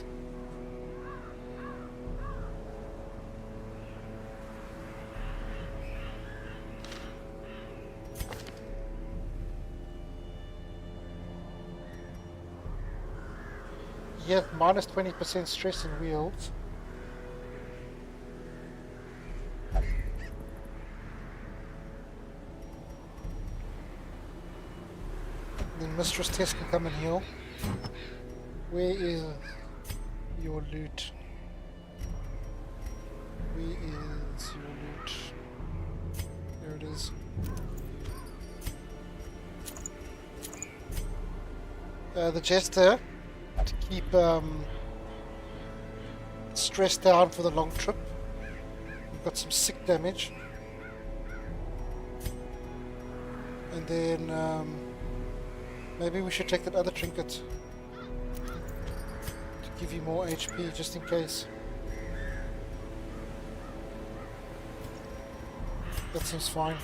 Yeah, minus 20% stress in Wields. Then Mistress Tess can come and heal. Where is your loot? Where is your loot? There it is. The Jester, to keep stress down for the long trip. We've got some sick damage. And then maybe we should take that other trinket to give you more HP just in case. That seems fine.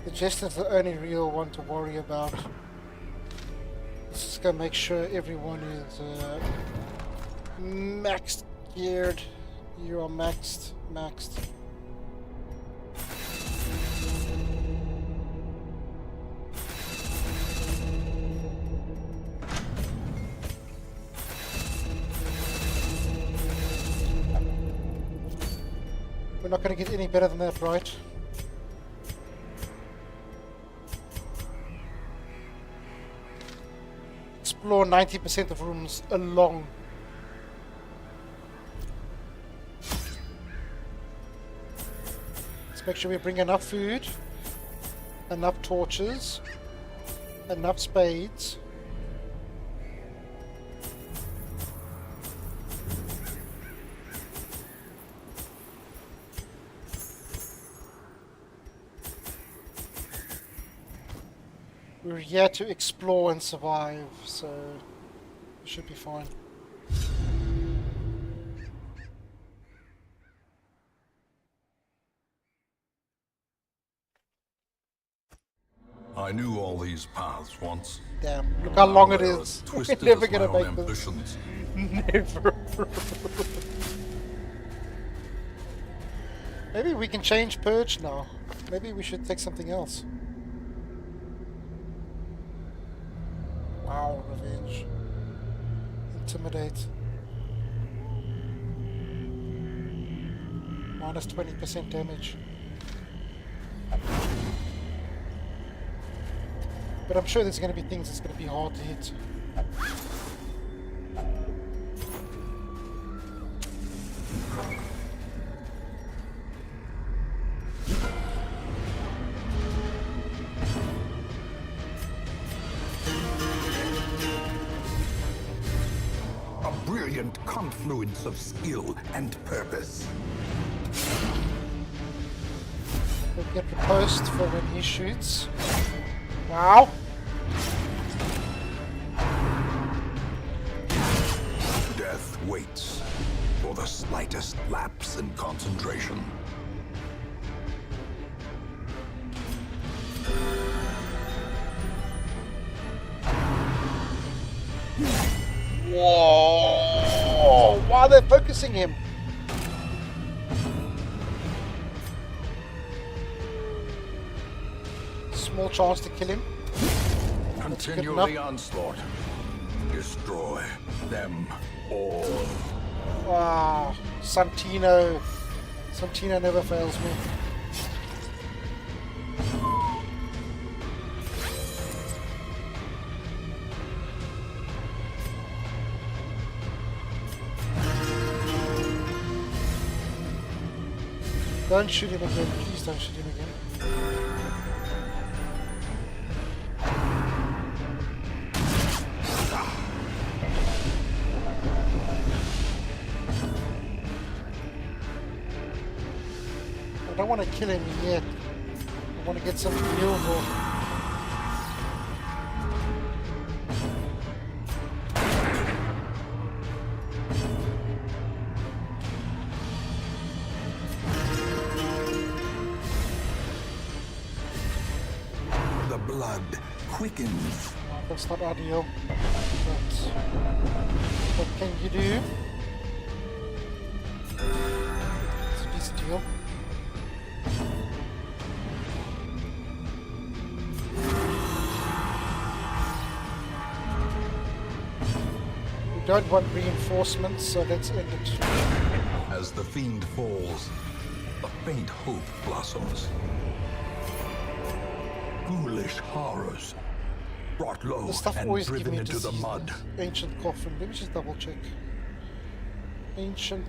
The Jester's the only real one to worry about. Let's just go make sure everyone is maxed geared. You are maxed. We're not going to get any better than that, right? Explore 90% of rooms along. Let's make sure we bring enough food, enough torches, enough spades. We're here to explore and survive, so we should be fine. I knew all these paths once. Damn, look how long it They're is. as We're twisted never as my gonna own make this. ambitions. Never. Maybe we can change Purge now. Maybe we should take something else. Wow, Revenge. Intimidate. Minus 20% damage. But I'm sure there's going to be things that's going to be hard to hit. A brilliant confluence of skill and purpose. We'll get riposte for when he shoots. Wow! Death waits for the slightest lapse in concentration. Whoa! Why are they focusing him? Small chance to kill him. Continue enough. the onslaught. Destroy them all. Ah, Santino. Santino never fails me. Don't shoot him again. Please don't shoot him again. I don't want to kill him yet. I want to get some renewable. The blood quickens. That's not ideal. But what can you do? It's a decent deal. We don't want reinforcements, so let's end it. As the fiend falls, a faint hope blossoms. Foolish horrors, brought low This stuff and always gives driven me into the disease. mud. Ancient coffin. Let me just double check. Ancient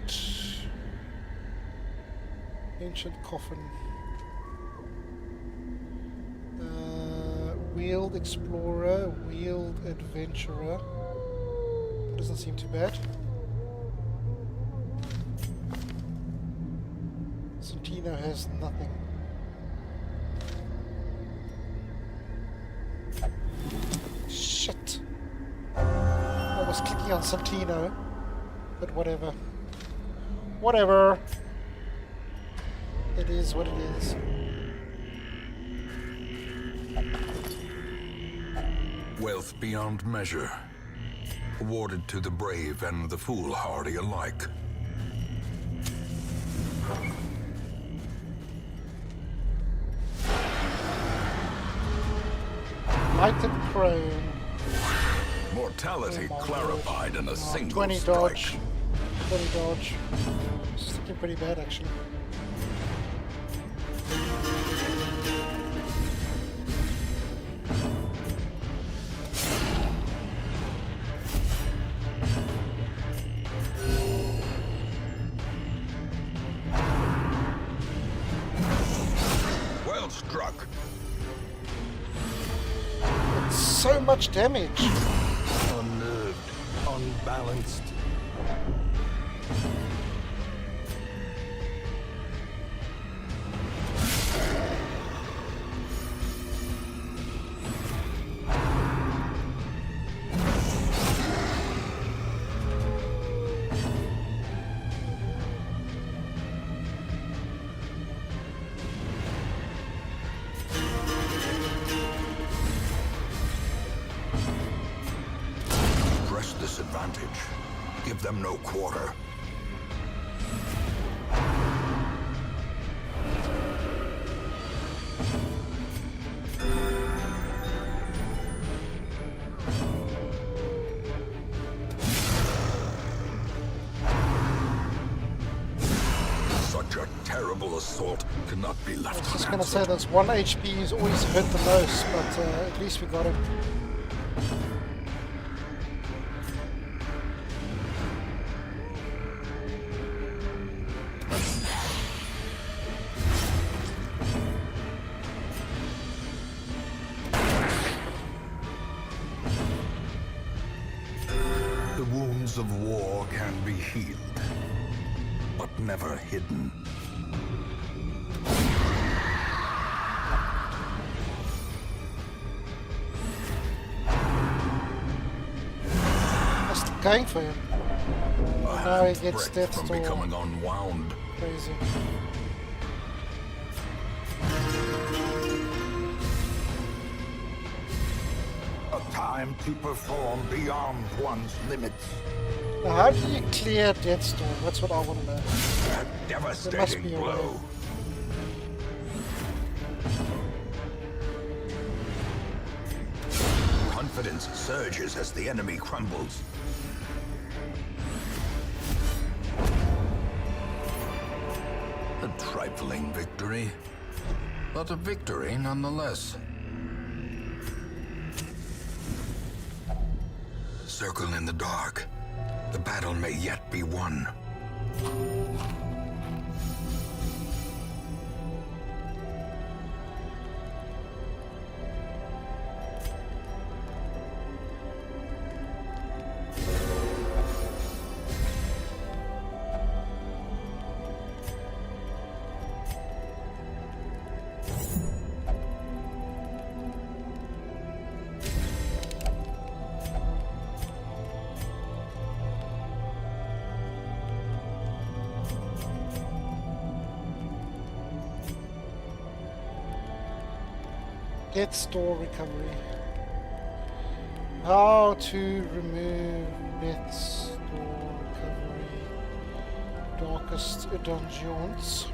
coffin. Wheeled explorer, wheeled adventurer. That doesn't seem too bad. Santino has nothing. Shit. I was clicking on Santino, but whatever. Whatever. It is what it is. Wealth beyond measure, awarded to the brave and the foolhardy alike. Lythp prone. Mortality Oh my clarified in a single 20 strike. dodge. 20 dodge. It's looking pretty bad actually. Well struck. It's so much damage. Unnerved, unbalanced. them no quarter. Such a terrible assault cannot be left I was just unanswered. gonna say that's 1 HP is always hurt the most, but at least we got him. The wounds of war can be healed, but never hidden. Just going for him. Now he gets death From storm. becoming unwound. Crazy. A time to perform beyond one's limits. Now, how do you clear death storm? That's what I want to know. A There must devastating be a way. blow. Confidence surges as the enemy crumbles. A trifling victory, but a victory nonetheless. Circle in the dark. The battle may yet be won. Get store recovery. How to remove net store recovery. Darkest dungeons.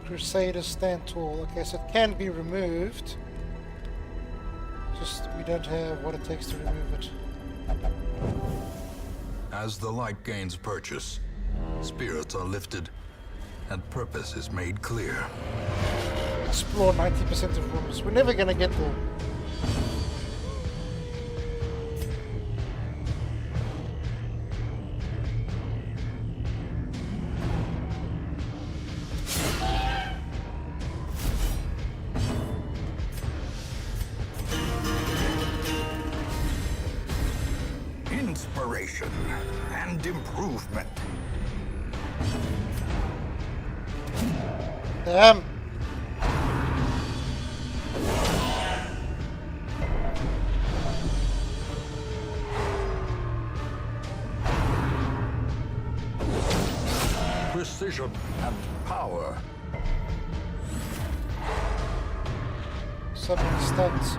Crusader stand tall. Okay, so it can be removed. Just we don't have what it takes to remove it. As the light gains purchase, spirits are lifted, and purpose is made clear. Explore 90% of rooms. We're never gonna get there. Inspiration and improvement. Damn. Precision and power. So many stunts.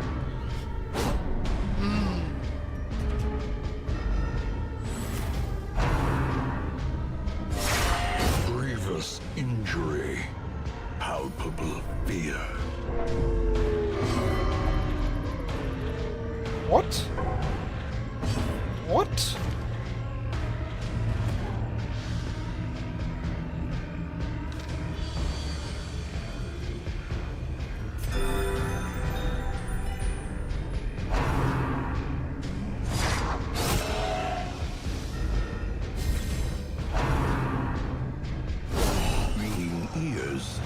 Grievous injury. Palpable fear. What? What? Ringing ears.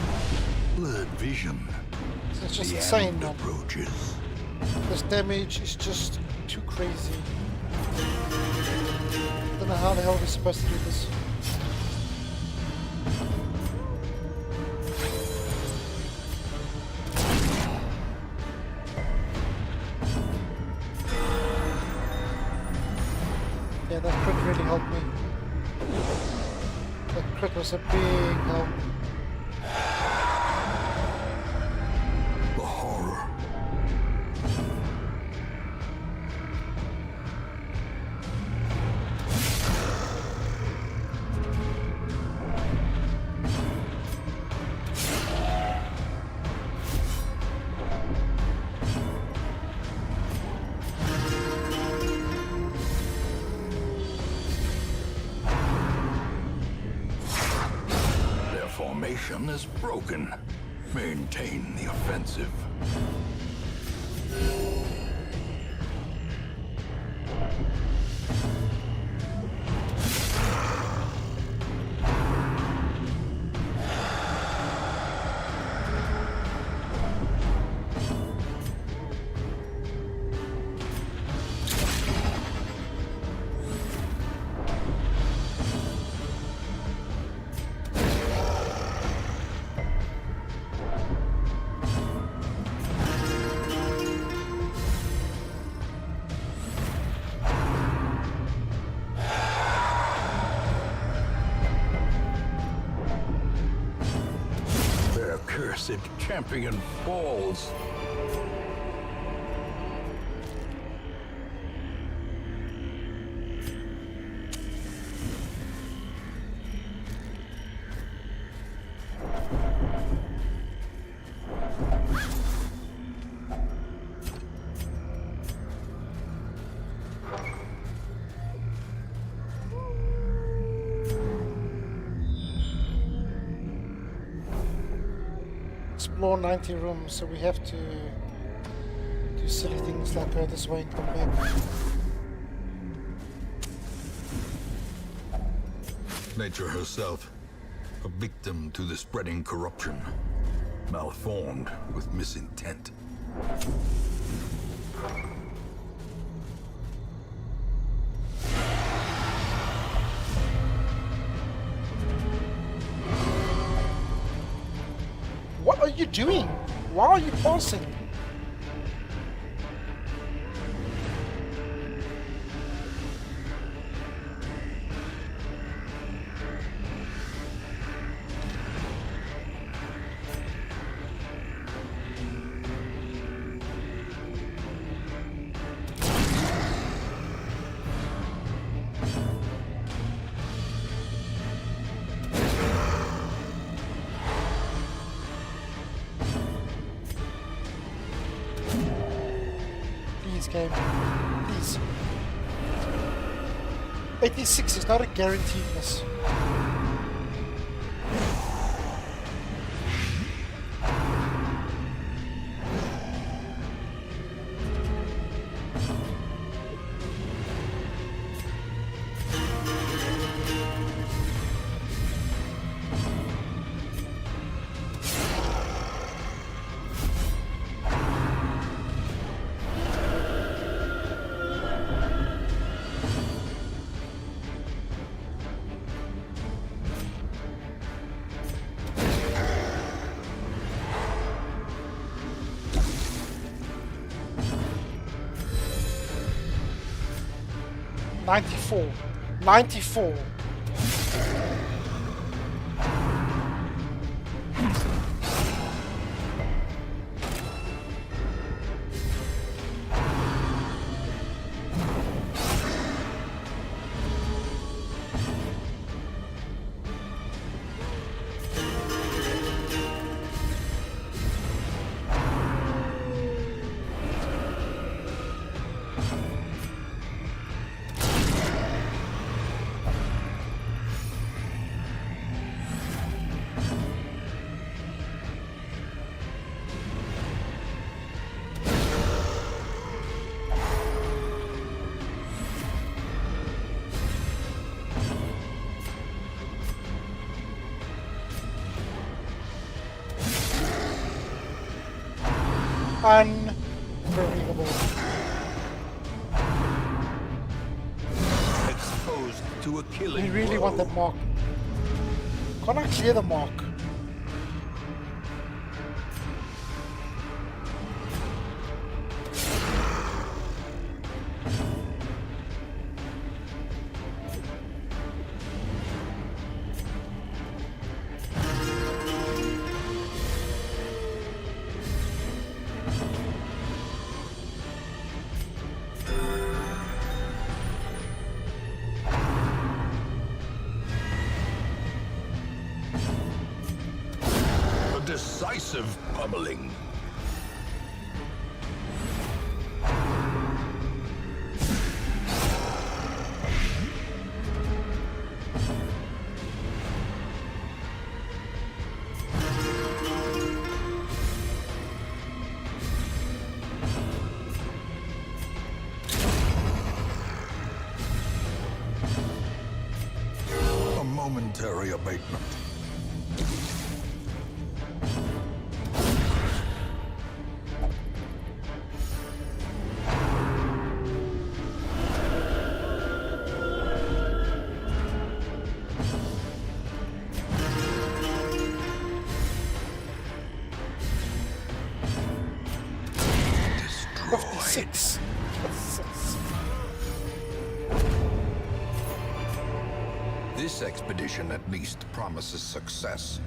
Blurred vision. It's just The insane, end man. approaches. This damage is just too crazy. Don't know how the hell we're supposed to do this. Yeah, that was a big help. The horror. Their formation is broken. Maintain the offensive. Their cursed champion falls. Explore 90 rooms, so we have to do silly things like go this way and come back. Nature herself, a victim to the spreading corruption, malformed with misintent. What are you doing? Why are you passing? Game, please. 86 is not a guaranteed miss. '94. 94. Unbelievable. Exposed to a killing We really blow. want that mark. Can't I clear the mark? decisive pummeling. A momentary abatement. Destroyed. 56. This expedition at least promises success.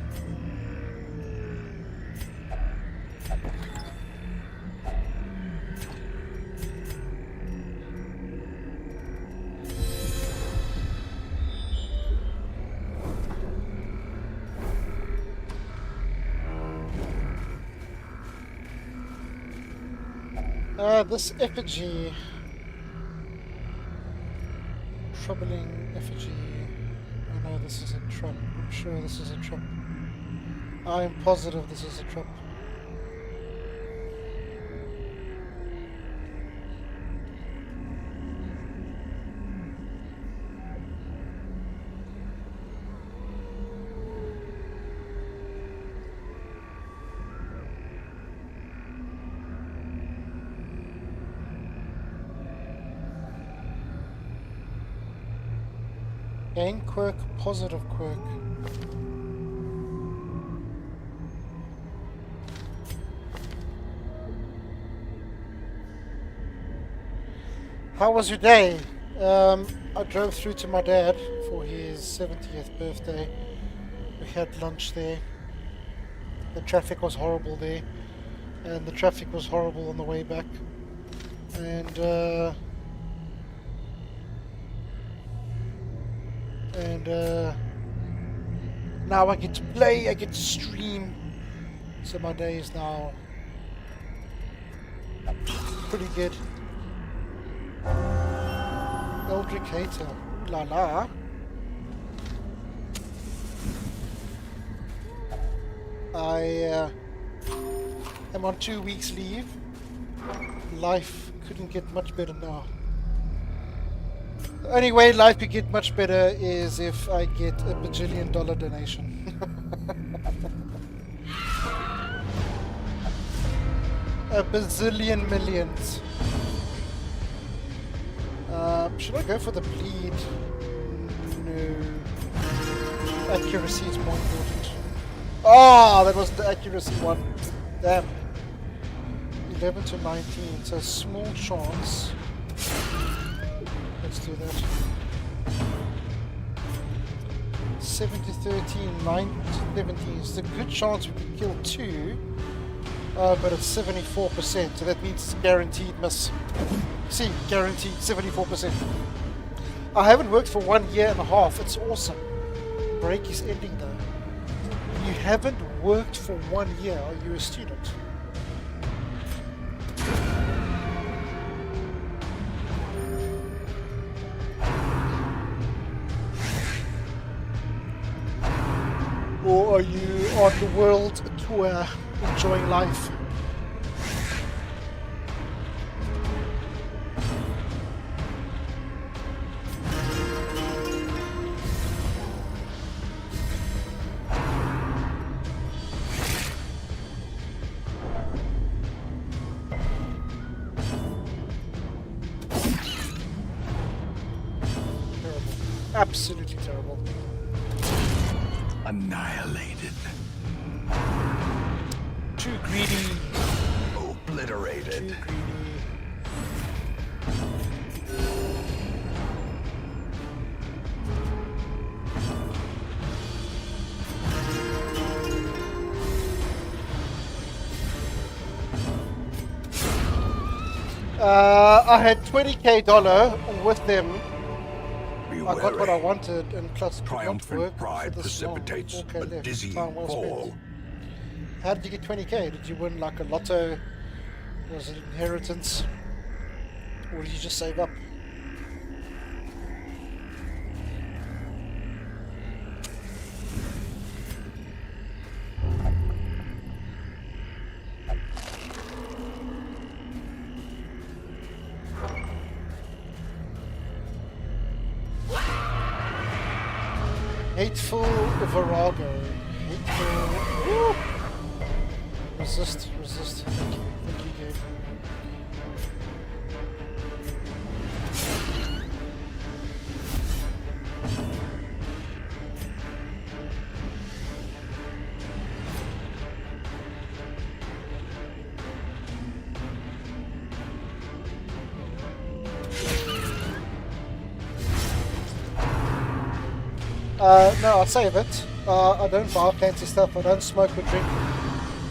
This effigy. Troubling effigy. I know this is a trap. I'm sure this is a trap. I'm positive this is a trap. Gain quirk, positive quirk. How was your day? I drove through to my dad for his 70th birthday. We had lunch there. The traffic was horrible there. And the traffic was horrible on the way back. And now I get to play, I get to stream, so my day is now pretty good. Eldrick Hater, ooh la la. I am on 2 weeks leave. Life couldn't get much better now. The only way life could get much better is if I get a bajillion dollar donation. A bazillion millions. Should I go for the bleed? No. Accuracy is more important. Oh, that was the accuracy one. Damn. 11 to 19, so small chance. Let's do that. 7 to 13, 9 to 17. It's a good chance we could kill 2, but it's 74%, so that means it's guaranteed miss. See, guaranteed 74%. I haven't worked for 1 year and a half. It's awesome. Break is ending though. You haven't worked for 1 year. Are you a student? Or are you on the world tour enjoying life? Terrible. Absolutely terrible. Annihilated. Too greedy. Obliterated. Too greedy. I had $20K with them. I got what I wanted, and plus could not Triumphant work pride for this long. precipitates 4K a left. dizzying Time well fall. spent. How did you get 20k? Did you win like a lotto? Was it inheritance? Or did you just save up? Hateful Virago. Hateful. Woo! Resist. Thank you. Thank you, game. No, I'll save it. I don't buy fancy stuff. I don't smoke or drink.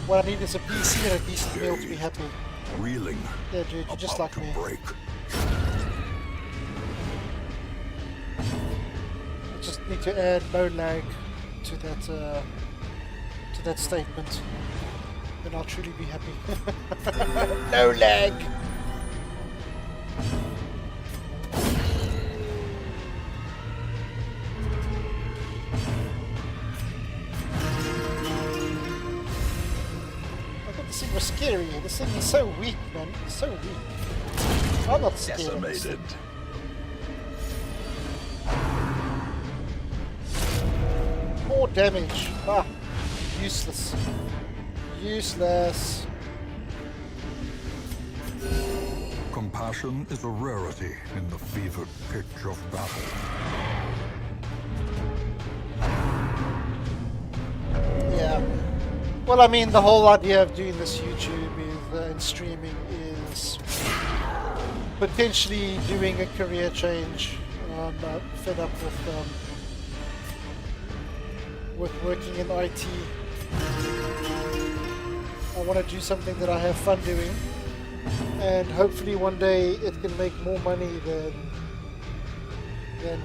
What I need is a PC and a decent meal to be happy. Reeling. Yeah, dude, you're just like me. Break. I just need to add no lag to that statement, and I'll truly be happy. No lag. This thing was scary. This thing is so weak, man. It's so weak. I'm not scared. Decimated. More damage. Ah, useless. Useless. Compassion is a rarity in the fevered pitch of battle. Yeah. Well, I mean, the whole idea of doing this YouTube and streaming is potentially doing a career change. I'm fed up with working in IT. I want to do something that I have fun doing, and hopefully one day it can make more money than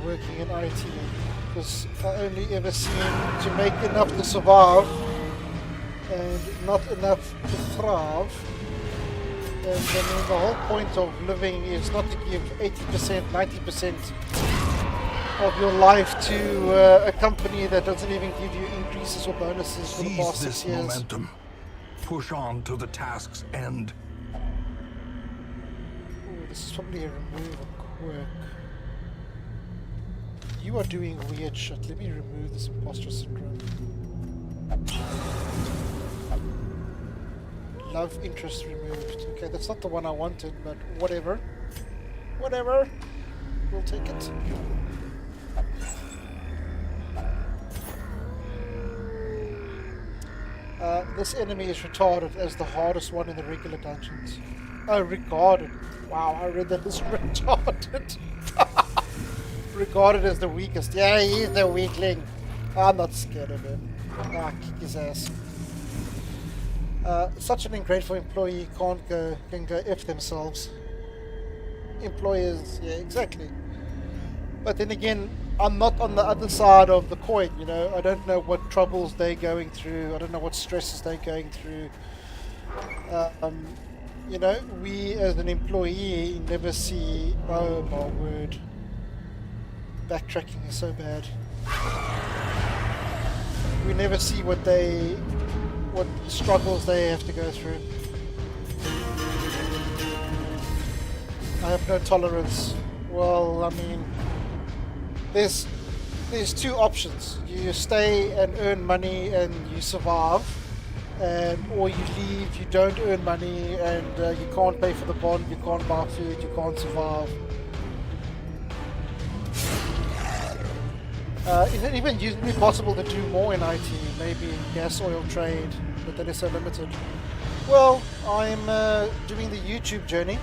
working in IT. Because I only ever seem to make enough to survive and not enough to thrive. And I mean, the whole point of living is not to give 80%, 90% of your life to a company that doesn't even give you increases or bonuses for the past 6 years. Momentum. Push on to the task's end. Ooh, this is probably a remove a quirk. You are doing weird shit. Let me remove this imposter syndrome. Love interest removed. Okay, that's not the one I wanted, but whatever. Whatever. We'll take it. This enemy is retarded as the hardest one in the regular dungeons. Oh, regarded. Wow, I read that as retarded. Regarded as the weakest. Yeah, he's the weakling. I'm not scared of him. Ah, kick his ass. Such an ungrateful employee can go F themselves. Employers, yeah, exactly. But then again, I'm not on the other side of the coin, you know. I don't know what troubles they're going through. I don't know what stresses they're going through. You know, we as an employee never see, oh my word. Backtracking is so bad. We never see what struggles they have to go through. I have no tolerance. Well, I mean, there's two options. You stay and earn money and you survive, or you leave, you don't earn money, and you can't pay for the bond, you can't buy food, you can't survive. It even used to be possible to do more in IT, maybe gas oil trade, but that is so limited. Well, I'm doing the YouTube journey,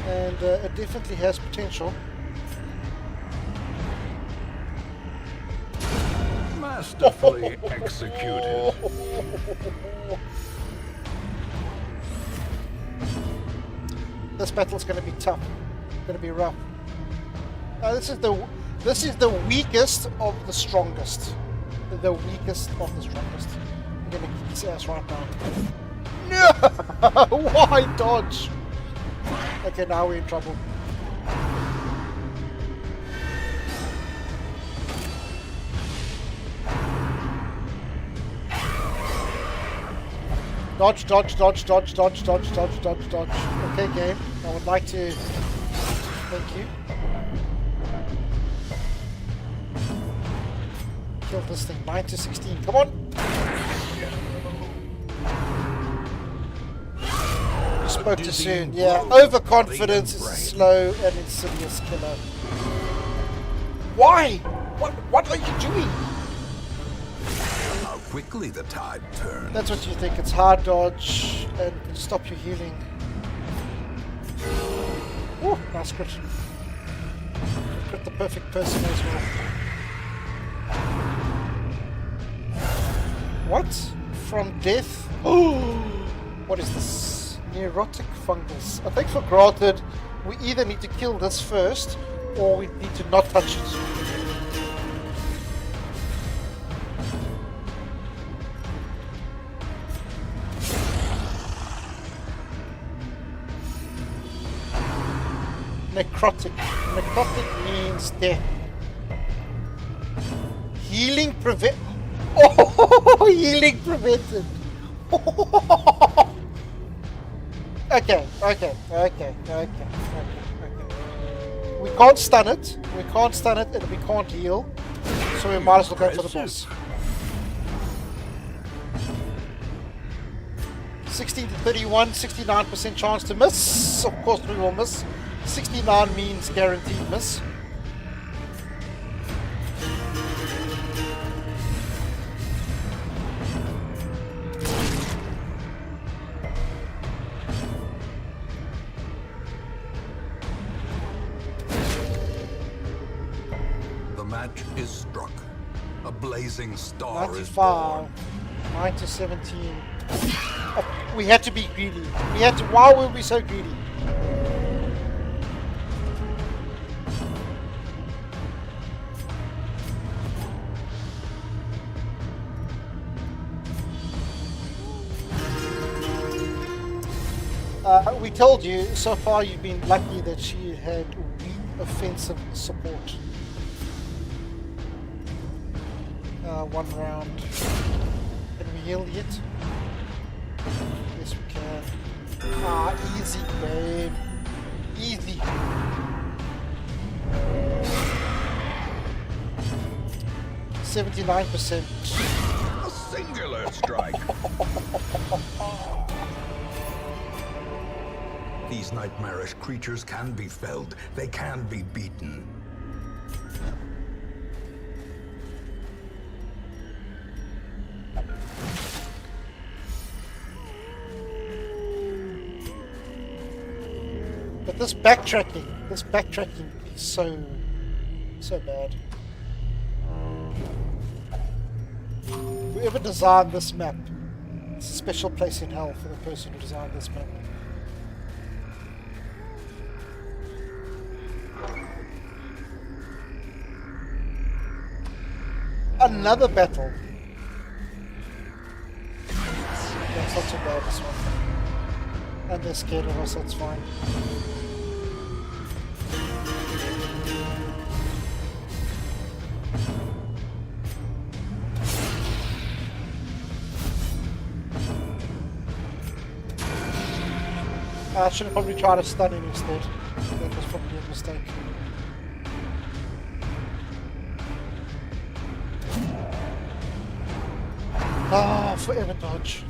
and it definitely has potential. Masterfully executed. This battle's going to be tough. Going to be rough. This is the weakest of the strongest. The weakest of the strongest. gonna kick his ass right now. No! Why dodge? Okay, now we're in trouble. Dodge, dodge, dodge, dodge, dodge, dodge, dodge, dodge, dodge. Okay, game. I would like to... Thank you. Kill this thing. 9 to 16. Come on! You spoke too soon. Yeah, overconfidence is a slow and insidious killer. Why? What are you doing? How quickly the tide turns. That's what you think. It's hard dodge and stop your healing. Ooh, nice crit. Crit the perfect person as well. What? From death? Oh, what is this? Neurotic fungus. I take for granted we either need to kill this first or we need to not touch it. Necrotic. Necrotic means death. Healing prevent. Oh, healing prevented. Okay. We can't stun it. We can't stun it, and we can't heal. So we might as well go for the boss. 16 to 31, 69% chance to miss. Of course we will miss. 69 means guaranteed miss. The match is struck. A blazing star 95, is born. 9 to 17. Oh, we had to be greedy. We had to. Why were we so greedy? We told you, so far you've been lucky that she had weak offensive support. One round. Can we heal yet? Yes, we can. Ah, easy, babe. Easy. %79%. A singular strike. These nightmarish creatures can be felled. They can be beaten. But this backtracking is so bad. Whoever designed this map, it's a special place in hell for the person who designed this map. Another battle. That's not too bad, this one. And they're scared of us, that's fine. I should have probably tried to stun him instead. That was probably a mistake. Ah, forever dodge.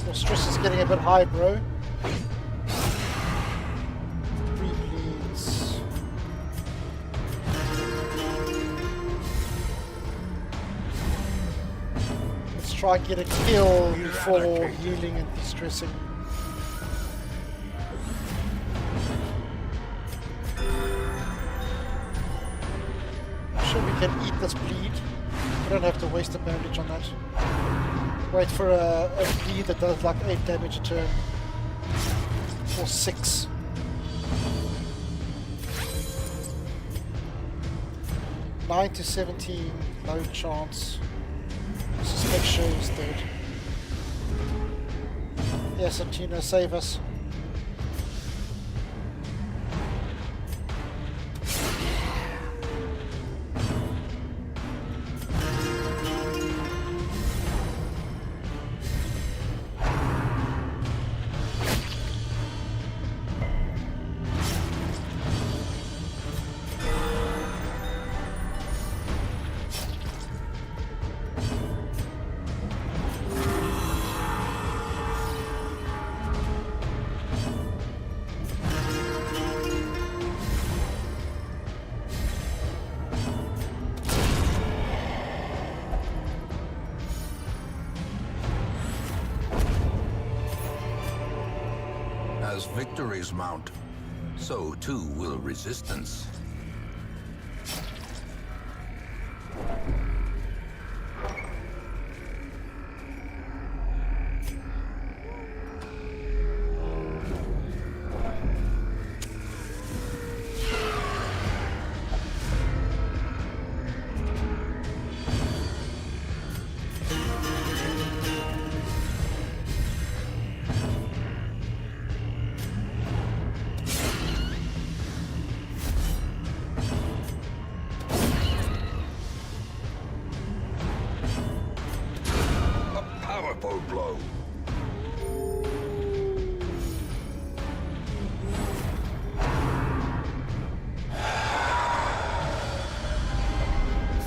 So stress is getting a bit high, bro. 3 bleeds. Let's try and get a kill before healing and de-stressing. We can eat this bleed. We don't have to waste a bandage on that. Wait for a bleed that does like 8 damage a turn. Or 6. 9 to 17, low chance. Suspect show is dead. Yes, Antino, save us. As victories mount, so too will resistance. Powerful blow.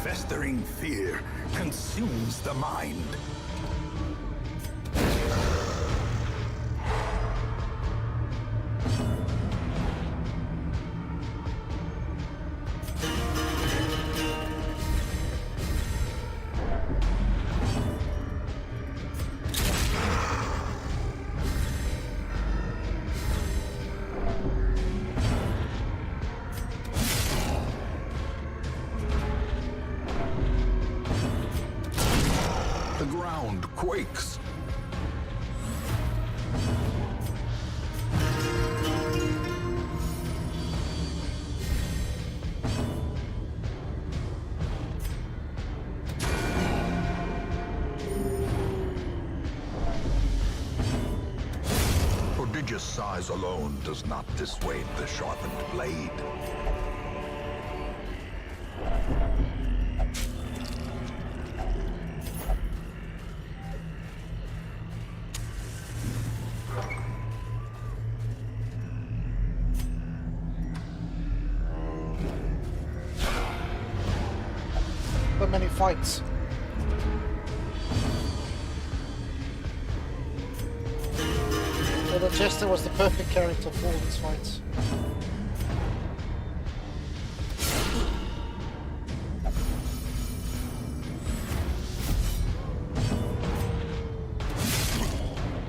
Festering fear consumes the mind. The ground quakes. Prodigious size alone does not dissuade the sharpened blade. So many fights. So the Jester was the perfect character for all these fights.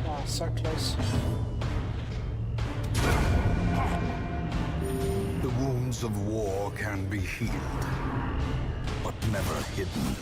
Ah, so close. The wounds of war can be healed, but never hidden.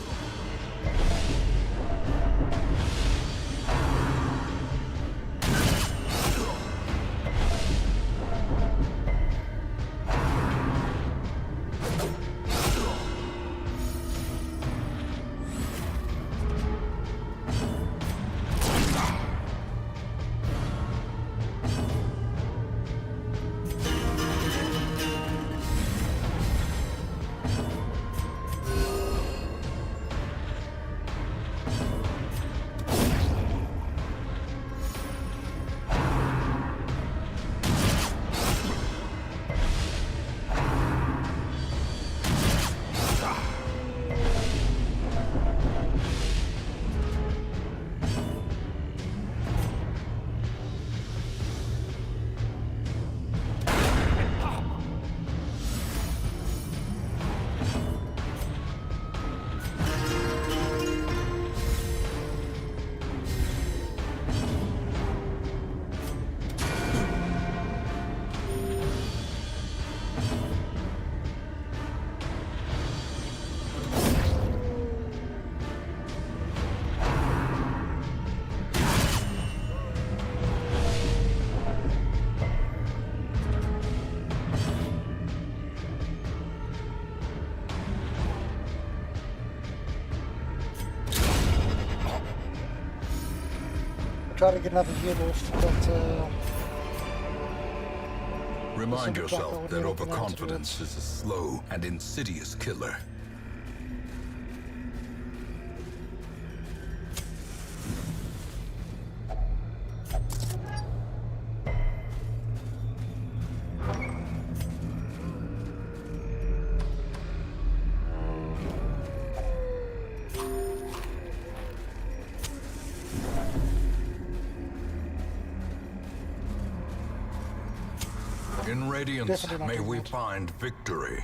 try to get another heal off, but Remind Doesn't look like I yourself would that ever been able to do overconfidence is a slow and insidious killer. In Radiance, Definitely not may doing we that. find victory.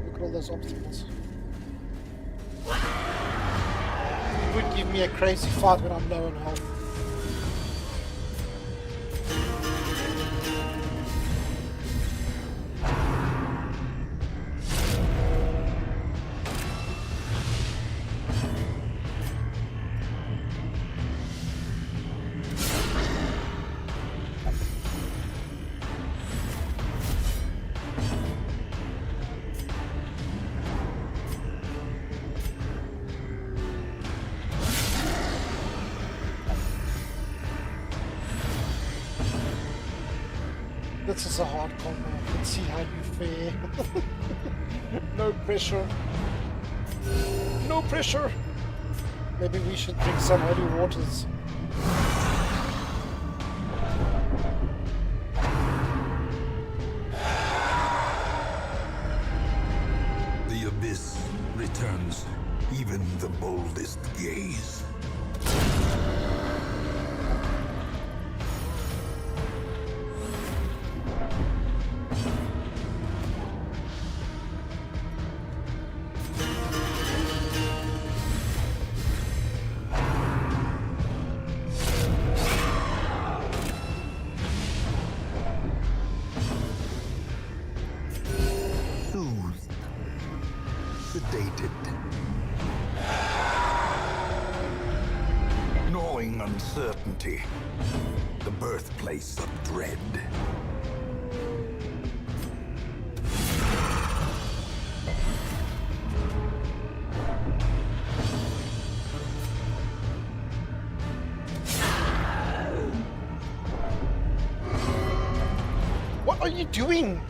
look at all those obstacles. It would give me a crazy fight when I'm low on health. This is a hard combo. Let's see how you fare. No pressure. No pressure. Maybe we should drink some holy waters. The abyss returns even the boldest gaze. Soothed, sedated, gnawing uncertainty, the birthplace of dread. What are you doing?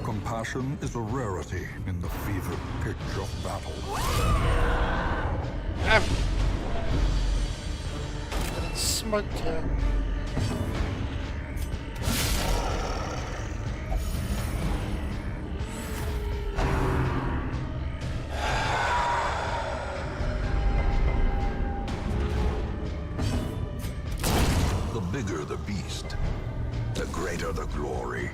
Compassion is a rarity in the fevered pitch of battle. Getting smoked here. The bigger the beast, the greater the glory.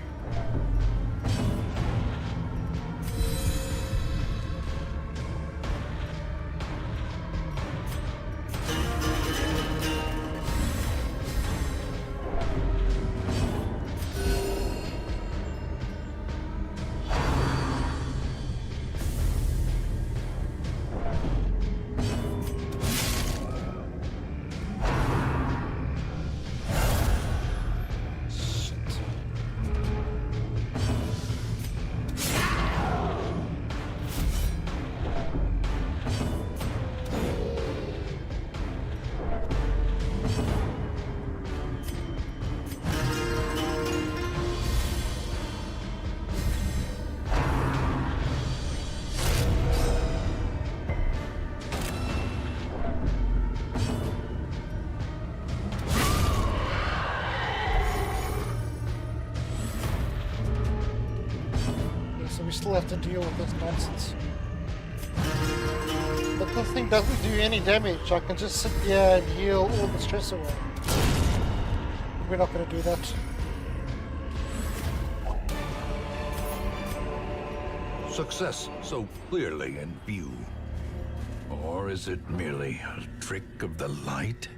so we still have to deal with this nonsense. But the thing doesn't do any damage. I can just sit here and heal all the stress away. We're not going to do that. Success so clearly in view. Or is it merely a trick of the light?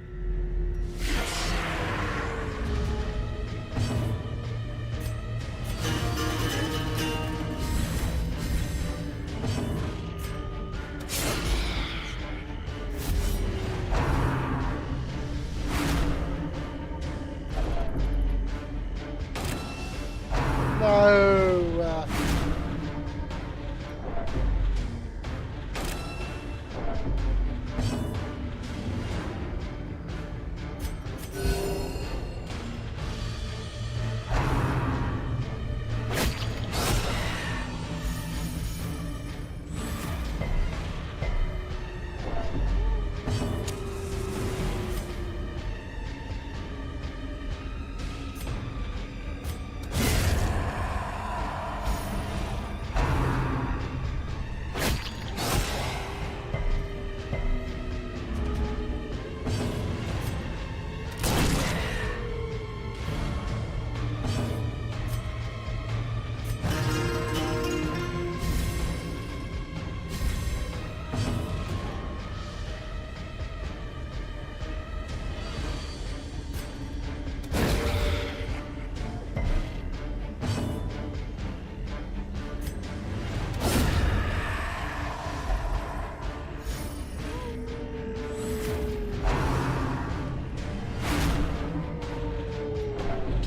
No.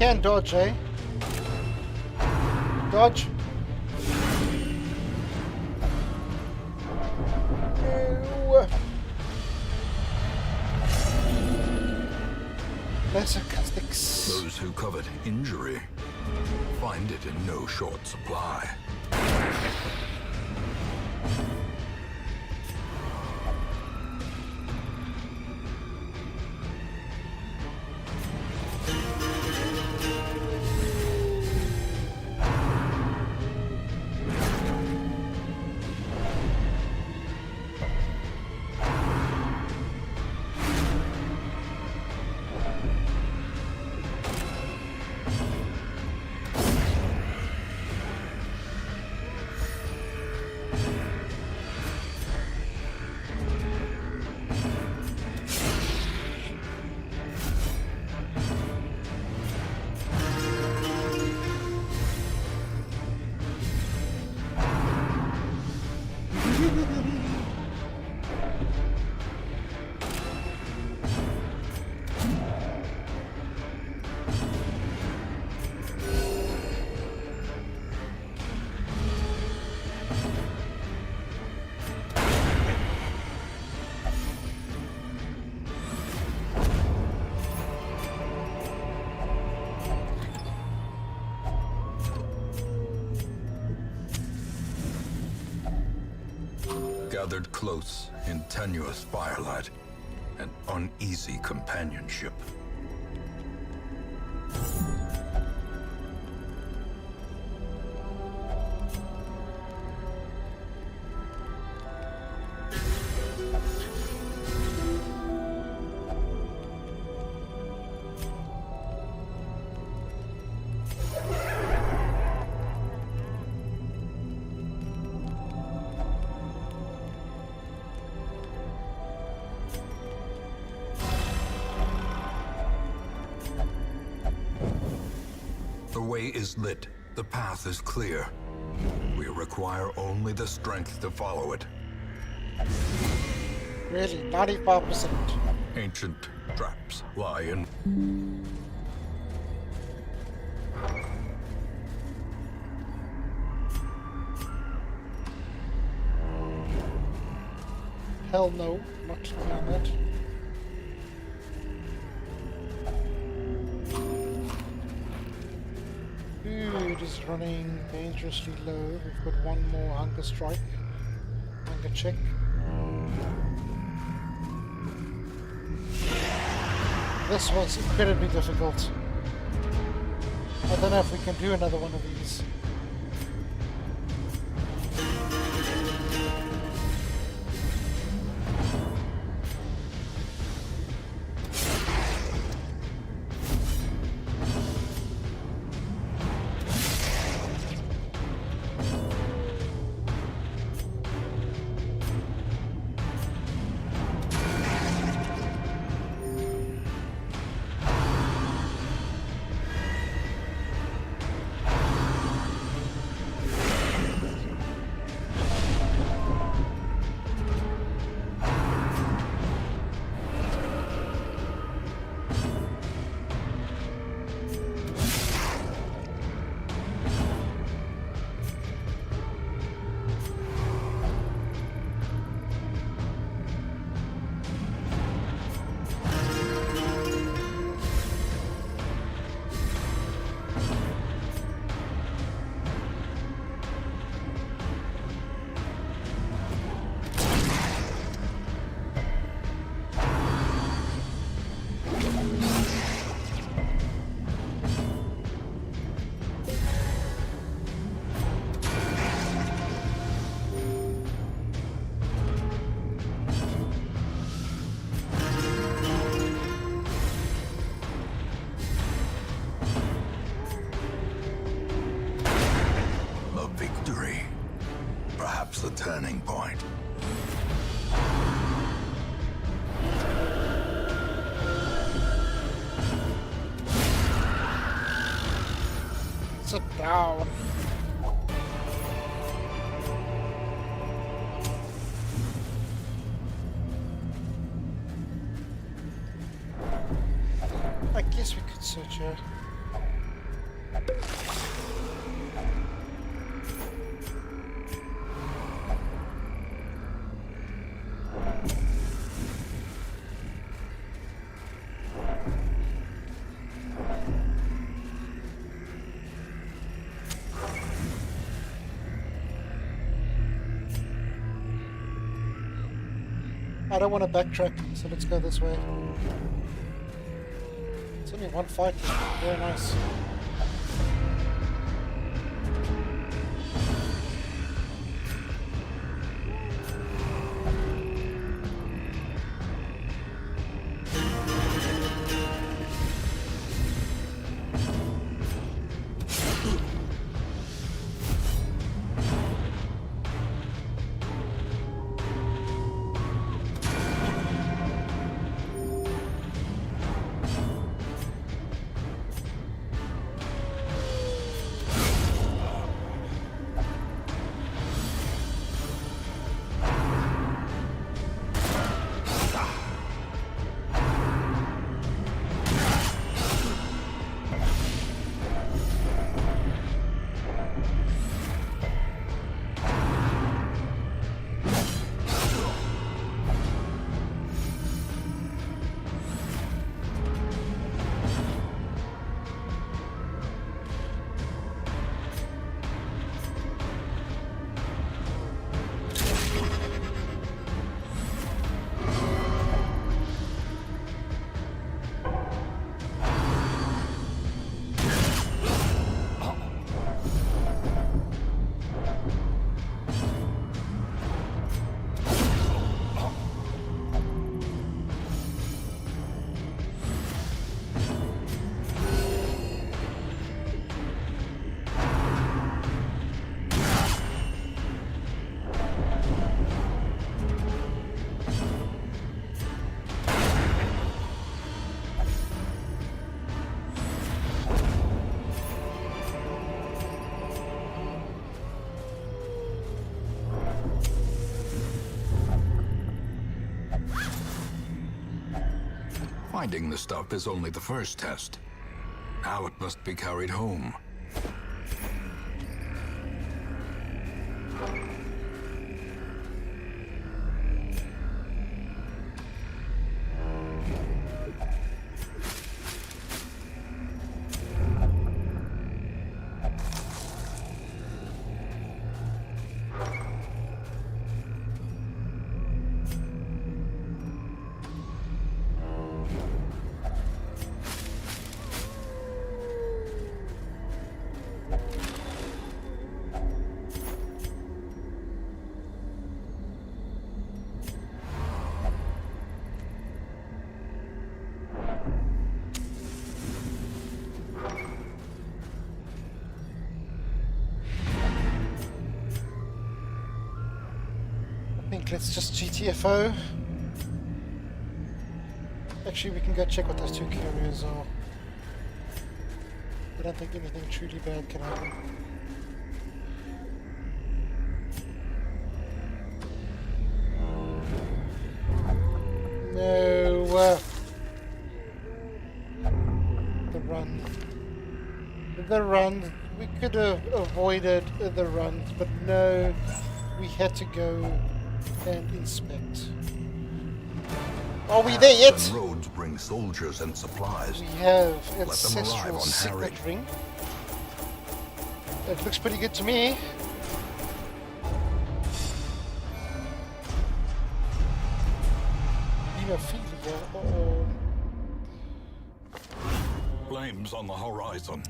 Can dodge, eh? Dodge. No. Lesser sticks. Those who covet injury find it in no short supply. Gathered close in tenuous firelight and uneasy companionship. The way is lit. The path is clear. We require only the strength to follow it. Really, 95%. Ancient traps lie in... Hell no, not doing that. Food is running dangerously low. We've got one more hunger strike. Hunger check. This one's incredibly difficult. I don't know if we can do another one of these. perhaps the turning point. Sit down. I guess we could search her. I don't want to backtrack, so let's go this way. It's only one fight. Very nice. Finding the stuff is only the first test. Now it must be carried home. Let's just GTFO. Actually, we can go check what those two carriers are. I don't think anything truly bad can happen. No. The run. The run. We could have avoided the run, but no. We had to go and inspect. Are we there yet? The roads bring soldiers and supplies. We have Let them arrive ancestral on signet Harry. ring. It looks pretty good to me. Hemophilia. Flames on the horizon.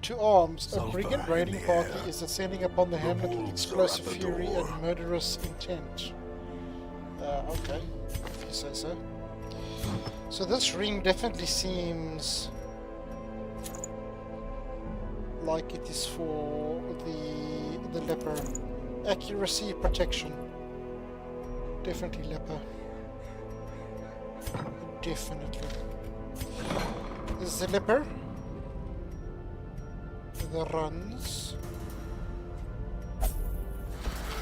To arms, a Sulfur brigand in raiding the party air. is ascending upon the hamlet with wolves explosive are at the fury door. and murderous intent. Okay, if you say so. So this ring definitely seems like it is for the leper Accuracy, protection. Definitely Lythp. Definitely. This is the Lythp. The runs.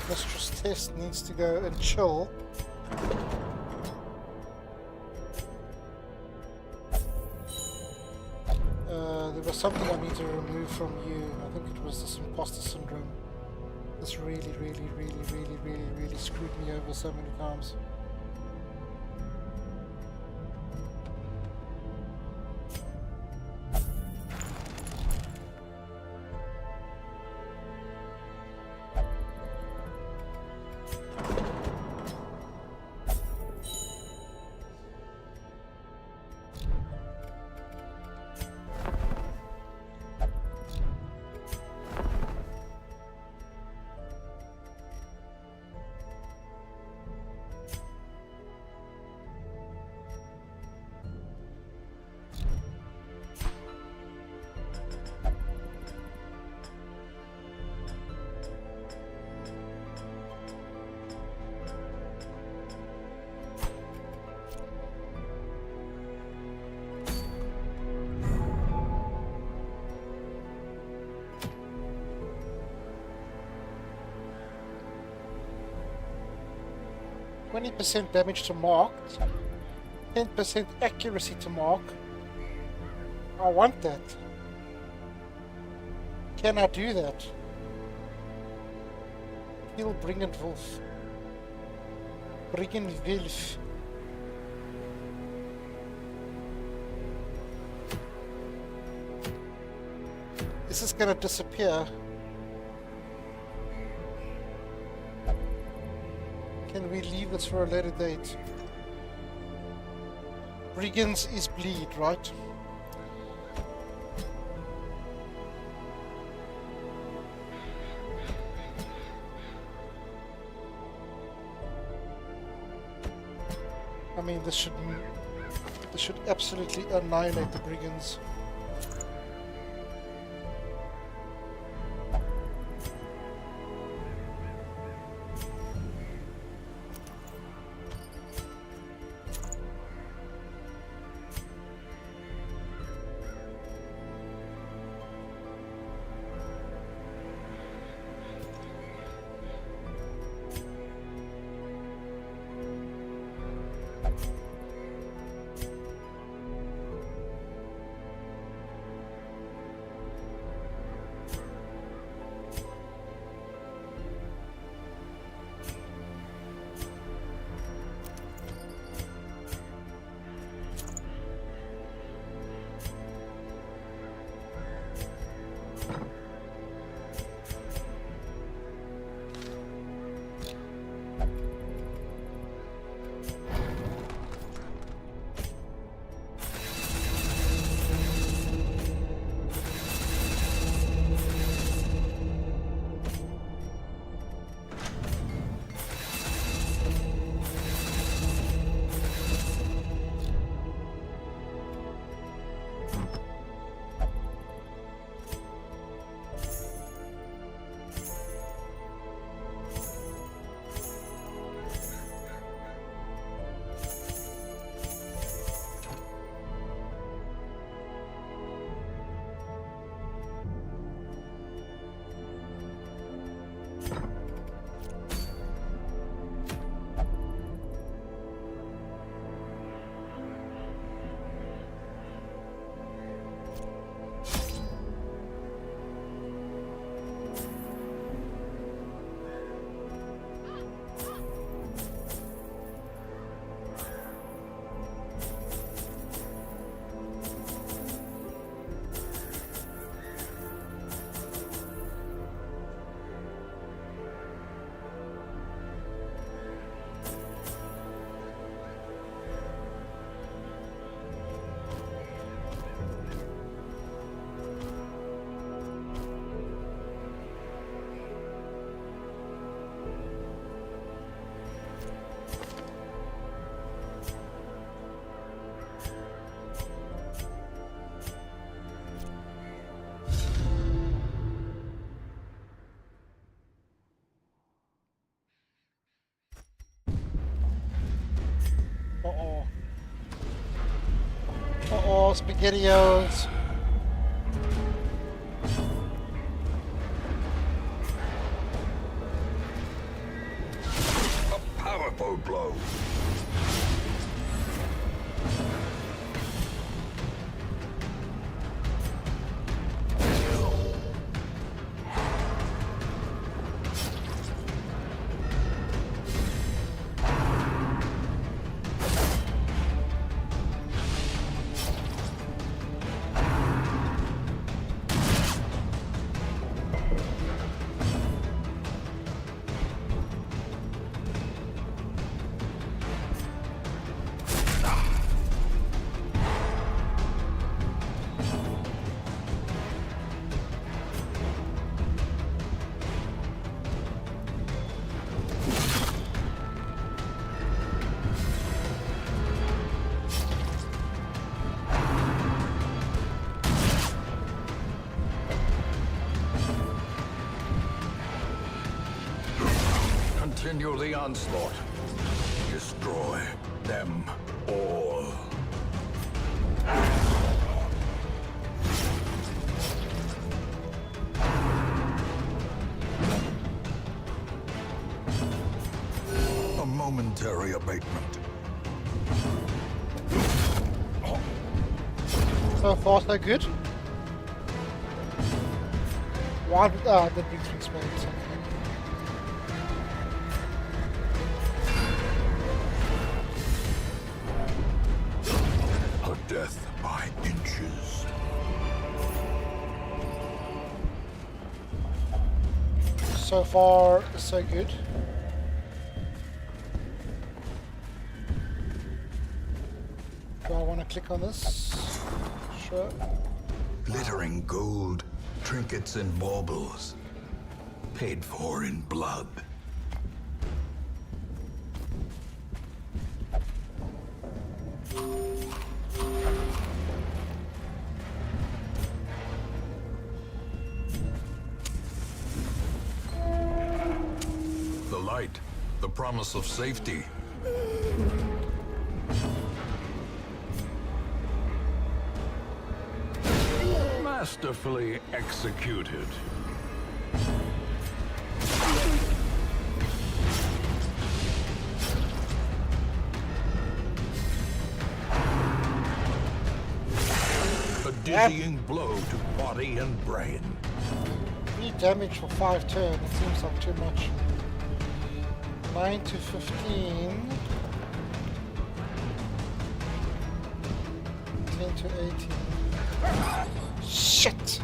Mistress Test needs to go and chill. There was something I need to remove from you. I think it was this imposter syndrome. This really screwed me over so many times. %, damage to mark, 10% accuracy to mark. I want that. Can I do that? He'll bring it Wolf. Bring in Wolf. This is gonna disappear. Can we leave this for a later date? Brigands is bleed, right? I mean, this should absolutely annihilate the brigands. Uh-oh, SpaghettiOs. A powerful blow. Continue the onslaught. Destroy them all. A momentary abatement. So far, so good. One, the big three spades. A death by inches. So far, so good. Do I want to click on this? Sure. Glittering gold, trinkets and baubles. Paid for in blood. The light, the promise of safety. Masterfully executed. A dizzying blow to body and brain. 3 damage for 5 turns. It seems like too much. 9 to 15. 10 to 18. Shit!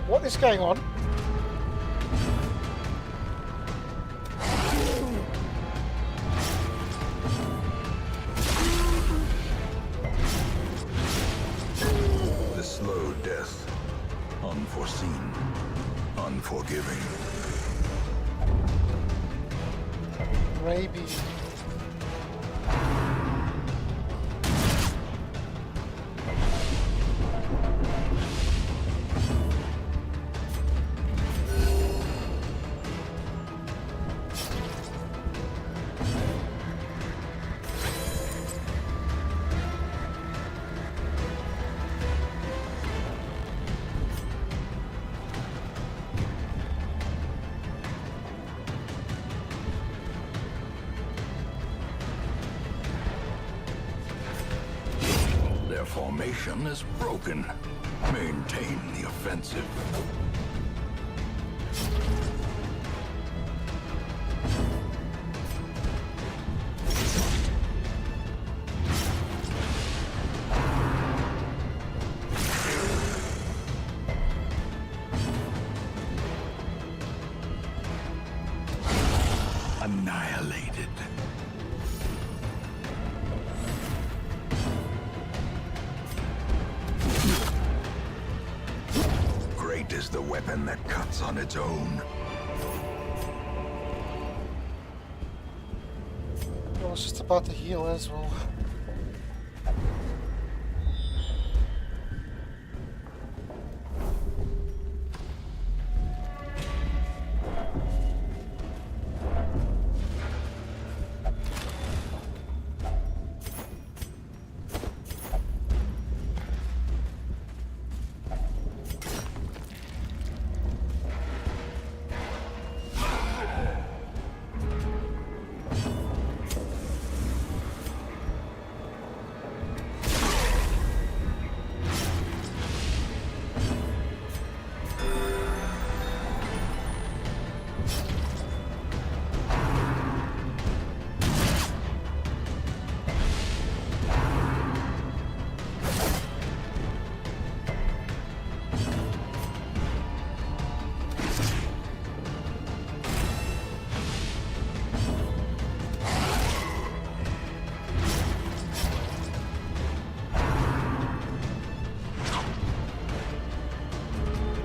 What is going on? The slow death. Unforeseen. Unforgiving. Rabies. Their formation is broken. Maintain the offensive. Annihilated. Great is the weapon that cuts on its own. I was just about to heal as well.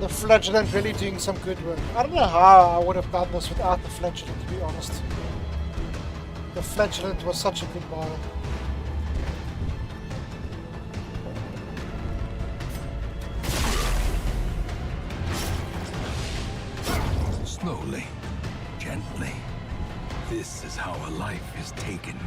The flagellant really doing some good work. I don't know how I would have done this without the flagellant, to be honest. The flagellant was such a good model. Slowly, gently. This is how a life is taken.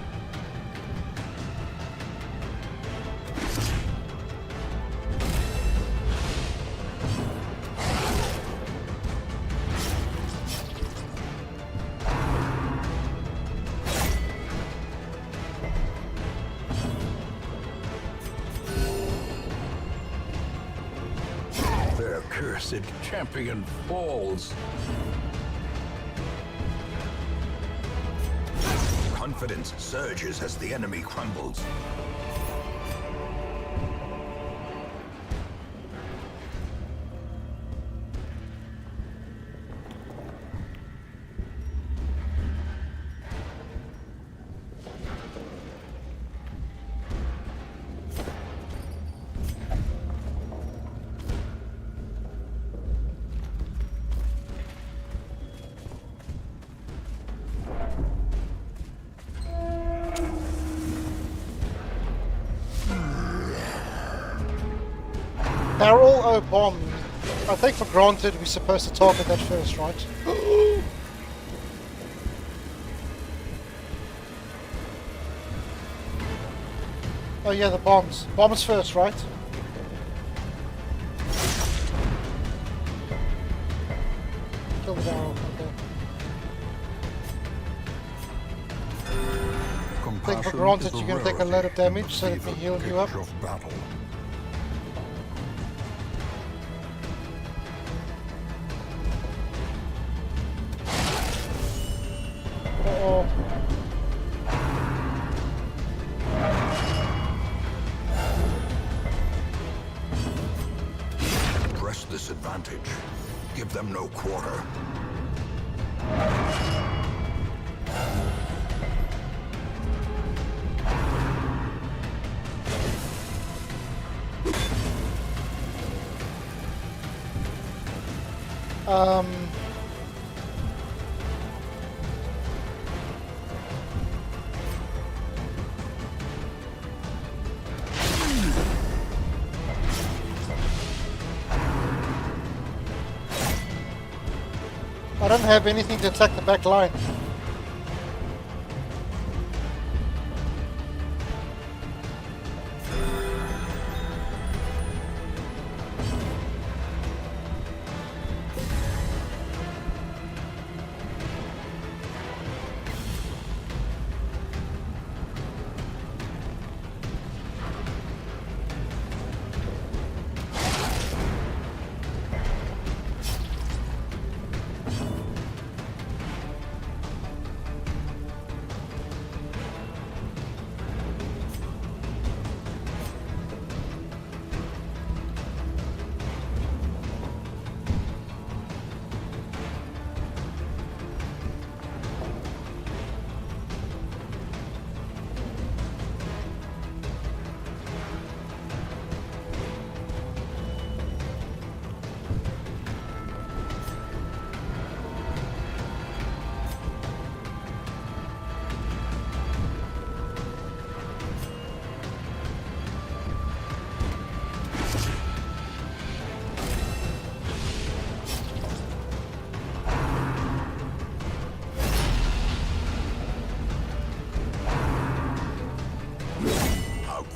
Their cursed champion falls. Confidence surges as the enemy crumbles. Barrel or bomb? I take for granted we're supposed to target that first, right? Oh yeah, the bombs. Bombs first, right? Kill the barrel, okay. Take for granted you're going to take a load of damage, so let me heal you up. Uh-oh. Press this advantage. Give them no quarter. I don't have anything to attack the back line.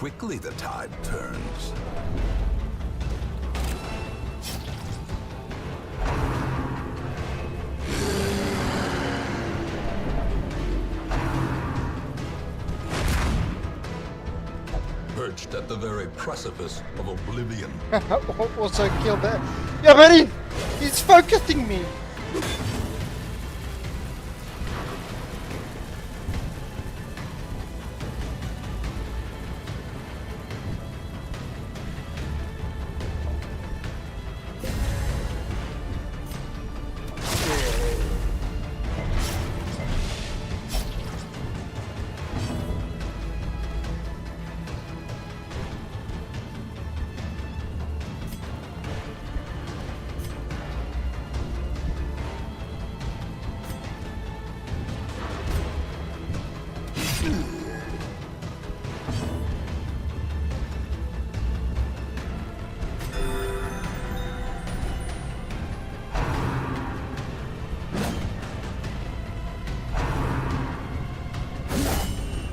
quickly the tide turns. Perched at the very precipice of oblivion. Also kill that. Yeah, but he's focusing me.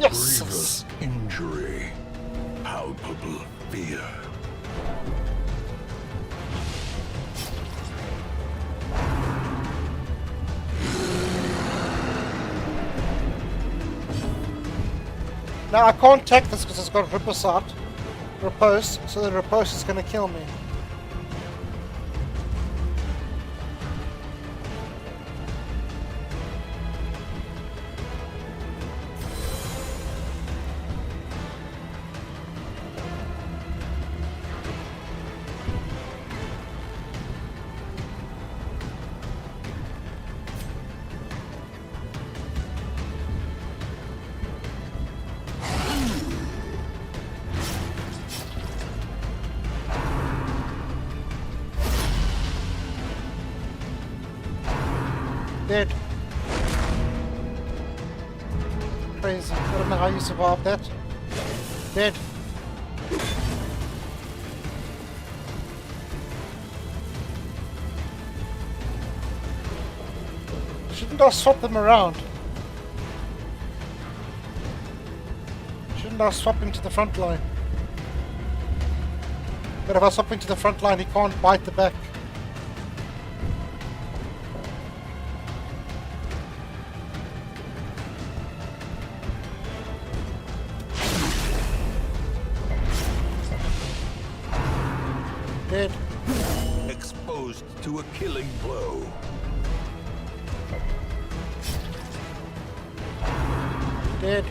Grievous injury. Palpable fear. Now I can't take this because it's got riposte, so the riposte is going to kill me. Dead. Crazy. I don't know how you survived that. Dead. Shouldn't I swap them around? Shouldn't I swap him to the front line? But if I swap him to the front line, he can't bite the back. Dead. Exposed to a killing blow. Dead.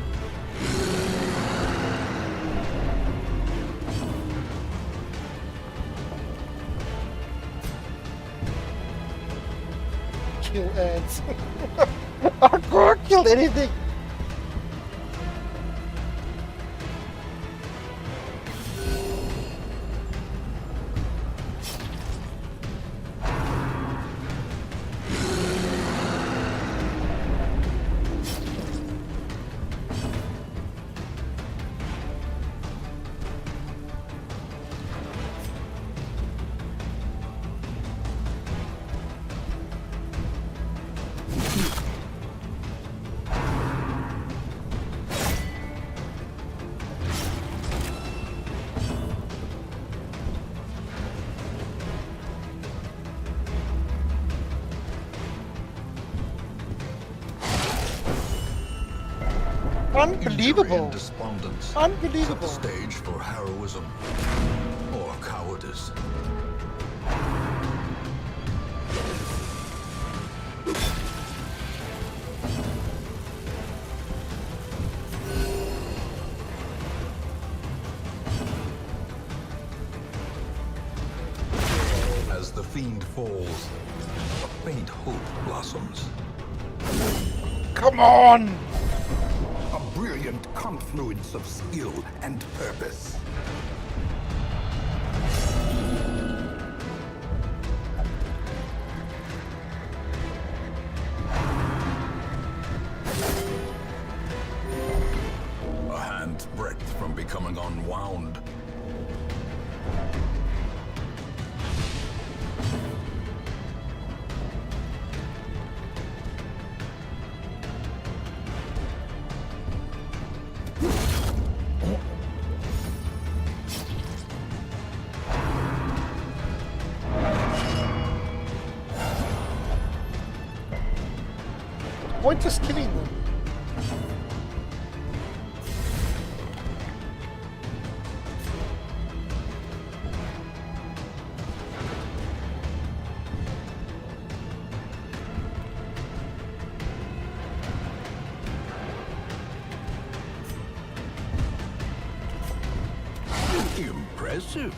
Kill ants. I can't kill anything. Unbelievable. Despondence. Unbelievable. Set the stage for heroism or cowardice. As the fiend falls, a faint hope blossoms. Come on! A brilliant confluence of skill and purpose. A hand's breadth from becoming unwound. pointless killing them. Impressive.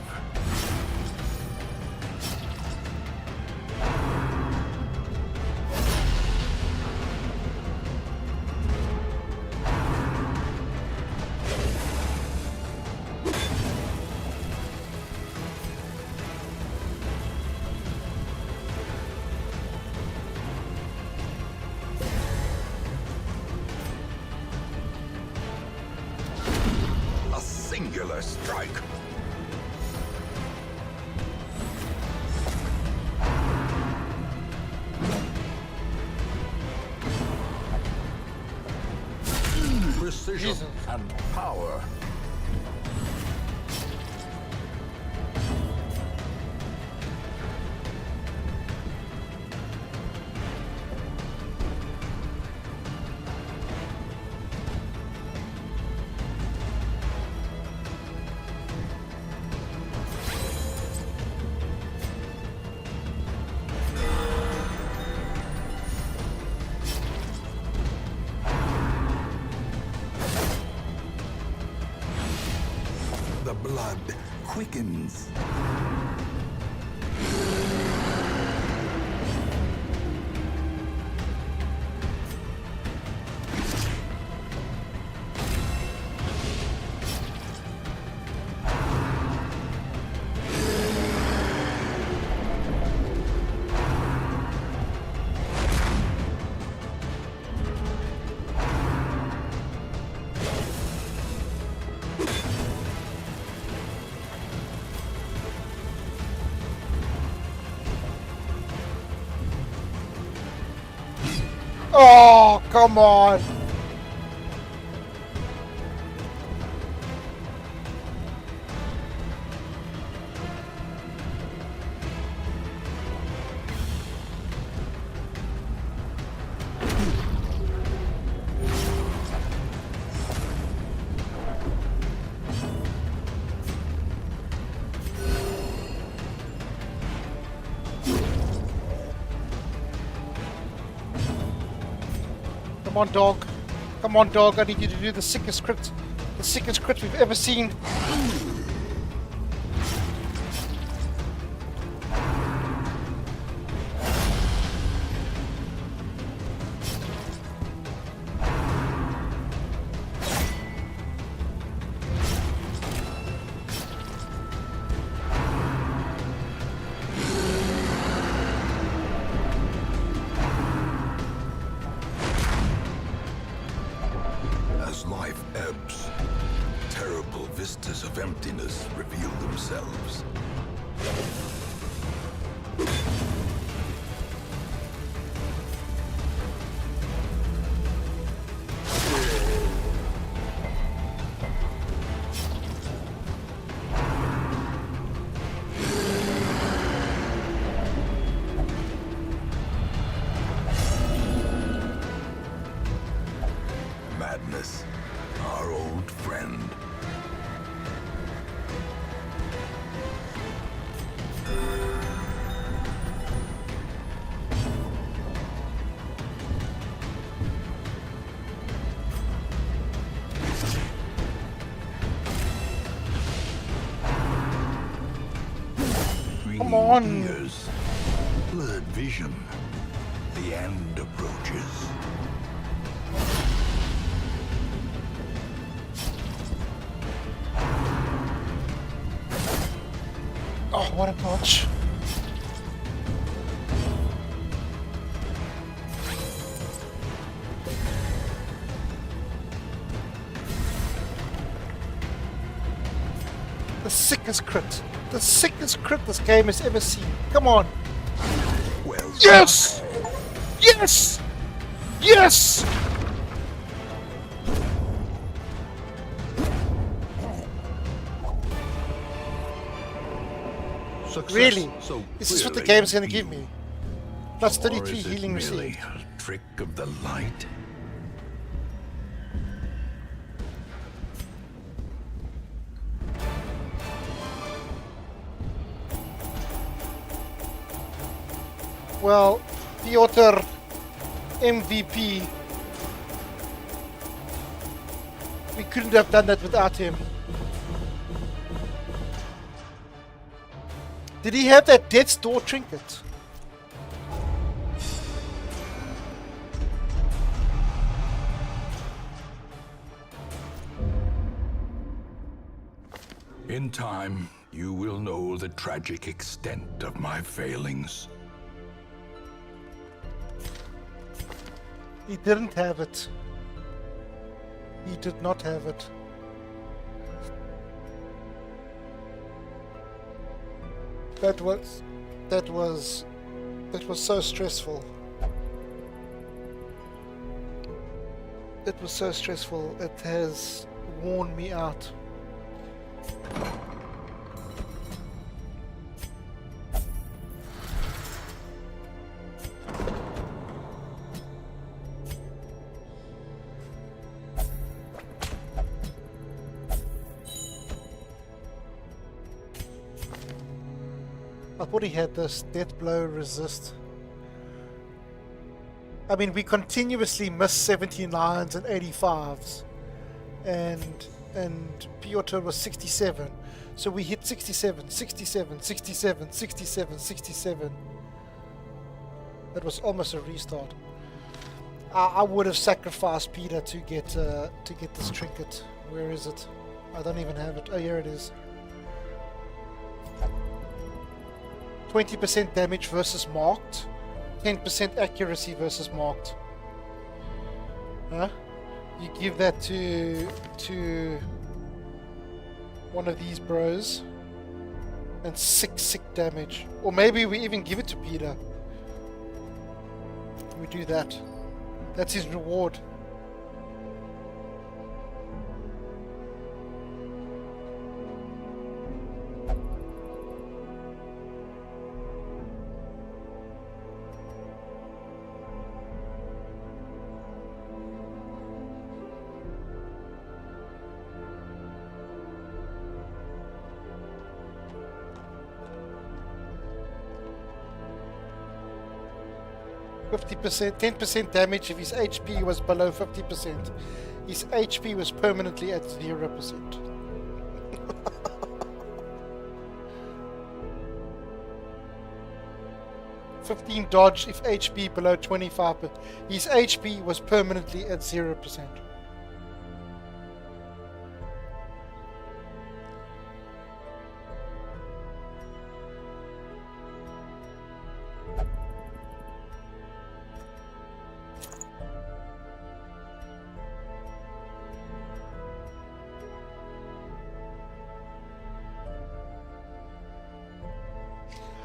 A singular strike. Precision Jesus. and power. The blood quickens. Oh, come on! Come on, dog. Come on, dog. I need you to do the sickest crit. The sickest crit we've ever seen. As life ebbs, terrible vistas of emptiness reveal themselves. Madness, our old friend. Come on. Ears, blurred vision. The end approaches. Oh, what a dodge. The sickest crit. The sickest crit this game has ever seen. Come on. Well, Yes! Yes! Yes! success Really? so Is this what the clearly game's gonna give viewed. me? Plus Or 33 is it healing merely received. a trick of the light? Well, Piotr MVP. We couldn't have done that without him. Did he have that death's door trinket? In time, you will know the tragic extent of my failings. He didn't have it. He did not have it. That was so stressful. It was so stressful. It has worn me out. I thought he had this death blow resist. I mean, we continuously miss 79s and 85s, and Piotr was 67, so we hit 67, 67, 67, 67, 67. That was almost a restart. I would have sacrificed Peter to get this trinket. Where is it? I don't even have it. Oh, here it is. 20% damage versus marked, 10% accuracy versus marked. Huh? You give that to one of these bros, and sick damage. Or maybe we even give it to Peter. We do that. That's his reward. %, 10% damage if his HP was below 50%. His HP was permanently at 0%. 15 dodge if HP below 25%. His HP was permanently at 0%.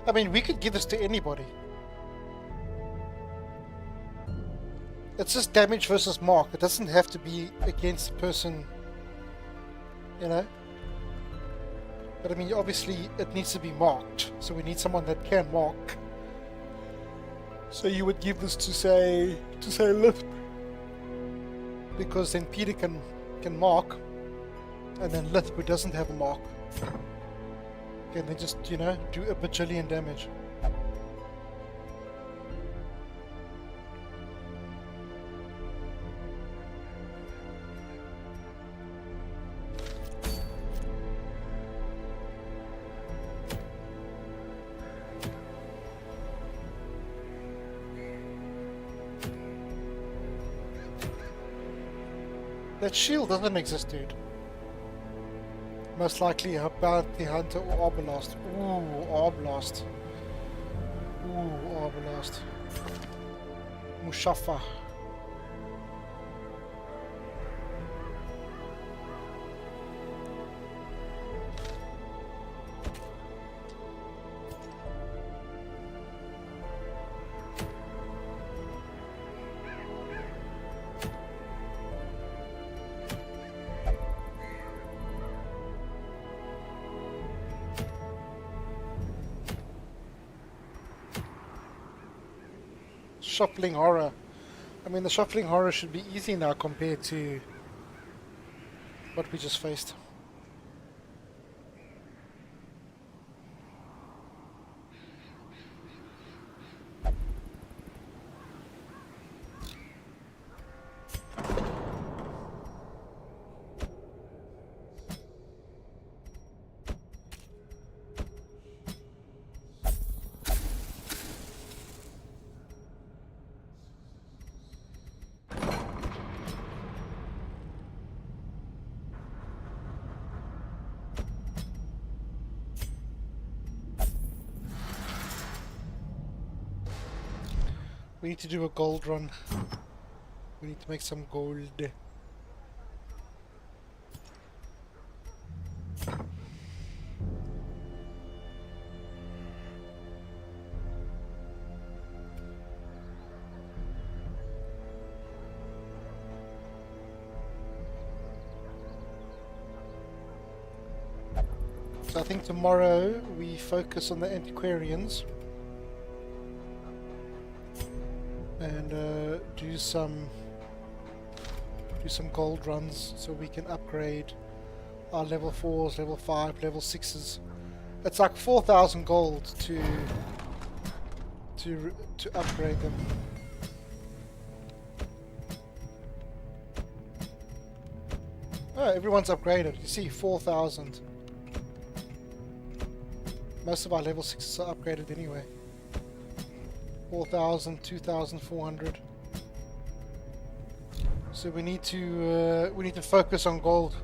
I mean, we could give this to anybody. It's just damage versus mark. It doesn't have to be against the person, you know. But I mean, obviously, it needs to be marked. So we need someone that can mark. So you would give this to say Lythp, because then Peter can mark, and then Lythp, who doesn't have a mark, can then just, you know, do a bajillion damage. That shield doesn't exist, dude. Most likely a bounty hunter or Arbalast. Ooh, Arbalast. Ooh, Arbalast. Mushafa. Shuffling horror. I mean, the shuffling horror should be easy now compared to what we just faced. We need to do a gold run. We need to make some gold. So I think tomorrow we focus on the antiquarians. And do some gold runs so we can upgrade our level 4s, level 5, level 6s. It's like 4,000 gold to upgrade them. Oh, everyone's upgraded. You see, 4,000. Most of our level 6s are upgraded anyway. 4,000, 2,400. So we need to focus on gold.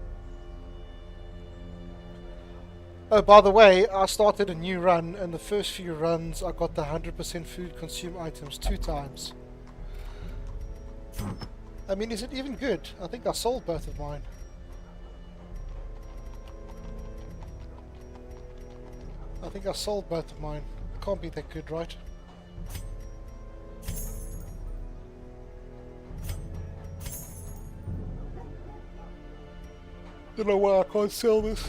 Oh, by the way, I started a new run, and the first few runs I got the 100% food consume items 2 times. I mean, is it even good? I think I sold both of mine. Can't be that good, right? Don't know why I can't sell this.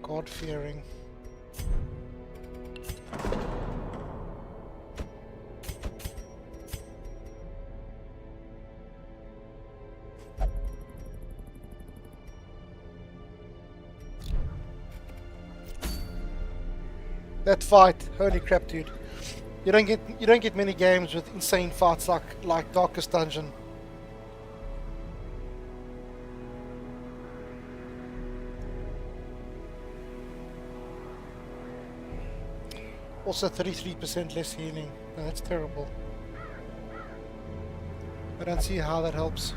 God-fearing. That fight, holy crap, dude! You don't get many games with insane fights like Darkest Dungeon. Also 33% less healing. No, that's terrible. I don't see how that helps.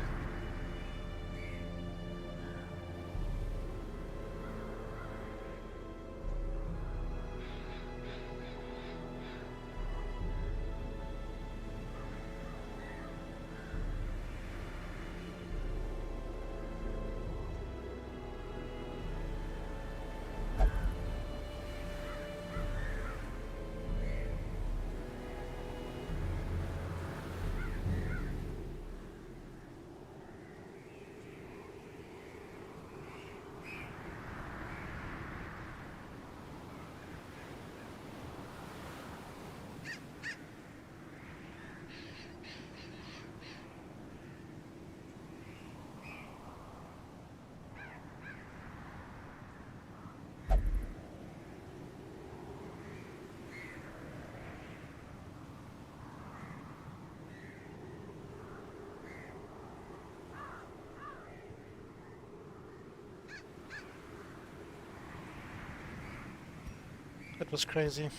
That was crazy.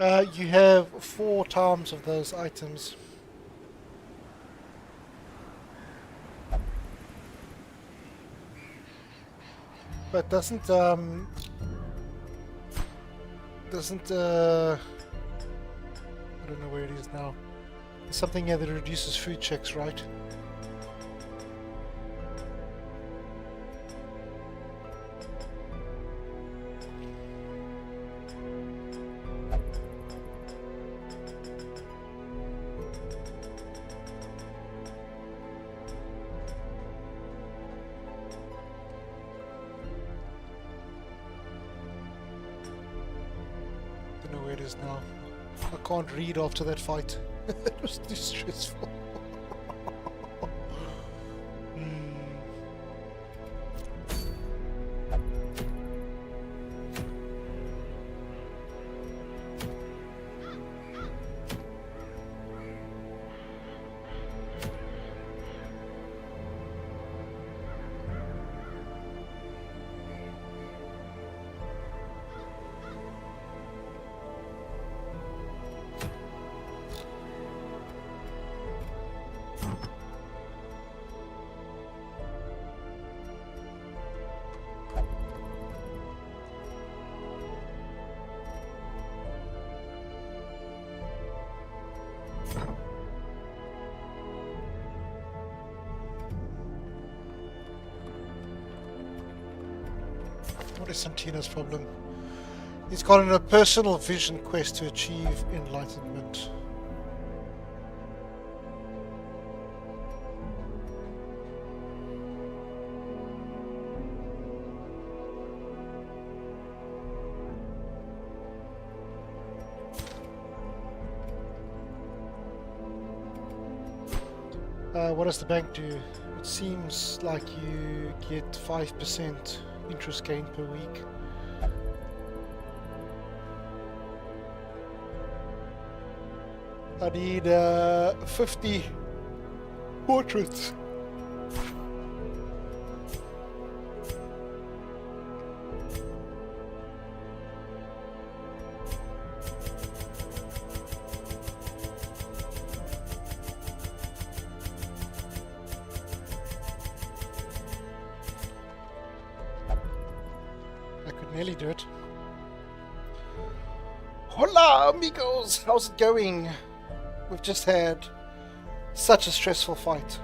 You have 4 times of those items. But doesn't I don't know where it is now. There's something here that reduces food checks, right? is now. I can't read after that fight. It was too stressful. What is Santino's problem? He's got a personal vision quest to achieve enlightenment. What does the bank do? It seems like you get 5% interest gain per week. I need 50 portraits. Nearly do it. Hola amigos, how's it going? We've just had such a stressful fight.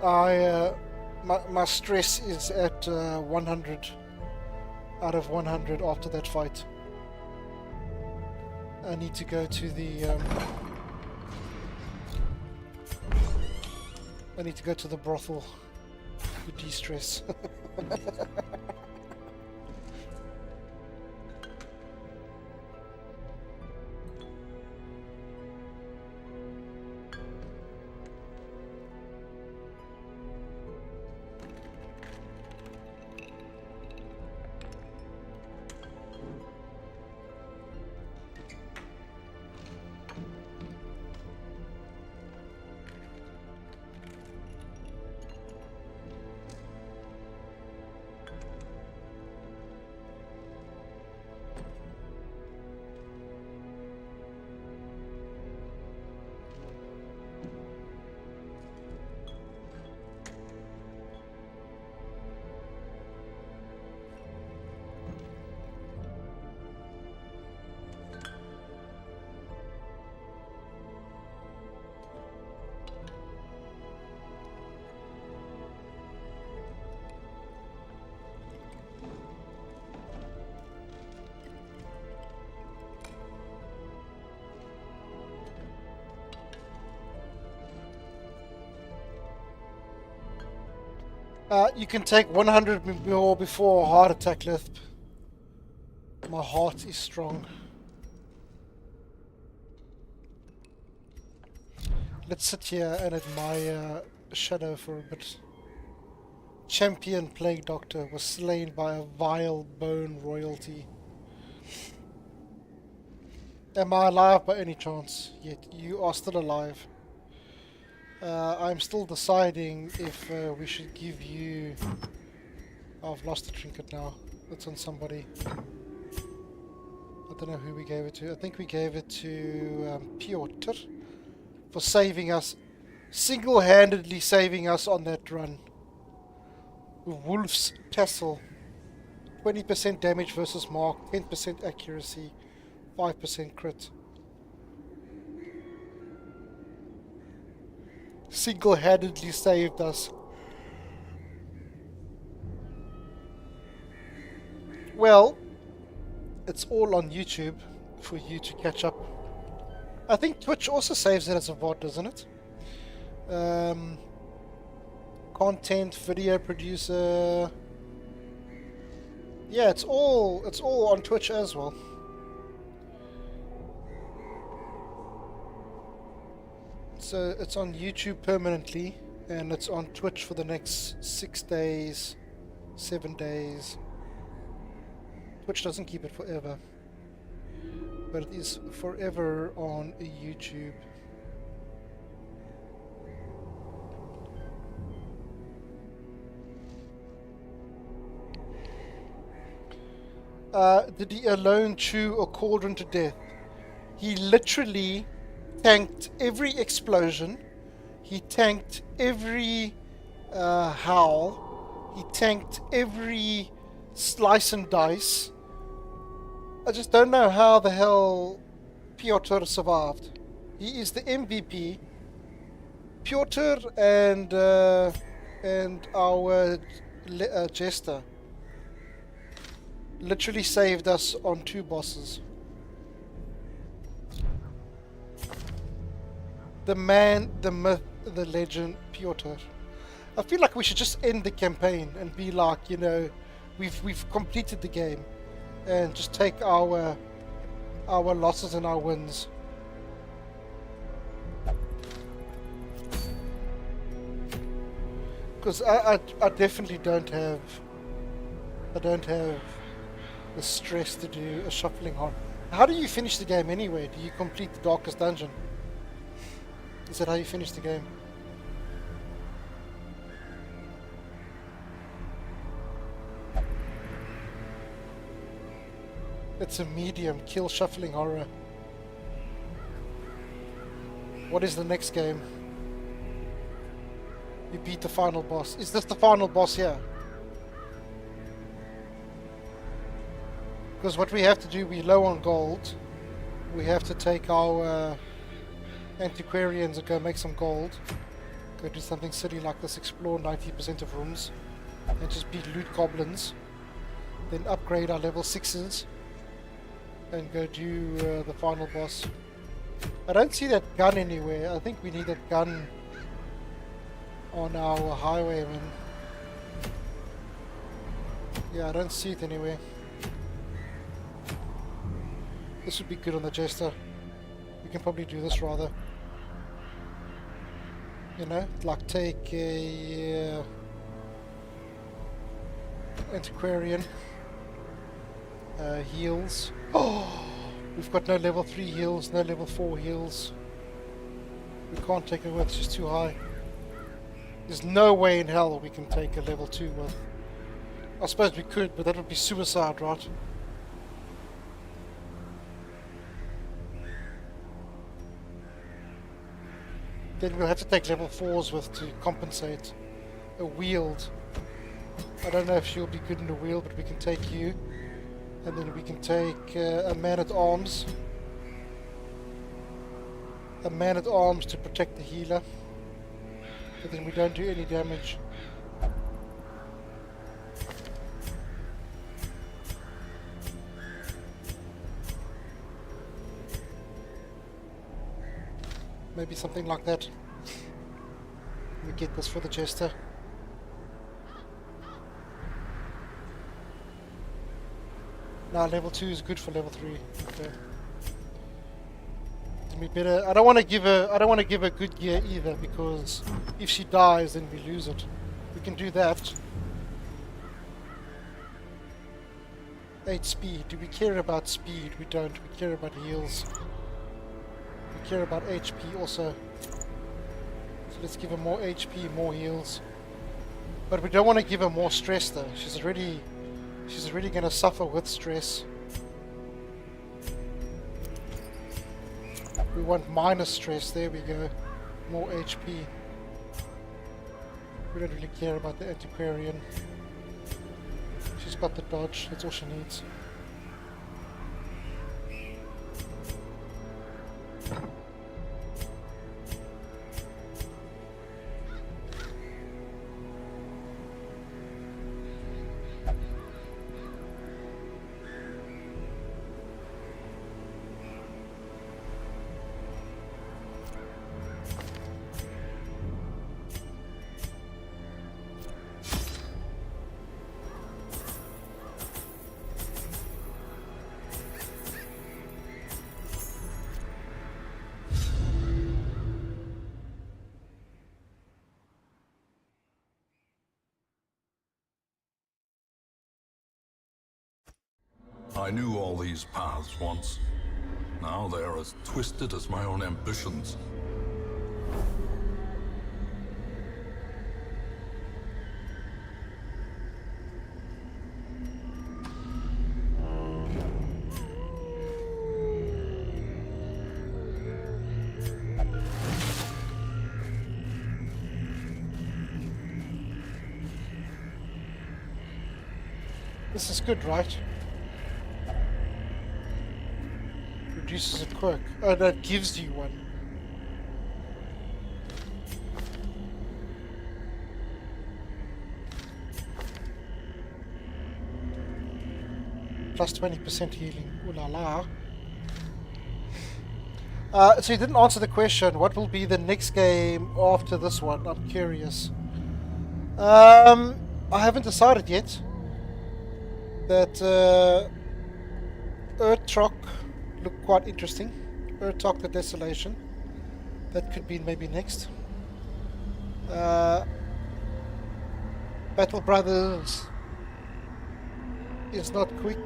My stress is at 100 out of 100 after that fight. I need to go to the brothel to de-stress. You can take 100 more before a heart attack, Lythp. My heart is strong. Let's sit here and admire Shadow for a bit. Champion Plague Doctor was slain by a vile bone royalty. Am I alive by any chance? Yet you are still alive. I'm still deciding if we should give you... Oh, I've lost the trinket now. It's on somebody. I don't know who we gave it to. I think we gave it to Piotr for saving us, single-handedly saving us on that run. Wolf's Tassel. 20% damage versus mark, 10% accuracy, 5% crit. Single-handedly saved us. Well, it's all on YouTube for you to catch up. I think Twitch also saves it as a VOD, doesn't it? Content, video producer. Yeah, it's all on Twitch as well. So it's on YouTube permanently, and it's on Twitch for the next 6 days, 7 days. Twitch doesn't keep it forever, but it is forever on YouTube. Did he alone chew a cauldron to death? He literally tanked every explosion. He tanked every howl. He tanked every slice and dice. I just don't know how the hell Piotr survived. He is the MVP. Piotr and our jester literally saved us on 2 bosses. The man, the myth, the legend, Piotr. I feel like we should just end the campaign and be like, you know, we've completed the game, and just take our losses and our wins. Because I definitely don't have the stress to do a shuffling horn. How do you finish the game anyway? Do you complete the darkest dungeon? Is that how you finish the game? It's a medium kill shuffling horror. What is the next game? You beat the final boss. Is this the final boss here? Because what we have to do, we're low on gold. We have to take our antiquarians and go make some gold. Go do something silly like this, explore 90% of rooms, and just beat loot goblins. Then upgrade our level 6s and go do the final boss. I don't see that gun anywhere. I think we need that gun on our highwayman. Yeah, I don't see it anywhere. This would be good on the jester. We can probably do this rather. You know, like take a antiquarian, heals. Oh, we've got no level 3 heals, no level 4 heals. We can't take it with, it's just too high. There's no way in hell we can take a level 2 with. I suppose we could, but that would be suicide, right? Then we'll have to take level 4s with to compensate. A wield. I don't know if she'll be good in the wield, but we can take you. And then we can take a man-at-arms. A man-at-arms to protect the healer. But then we don't do any damage. Maybe something like that. We get this for the jester. Now level 2 is good for level 3. Okay. Then we better. I don't want to give her good gear either, because if she dies, then we lose it. We can do that. 8 speed. Do we care about speed? We don't. We care about heals. We care about HP also. So let's give her more HP, more heals. But we don't want to give her more stress though. She's already going to suffer with stress. We want minus stress. There we go. More HP. We don't really care about the antiquarian. She's got the dodge. That's all she needs. I knew all these paths once. Now they are as twisted as my own ambitions. This is good, right? Reduces a quirk. Oh, that gives you one. Plus 20% healing. Ooh la la. So you didn't answer the question. What will be the next game after this one? I'm curious. I haven't decided yet. That Urtok looked quite interesting. Urtok the Desolation. That could be maybe next. Battle Brothers is not quick.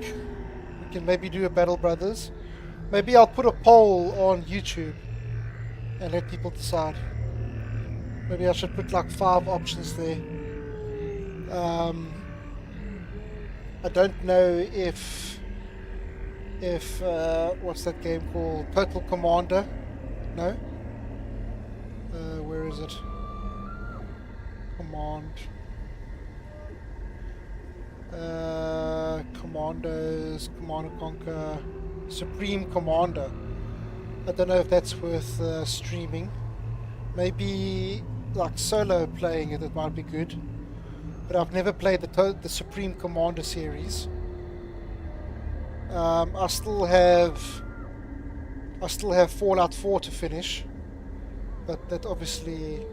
We can maybe do a Battle Brothers. Maybe I'll put a poll on YouTube and let people decide. Maybe I should put like 5 options there. I don't know if what's that game called? Total Commander? No? Where is it? Commandos, Command & Conquer, Supreme Commander. I don't know if that's worth streaming. Maybe like solo playing it might be good. But I've never played the Supreme Commander series. I still have Fallout 4 to finish, but that obviously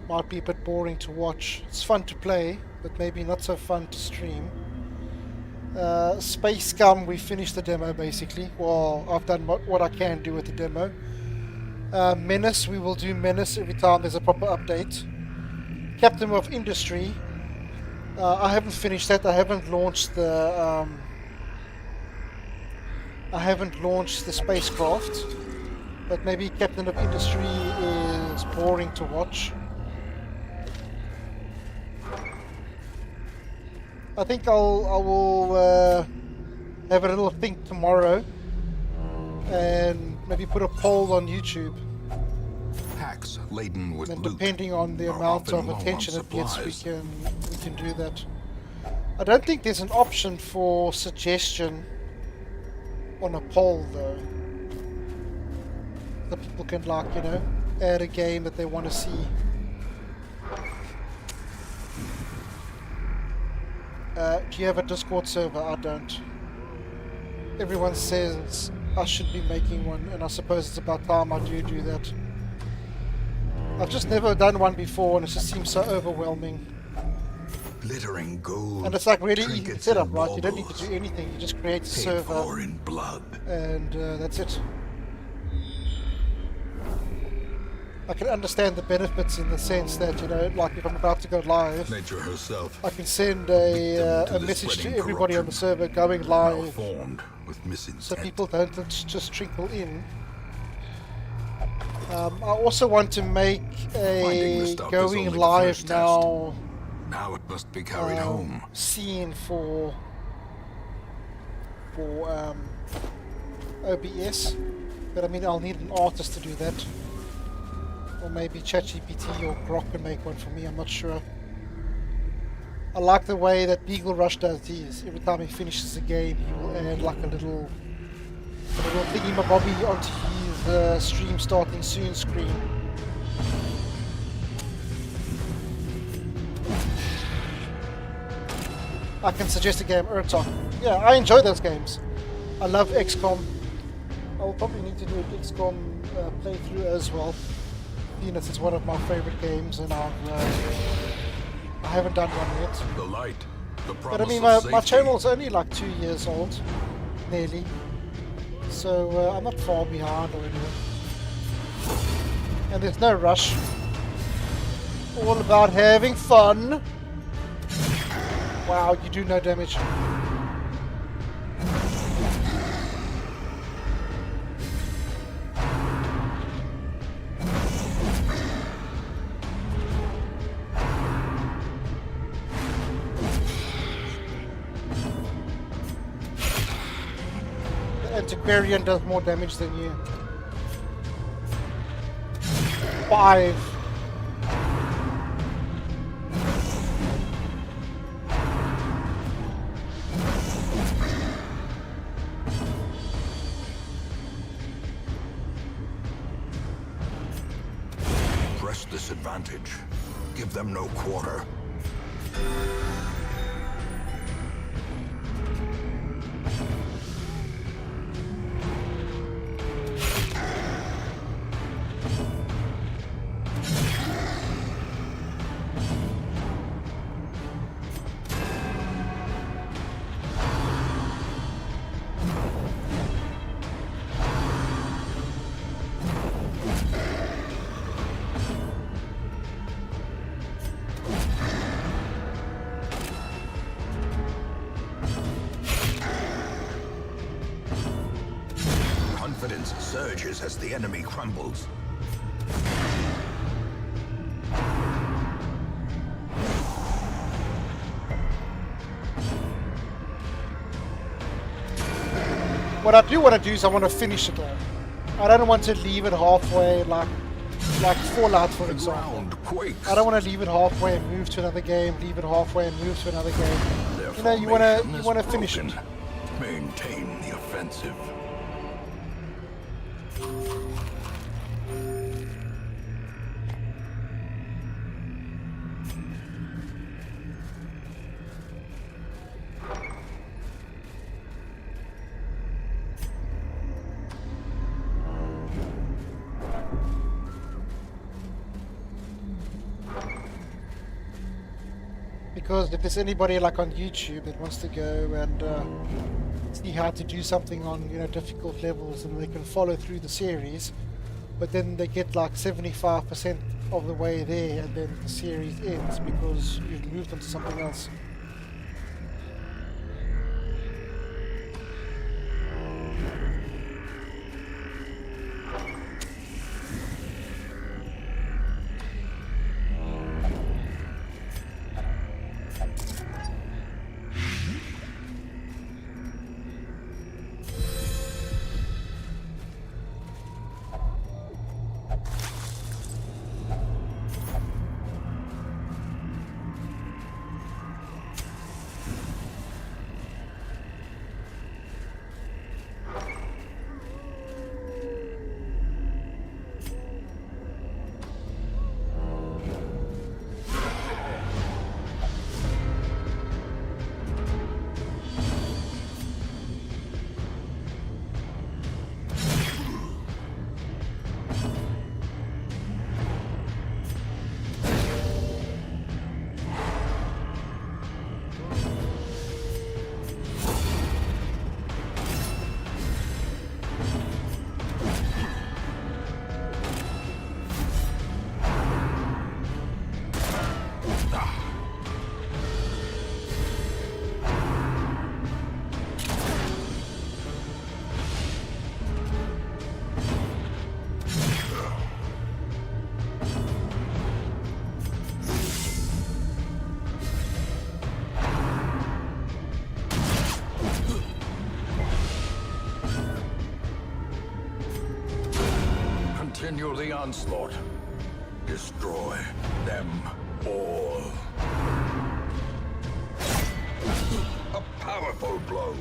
might be a bit boring to watch. It's fun to play, but maybe not so fun to stream. Space Scum, we finished the demo basically. Well, I've done what I can do with the demo. Menace, we will do Menace every time there's a proper update. Captain of Industry, I haven't finished that. I haven't launched the spacecraft, but maybe Captain of Industry is boring to watch. I think I will have a little think tomorrow and maybe put a poll on YouTube. Packs laden with And loot depending on the are amount often of low on attention it gets, we supplies. can do that. I don't think there's an option for suggestion on a poll though. The people can add a game that they want to see. Do you have a Discord server? I don't. Everyone says I should be making one, and I suppose it's about time I do that. I've just never done one before, and it just seems so overwhelming. Glittering gold. And it's like really easy to trinkets set up, and right? You don't need to baubles, do anything. You just create a paid server, for in blood. and that's it. I can understand the benefits in the sense that, like if I'm about to go live, Nature herself. I can send a Victim to the message to spreading everybody on the corruption. server going live, Malformed with so misintent. people don't just trickle in. I also want to make Finding the a stuff is going only the live first test. now Now it must be carried home. scene for OBS, but I mean I'll need an artist to do that, or maybe ChatGPT or Grok can make one for me. I'm not sure. I like the way that Beagle Rush does these. Every time he finishes a game, he will add like a little thingy-mabobby onto his stream starting soon screen. I can suggest a game, Urtok. Yeah, I enjoy those games. I love XCOM. I'll probably need to do an XCOM playthrough as well. Venus is one of my favorite games, and I haven't done one yet. The light. The promise But I mean, of my safety. channel's only like 2 years old, nearly. So I'm not far behind or anything. And there's no rush. All about having fun. Wow, you do no damage. antiquarian does more damage than you. 5. Press this advantage. Give them no quarter. Confidence surges as the enemy crumbles. What I do want to do is I want to finish it all. I don't want to leave it halfway, like Fallout, for example. Ground quakes. I don't want to leave it halfway and move to another game. Leave it halfway and move to another game. Their You know, you formation want to is finish it. broken. Maintain the offensive. Because if there's anybody like on YouTube that wants to go and see how to do something on difficult levels, and they can follow through the series, but then they get like 75% of the way there, and then the series ends because you've moved on to something else. Continue the onslaught. Destroy them all. A powerful blow.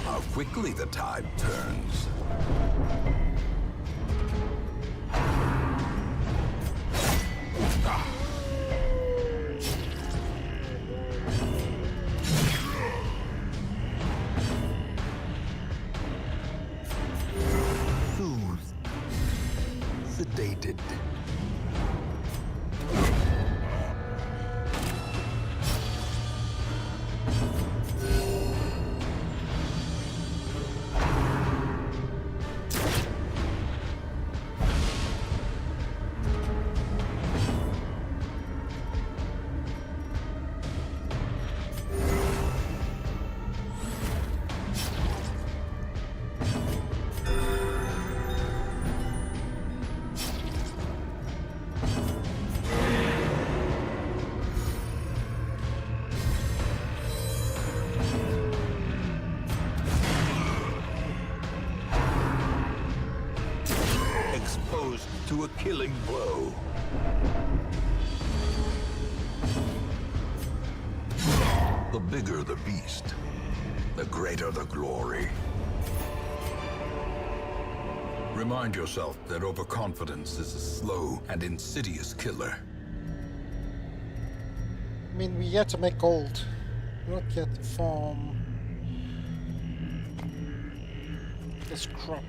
How quickly the tide turns. Soothed. Sedated. to a killing blow. The bigger the beast, the greater the glory. Remind yourself that overconfidence is a slow and insidious killer. I mean, we yet to make gold. We're not yet to farm this crop.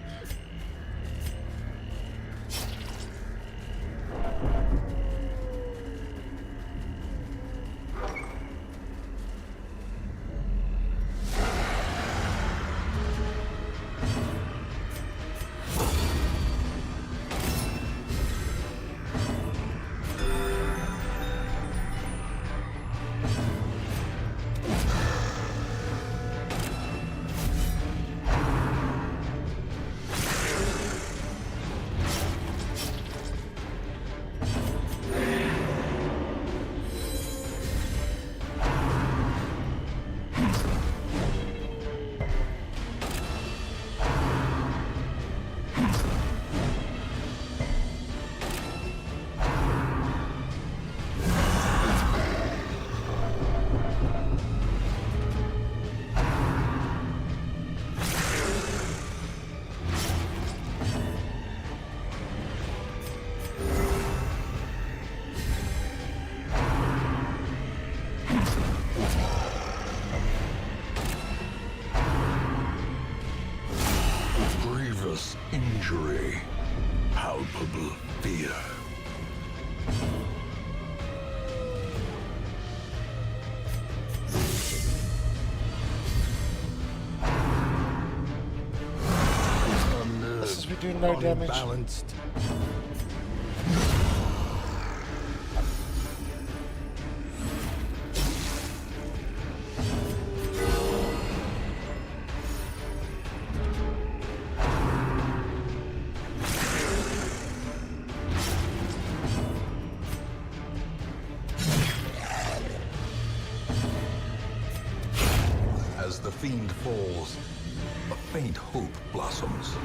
Injury, palpable fear. This is we do no damage. Unbalanced. As the fiend falls, a faint hope blossoms.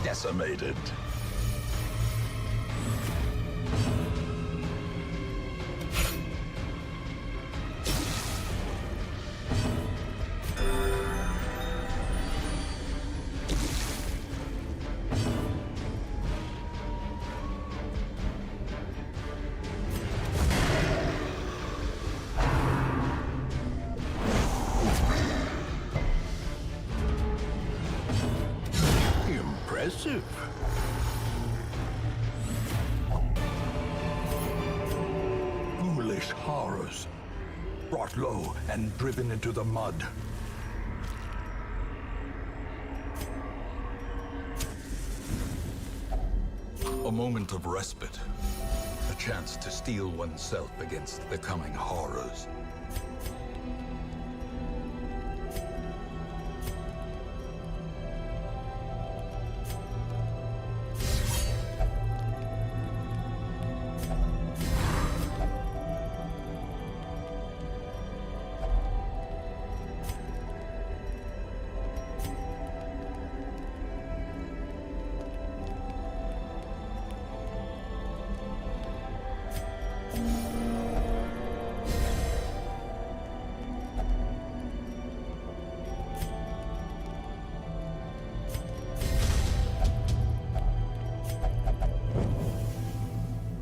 Decimated. Impressive. Foolish horrors, brought low and driven into the mud. A moment of respite, a chance to steel oneself against the coming horrors.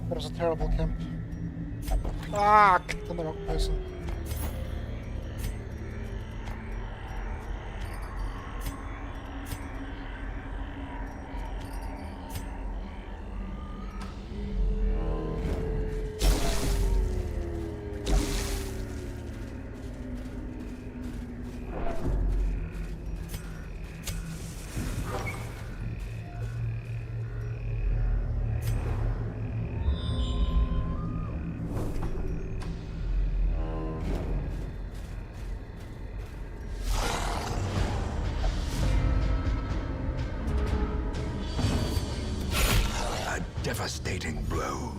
That was a terrible camp. Ah, clicked on the wrong person. devastating blow.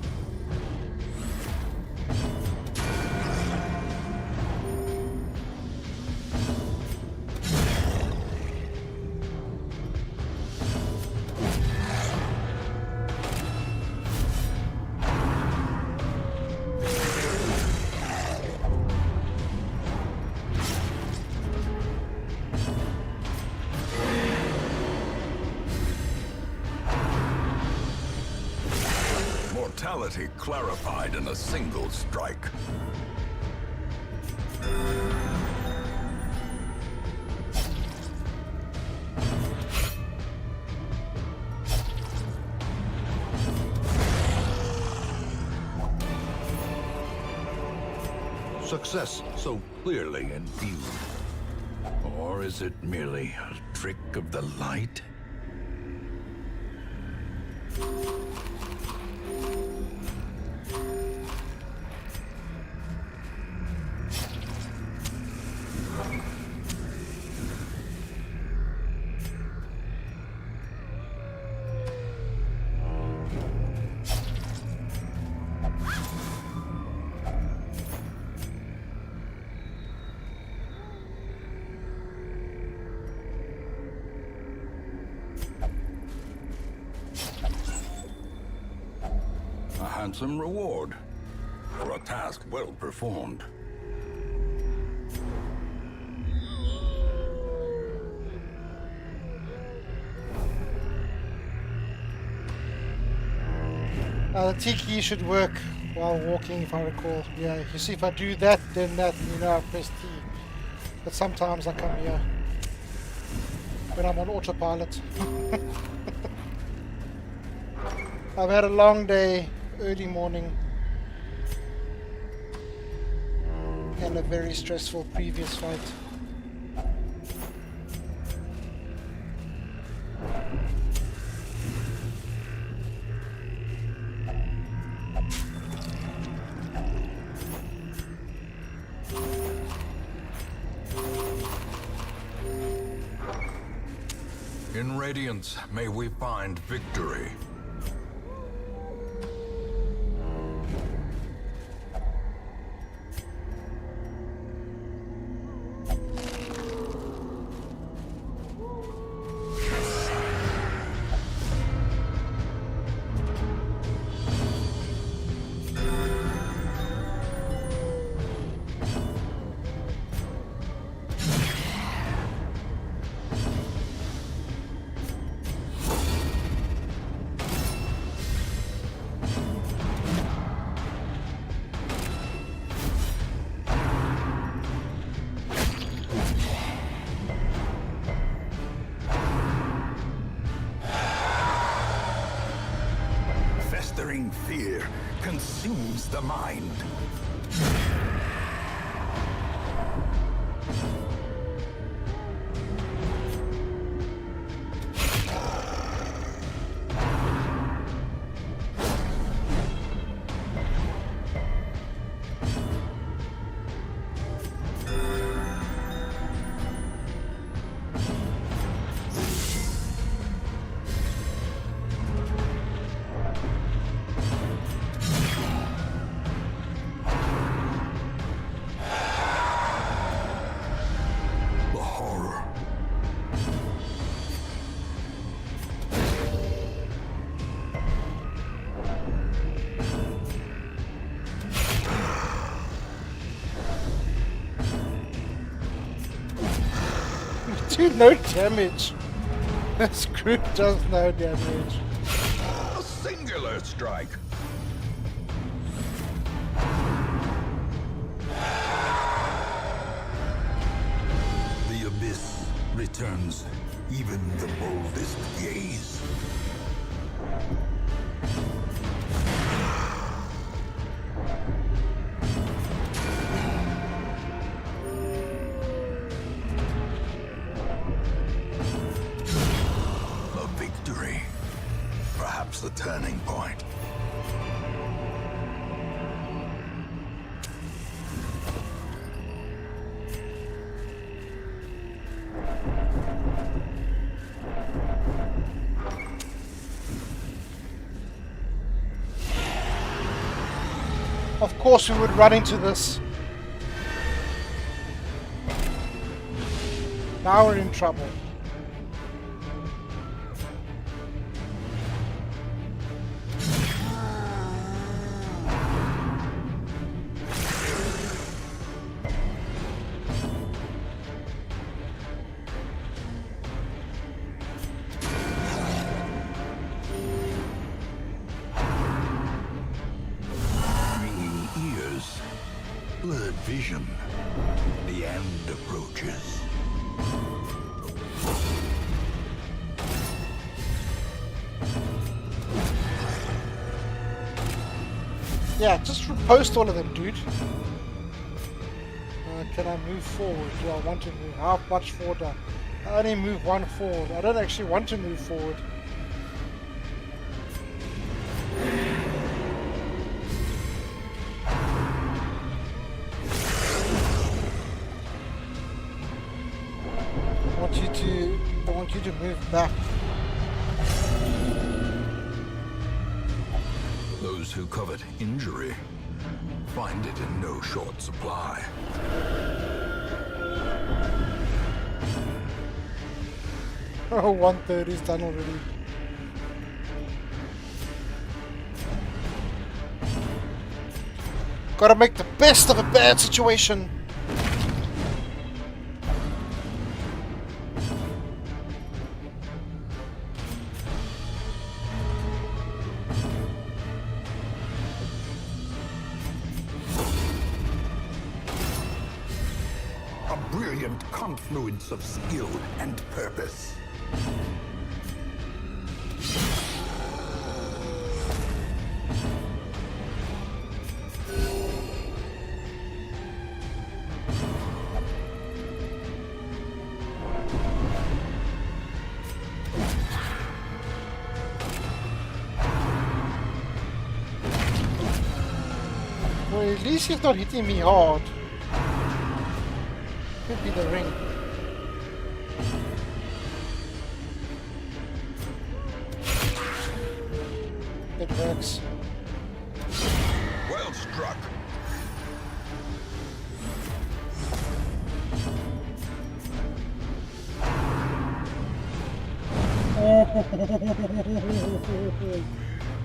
Mortality clarified in a single strike. Success so clearly in view. Or is it merely a trick of the light? A handsome reward for a task well performed. The T-key should work while walking, if I recall. Yeah, you see, if I do that, then that, you know, I press T. But sometimes I come here when I'm on autopilot. I've had a long day, early morning, and a very stressful previous fight. In Radiance, may we find victory. Fear consumes the mind. Do no damage. This group does no damage. A singular strike. The abyss returns even the boldest gaze. Perhaps the turning point. Of course we would run into this. Now we're in trouble. Ringing ears, blurred vision. The end approaches. Yeah, just repost all of them, dude. Can I move forward? Do I want to move? How much forward? I only move one forward. I don't actually want to move forward. I want you to move back. Those who covet injury find it in no short supply. Oh, 1/3 is done already. Gotta make the best of a bad situation. A brilliant confluence of skill and purpose. Well, at least he's not hitting me hard. Could be the ring. It works. Well struck.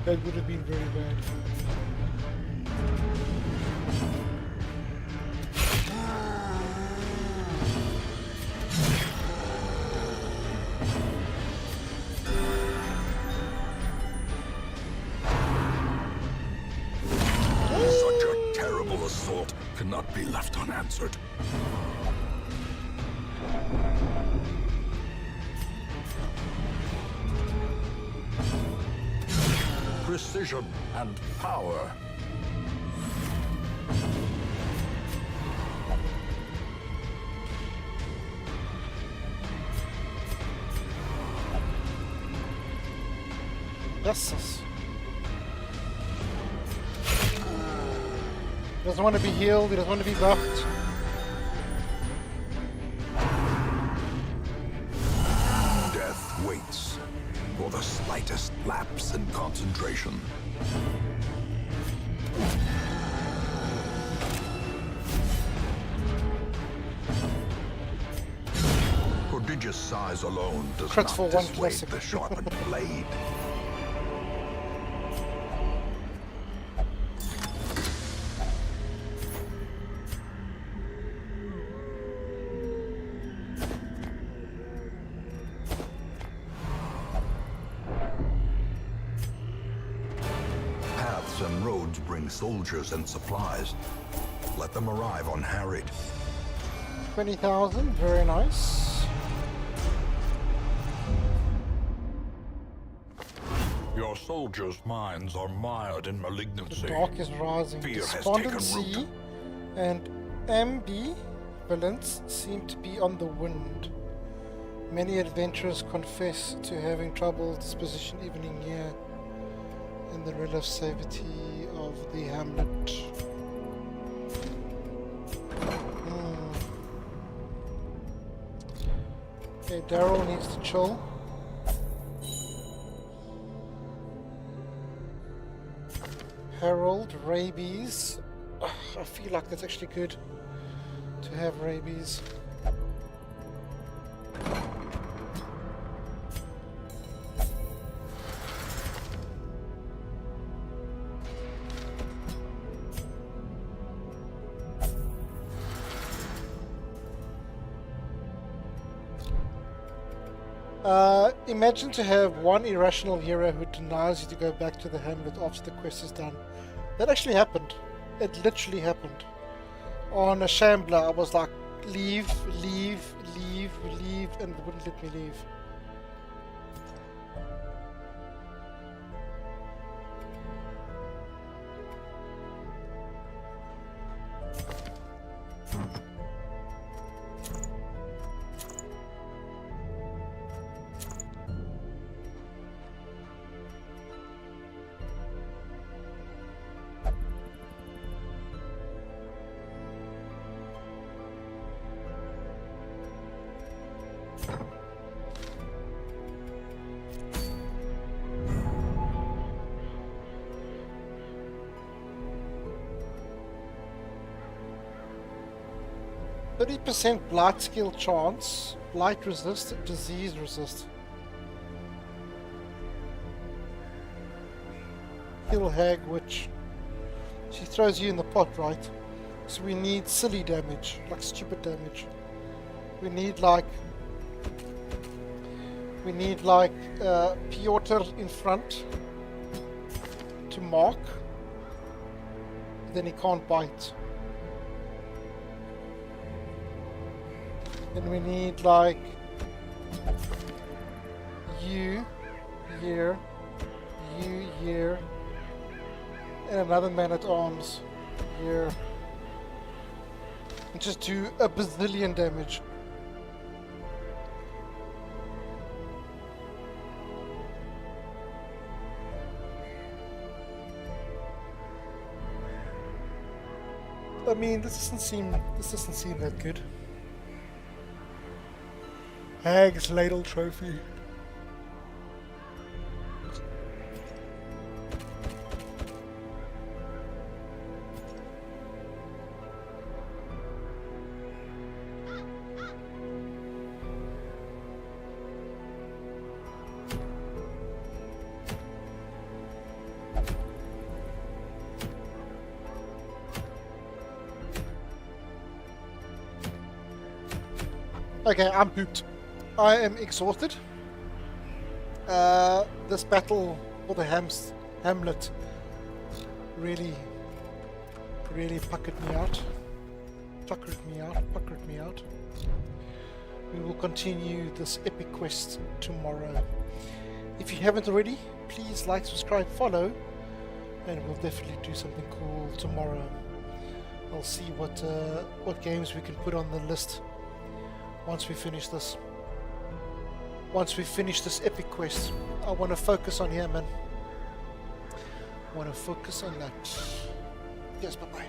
That would have been very bad. Such a terrible assault cannot be left unanswered. Precision and power. Yes. He doesn't want to be healed, he doesn't want to be buffed. Death waits for the slightest lapse in concentration. Prodigious size alone does Crits not for one dissuade classic. the sharpened blade. Paths and roads bring soldiers and supplies. Let them arrive unharried. 20,000, very nice. Your soldiers' minds are mired in The malignancy. dark is rising. Fear has taken Despondency root. and ambivalence seem to be on the wind. Many adventurers confess to having trouble disposition evening here in the relativity of the hamlet. Okay, Daryl needs to chill. Harold, rabies. Ugh, I feel like that's actually good to have rabies. Imagine to have one irrational hero who denies you to go back to the hamlet after the quest is done. That actually happened. It literally happened. On a Shambler, I was like, leave, leave, leave, leave, and they wouldn't let me leave. %, blight skill chance, blight resist, disease resist. Kill hag witch. She throws you in the pot, right? So we need silly damage, like stupid damage. We need like Piotr in front to mark. Then he can't bite. Then we need like you here, and another man at arms here. And just do a bazillion damage. I mean, this doesn't seem that good. Hag's Ladle Trophy. Okay, I'm pooped. I am exhausted. This battle for the hamlet really puckered me out. Puckered me out. We will continue this epic quest tomorrow. If you haven't already, please like, subscribe, follow, and we'll definitely do something cool tomorrow. I'll see what games we can put on the list once we finish this. Once we finish this epic quest, I want to focus on here, man. I want to focus on that. Yes, bye-bye.